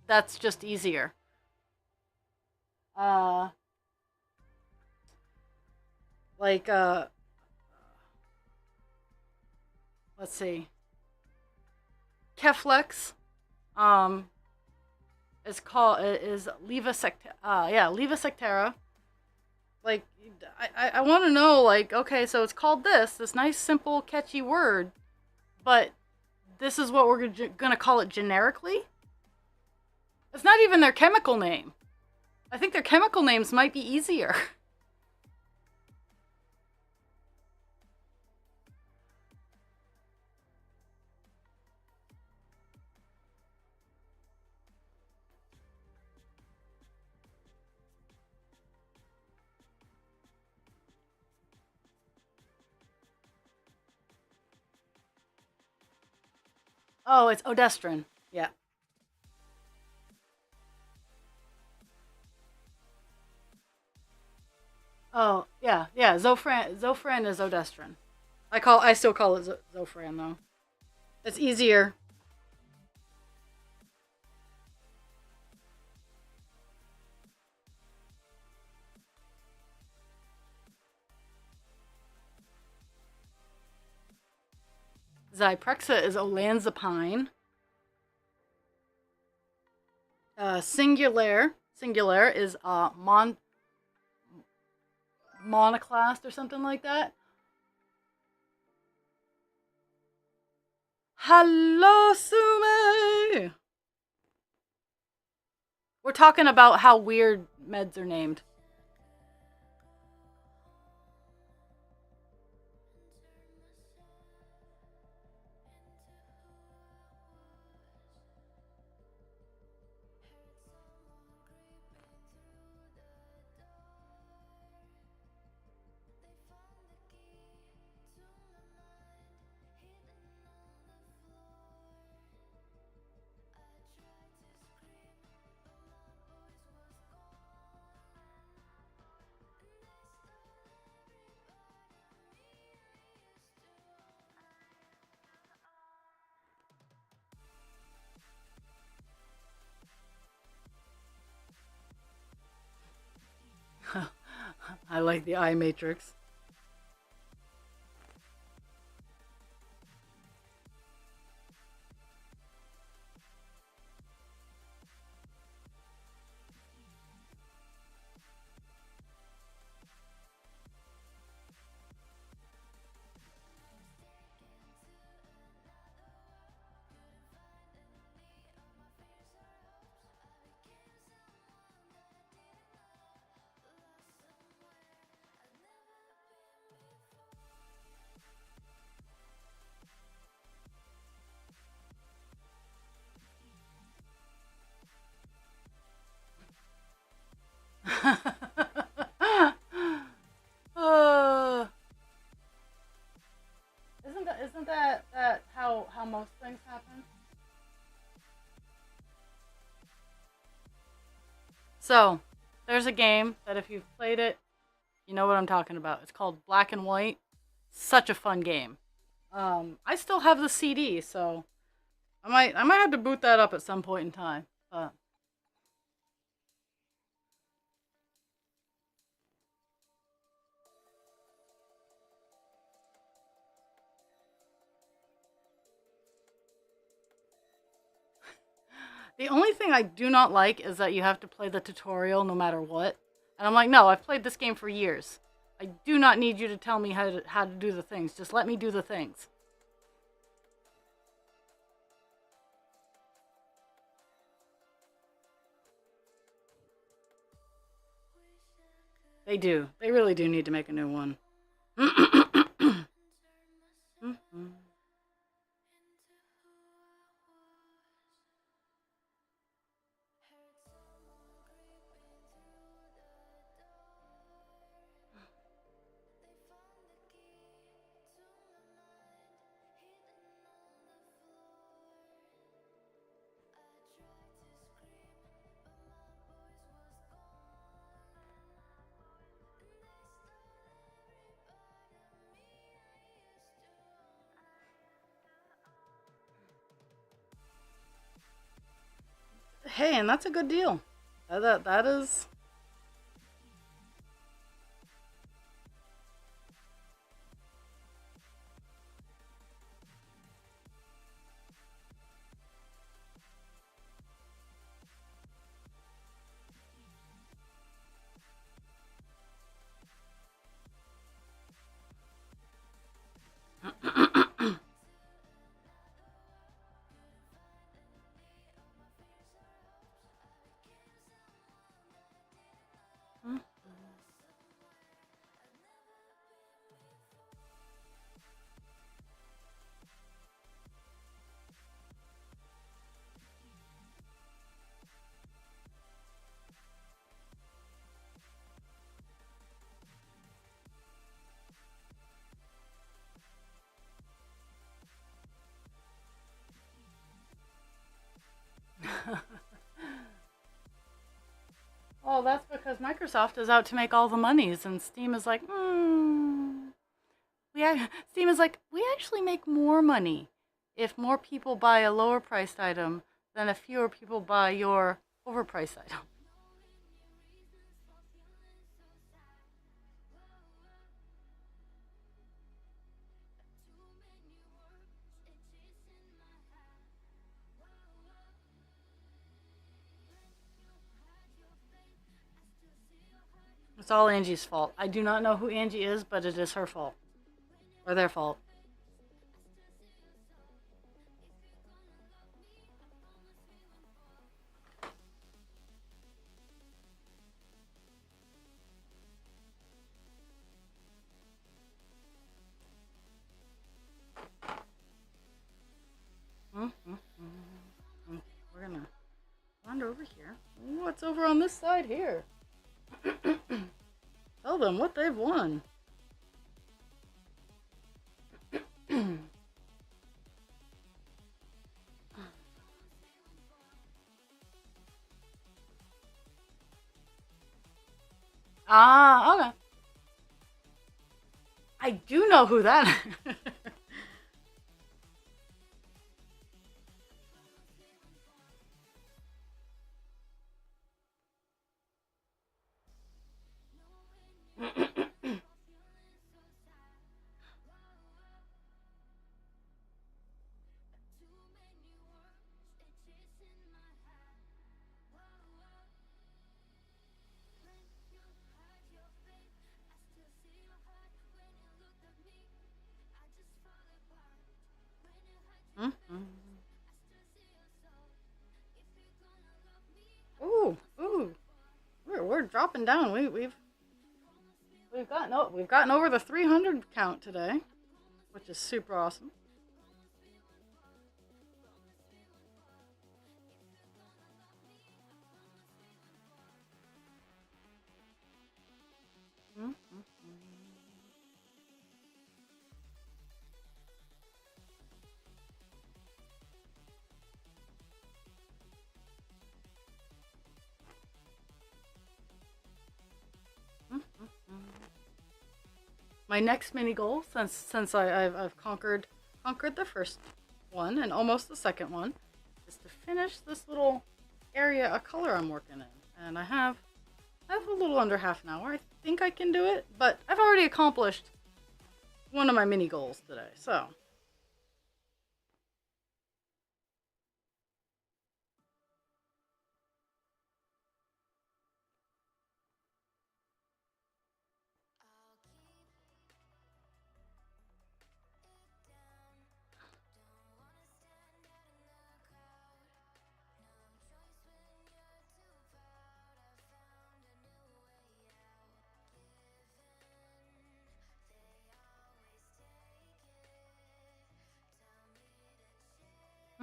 S2: that's just easier. Uh, like let's see, Keflex, um, is Levosectera. Like I want to know like okay, so it's called this nice simple catchy word, but this is what we're gonna call it generically. It's not even their chemical name. I think their chemical names might be easier. Oh, it's Odestrin. Yeah. Oh, yeah, yeah. Zofran is Odestrin. I still call it Zofran though. It's easier. Zyprexa is olanzapine. Singular is monoclast or something like that. Hello, Sume. We're talking about how weird meds are named. I like the eye matrix. Isn't that how most things happen? So, there's a game that if you've played it, you know what I'm talking about. It's called Black and White. Such a fun game. I still have the CD, so I might have to boot that up at some point in time. The only thing I do not like is that you have to play the tutorial no matter what. And I'm like, no, I've played this game for years. I do not need you to tell me how to do the things. Just let me do the things. They do. They really do need to make a new one. Hey, and that's a good deal. That is. Oh, that's because Microsoft is out to make all the monies, and Steam is like, Steam is like, we actually make more money if more people buy a lower priced item than if fewer people buy your overpriced item. It's all Angie's fault. I do not know who Angie is, but it is her fault. Or their fault. We're gonna wander over here. What's over on this side here? Tell them what they've won. Ah, okay. I do know who that is. Ooh, ooh. We're dropping down. We've gotten over the 300 count today, which is super awesome. my next mini goal, since I've conquered the first one and almost the second one, is to finish this little area of color I'm working in. And I have a little under half an hour. I think I can do it, but I've already accomplished one of my mini goals today. So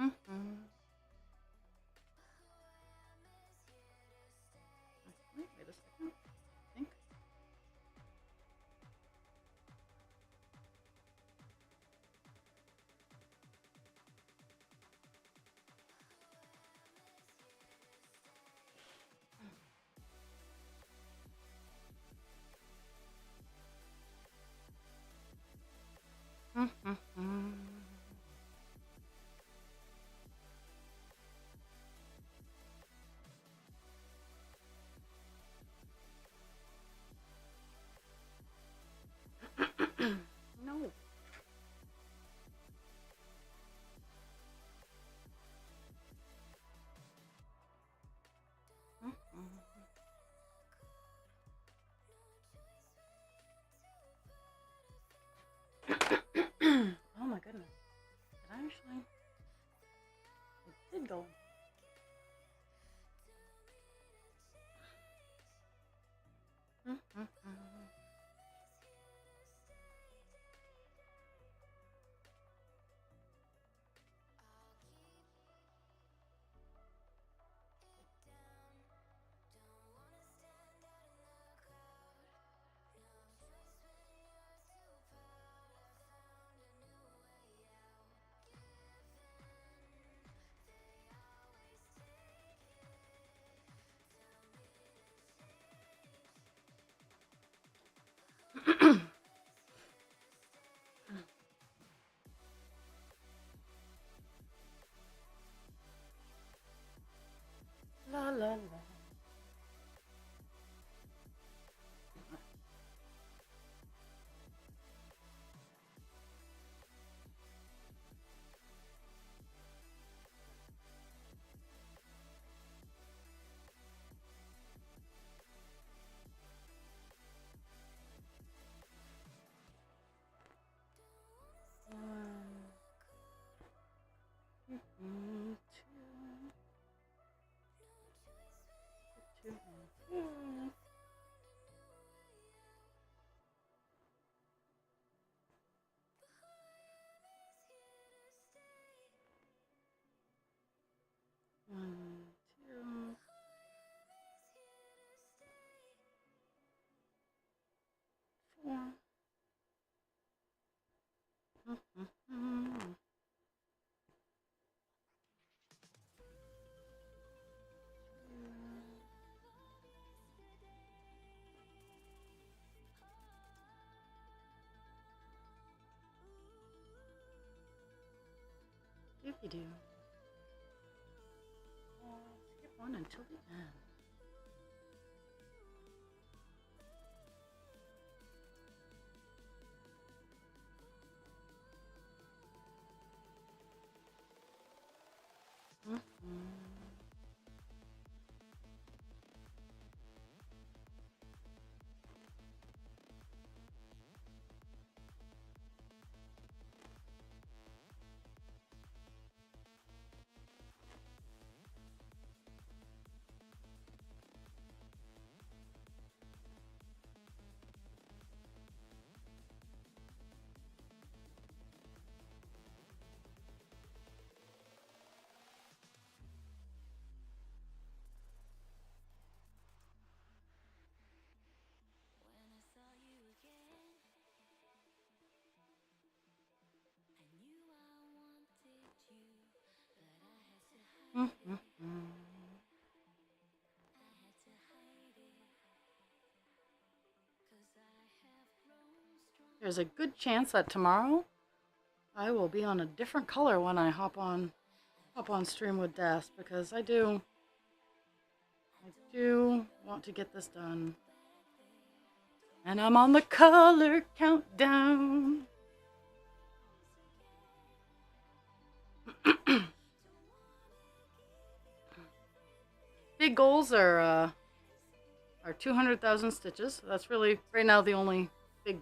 S2: mm-hmm. Wait a second. I think. Mm-hmm. No. Oh my goodness. Did I actually? It did go. Mm-hmm. La la la. One, two, two, two. One, two, four. Mm-hmm. If you do, skip one until the end. Mm-hmm. Mm-hmm. there's a good chance that tomorrow I will be on a different color when I hop on stream with Das, because I do want to get this done. And I'm on the color countdown. Big goals are 200,000 stitches. That's really right now the only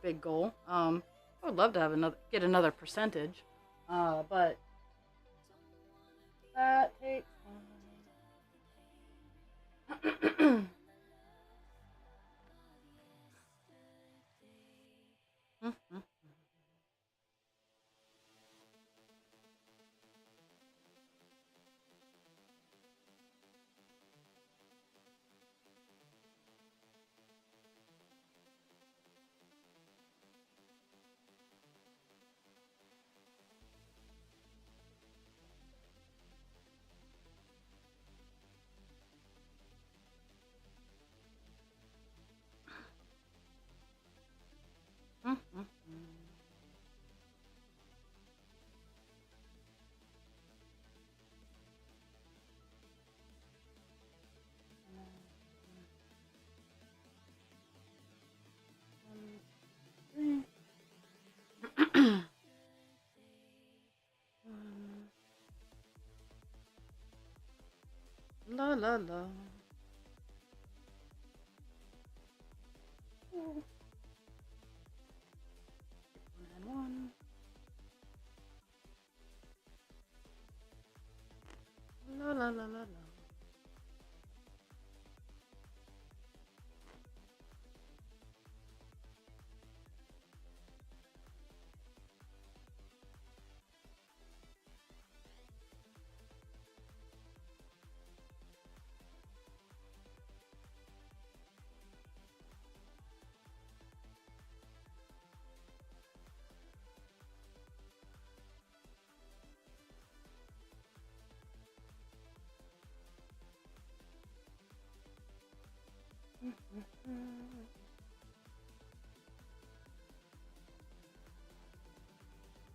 S2: big goal. I would love to have get another percentage, but that takes time. La la la. Ooh. And one. La la la la la.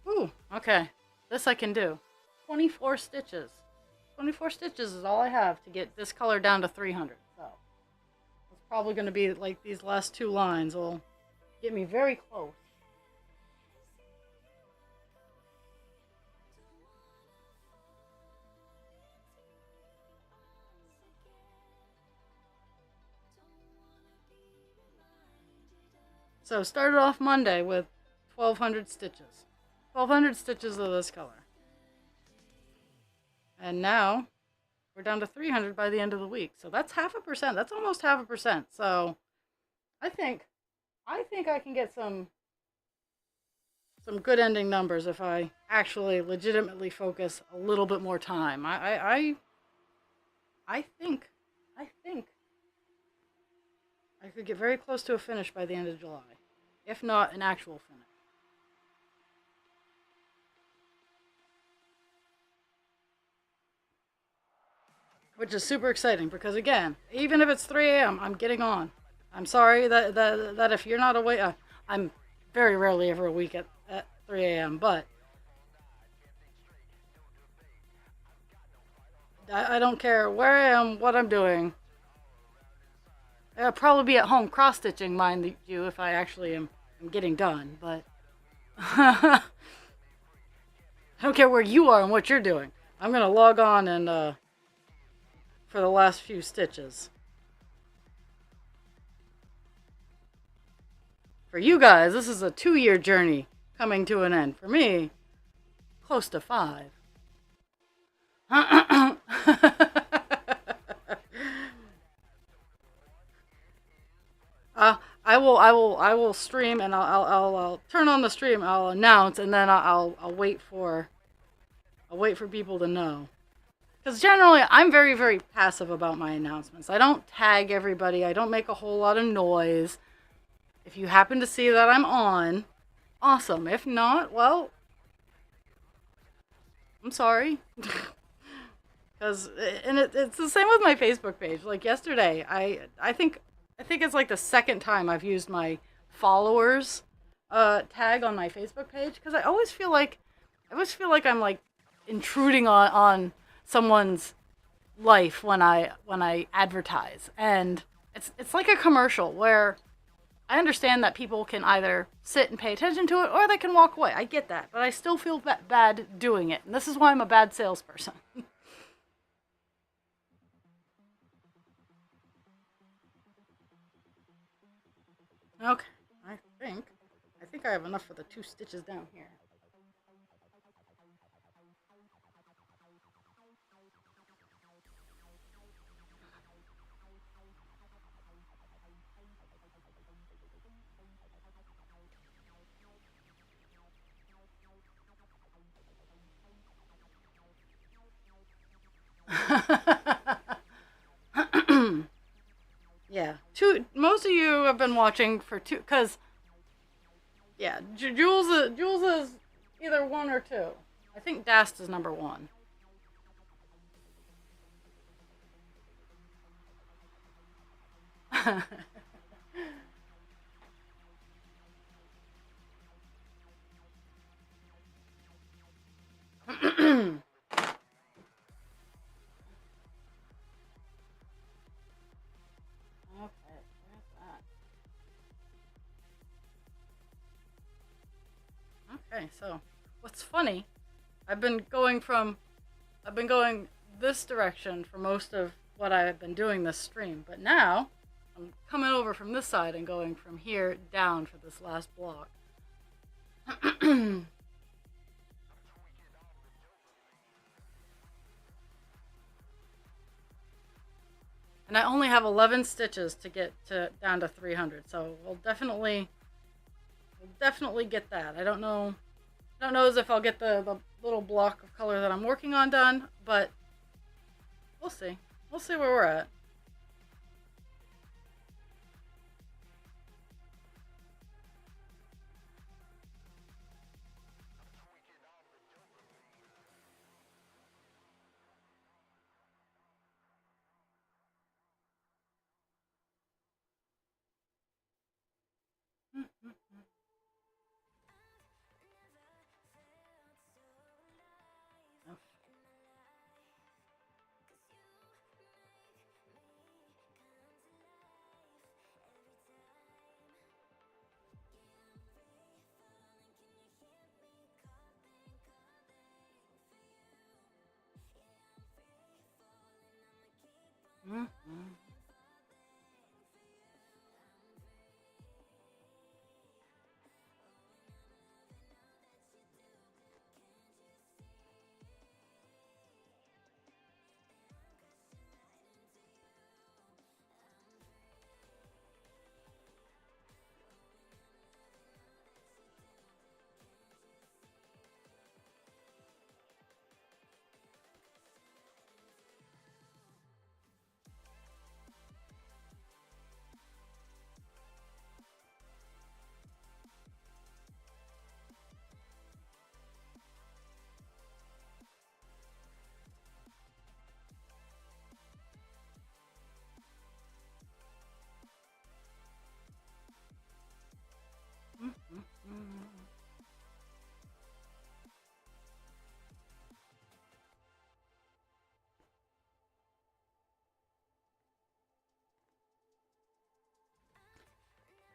S2: Ooh, okay. This I can do. 24 stitches. 24 stitches is all I have to get this color down to 300. So it's probably going to be like these last two lines will get me very close. So started off Monday with 1,200 stitches. 1,200 stitches of this color. And now we're down to 300 by the end of the week. So that's 0.5%. That's almost 0.5%. So I think I can get some good ending numbers if I actually legitimately focus a little bit more time. I think I could get very close to a finish by the end of July, if not an actual finish. Which is super exciting because, again, even if it's 3 a.m., I'm getting on. I'm sorry that if you're not awake, I'm very rarely ever awake at 3 a.m., but I don't care where I am, what I'm doing. I'll probably be at home cross-stitching, mind you, if I actually am getting done, but I don't care where you are and what you're doing. I'm going to log on and for the last few stitches. For you guys, this is a 2-year journey coming to an end. For me, close to 5. I will stream, and I'll turn on the stream. I'll announce, and then I'll wait for people to know. Because generally, I'm very, very passive about my announcements. I don't tag everybody. I don't make a whole lot of noise. If you happen to see that I'm on, awesome. If not, well, I'm sorry. Because it's the same with my Facebook page. Like yesterday, I think it's like the second time I've used my followers tag on my Facebook page because I always feel like I'm like intruding on someone's life when I advertise, and it's like a commercial where I understand that people can either sit and pay attention to it or they can walk away. I get that, but I still feel bad doing it, and this is why I'm a bad salesperson. Okay, I think I think I have enough for the two stitches down here. Yeah, two. Most of you have been watching for two, cause yeah, Jules is either one or two. I think Dast is number one. Okay, where's that? Okay, so what's funny? I've been going from I've been going this direction for most of what I've been doing this stream, but now I'm coming over from this side and going from here down for this last block. And I only have 11 stitches to get to down to 300, so we'll definitely get that. I don't know as if I'll get the little block of color that I'm working on done, but we'll see. We'll see where we're at.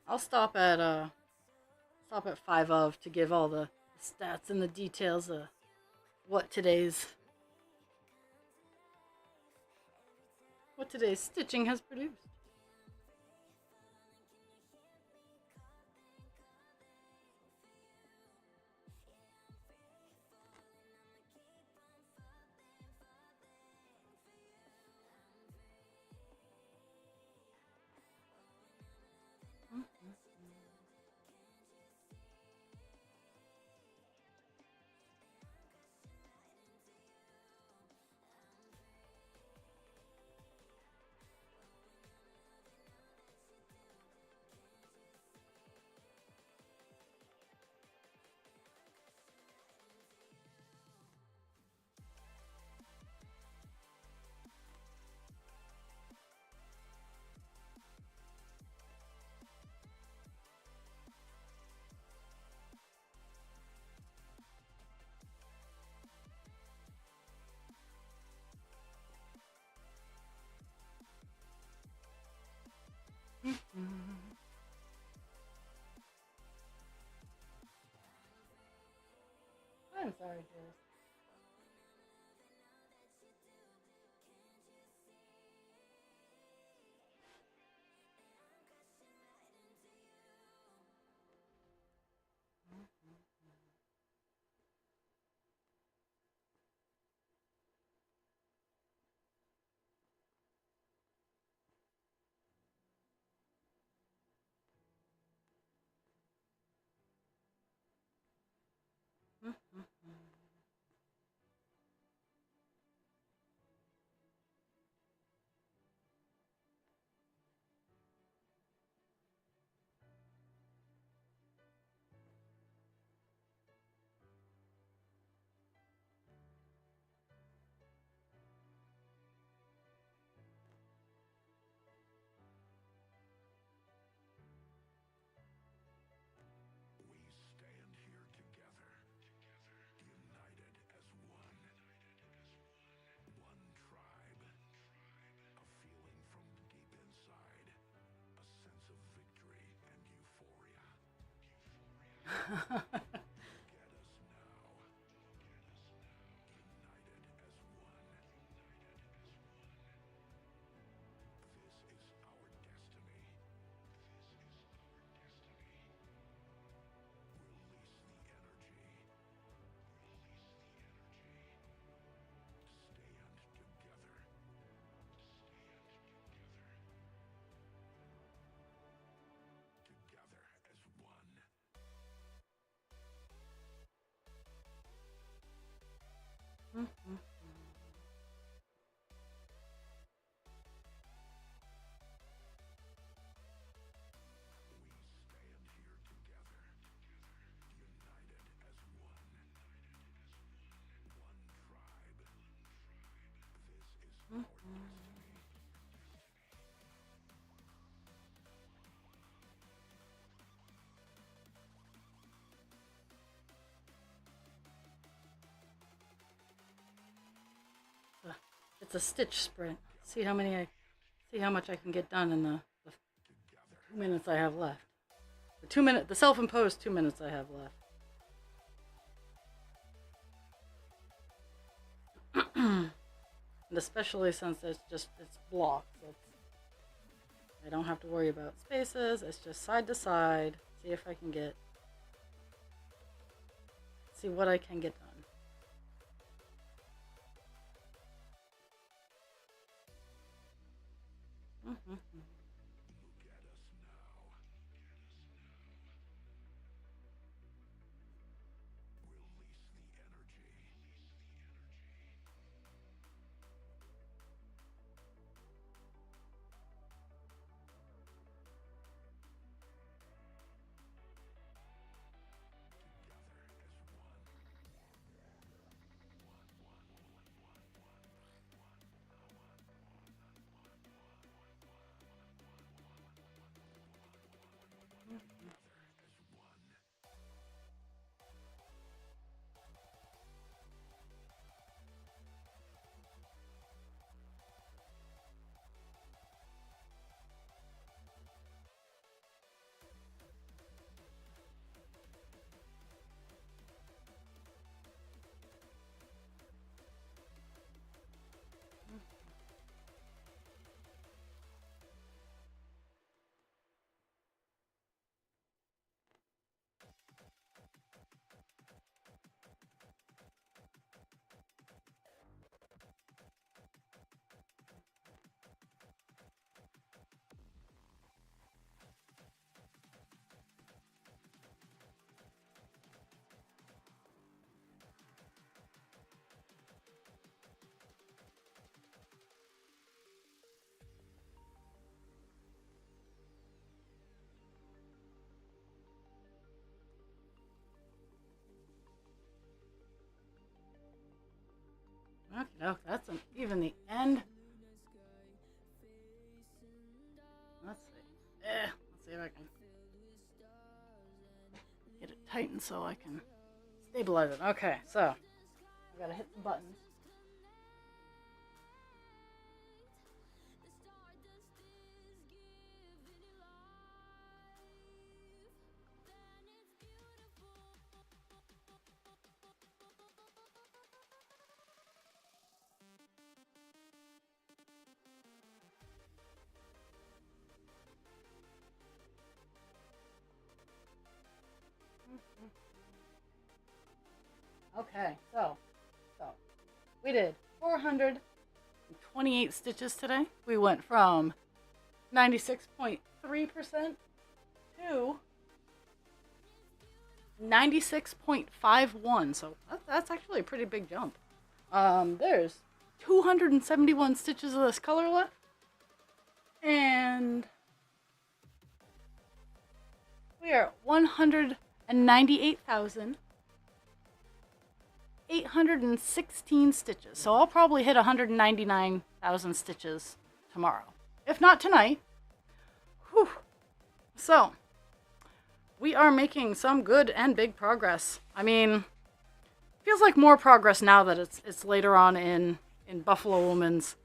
S2: I'll stop at five of to give all the stats and the details of what today's stitching has produced. I'm sorry, dearest.
S3: We stand here together, united as one. One tribe, a feeling from deep inside, a sense of victory and euphoria. Look at us now, united as one. This is our destiny. Release the energy. Stand together. Together as one. We stand here together, united as one. One tribe. This is our destiny.
S2: It's a stitch sprint. See how much I can get done in the 2 minutes I have left. The self-imposed 2 minutes I have left. And especially since it's blocked. I don't have to worry about spaces. It's just side to side. See if I can see what I can get done.
S3: Look at us now. Release the energy. Together as one. Together as one.
S2: Okay, that's even the end. Let's see. Let's see if I can get it tightened so I can stabilize it. Okay, so I gotta hit the buttons. Okay, so we did 428 stitches today. We went from 96.3% to 96.51. So that's actually a pretty big jump. There's 271 stitches of this color left. And we are 198,816 stitches. So I'll probably hit 199,000 stitches tomorrow. If not tonight. Whew. So, we are making some good and big progress. I mean, feels like more progress now that it's later on in Buffalo Woman's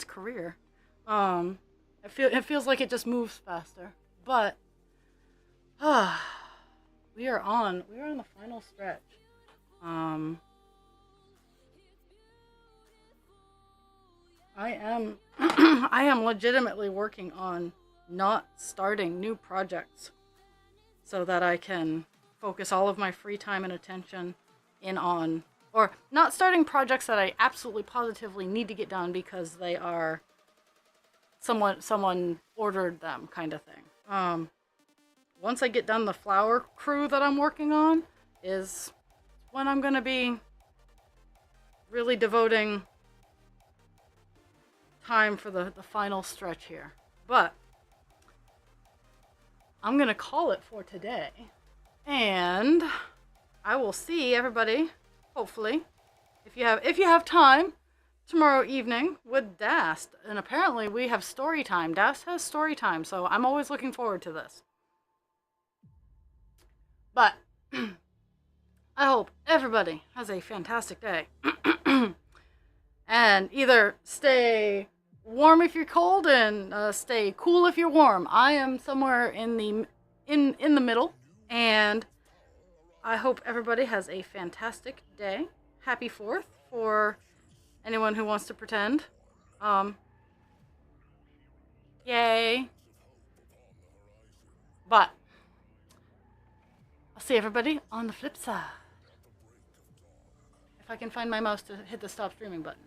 S2: career. It feels like it just moves faster. But we are on the final stretch. I am I am legitimately working on not starting new projects so that I can focus all of my free time and attention in on, or not starting projects that I absolutely positively need to get done because they are someone ordered them kind of thing. Once I get done the flower crew that I'm working on is when I'm going to be really devoting time for the final stretch here. But I'm going to call it for today. And I will see everybody, hopefully, if you have time, tomorrow evening with Dast. And apparently we have story time. Dast has story time, so I'm always looking forward to this. But I hope everybody has a fantastic day. And either stay warm if you're cold and stay cool if you're warm. I am somewhere in the middle, and I hope everybody has a fantastic day. Happy 4th for anyone who wants to pretend. Yay. But I'll see everybody on the flip side. If I can find my mouse to hit the stop streaming button.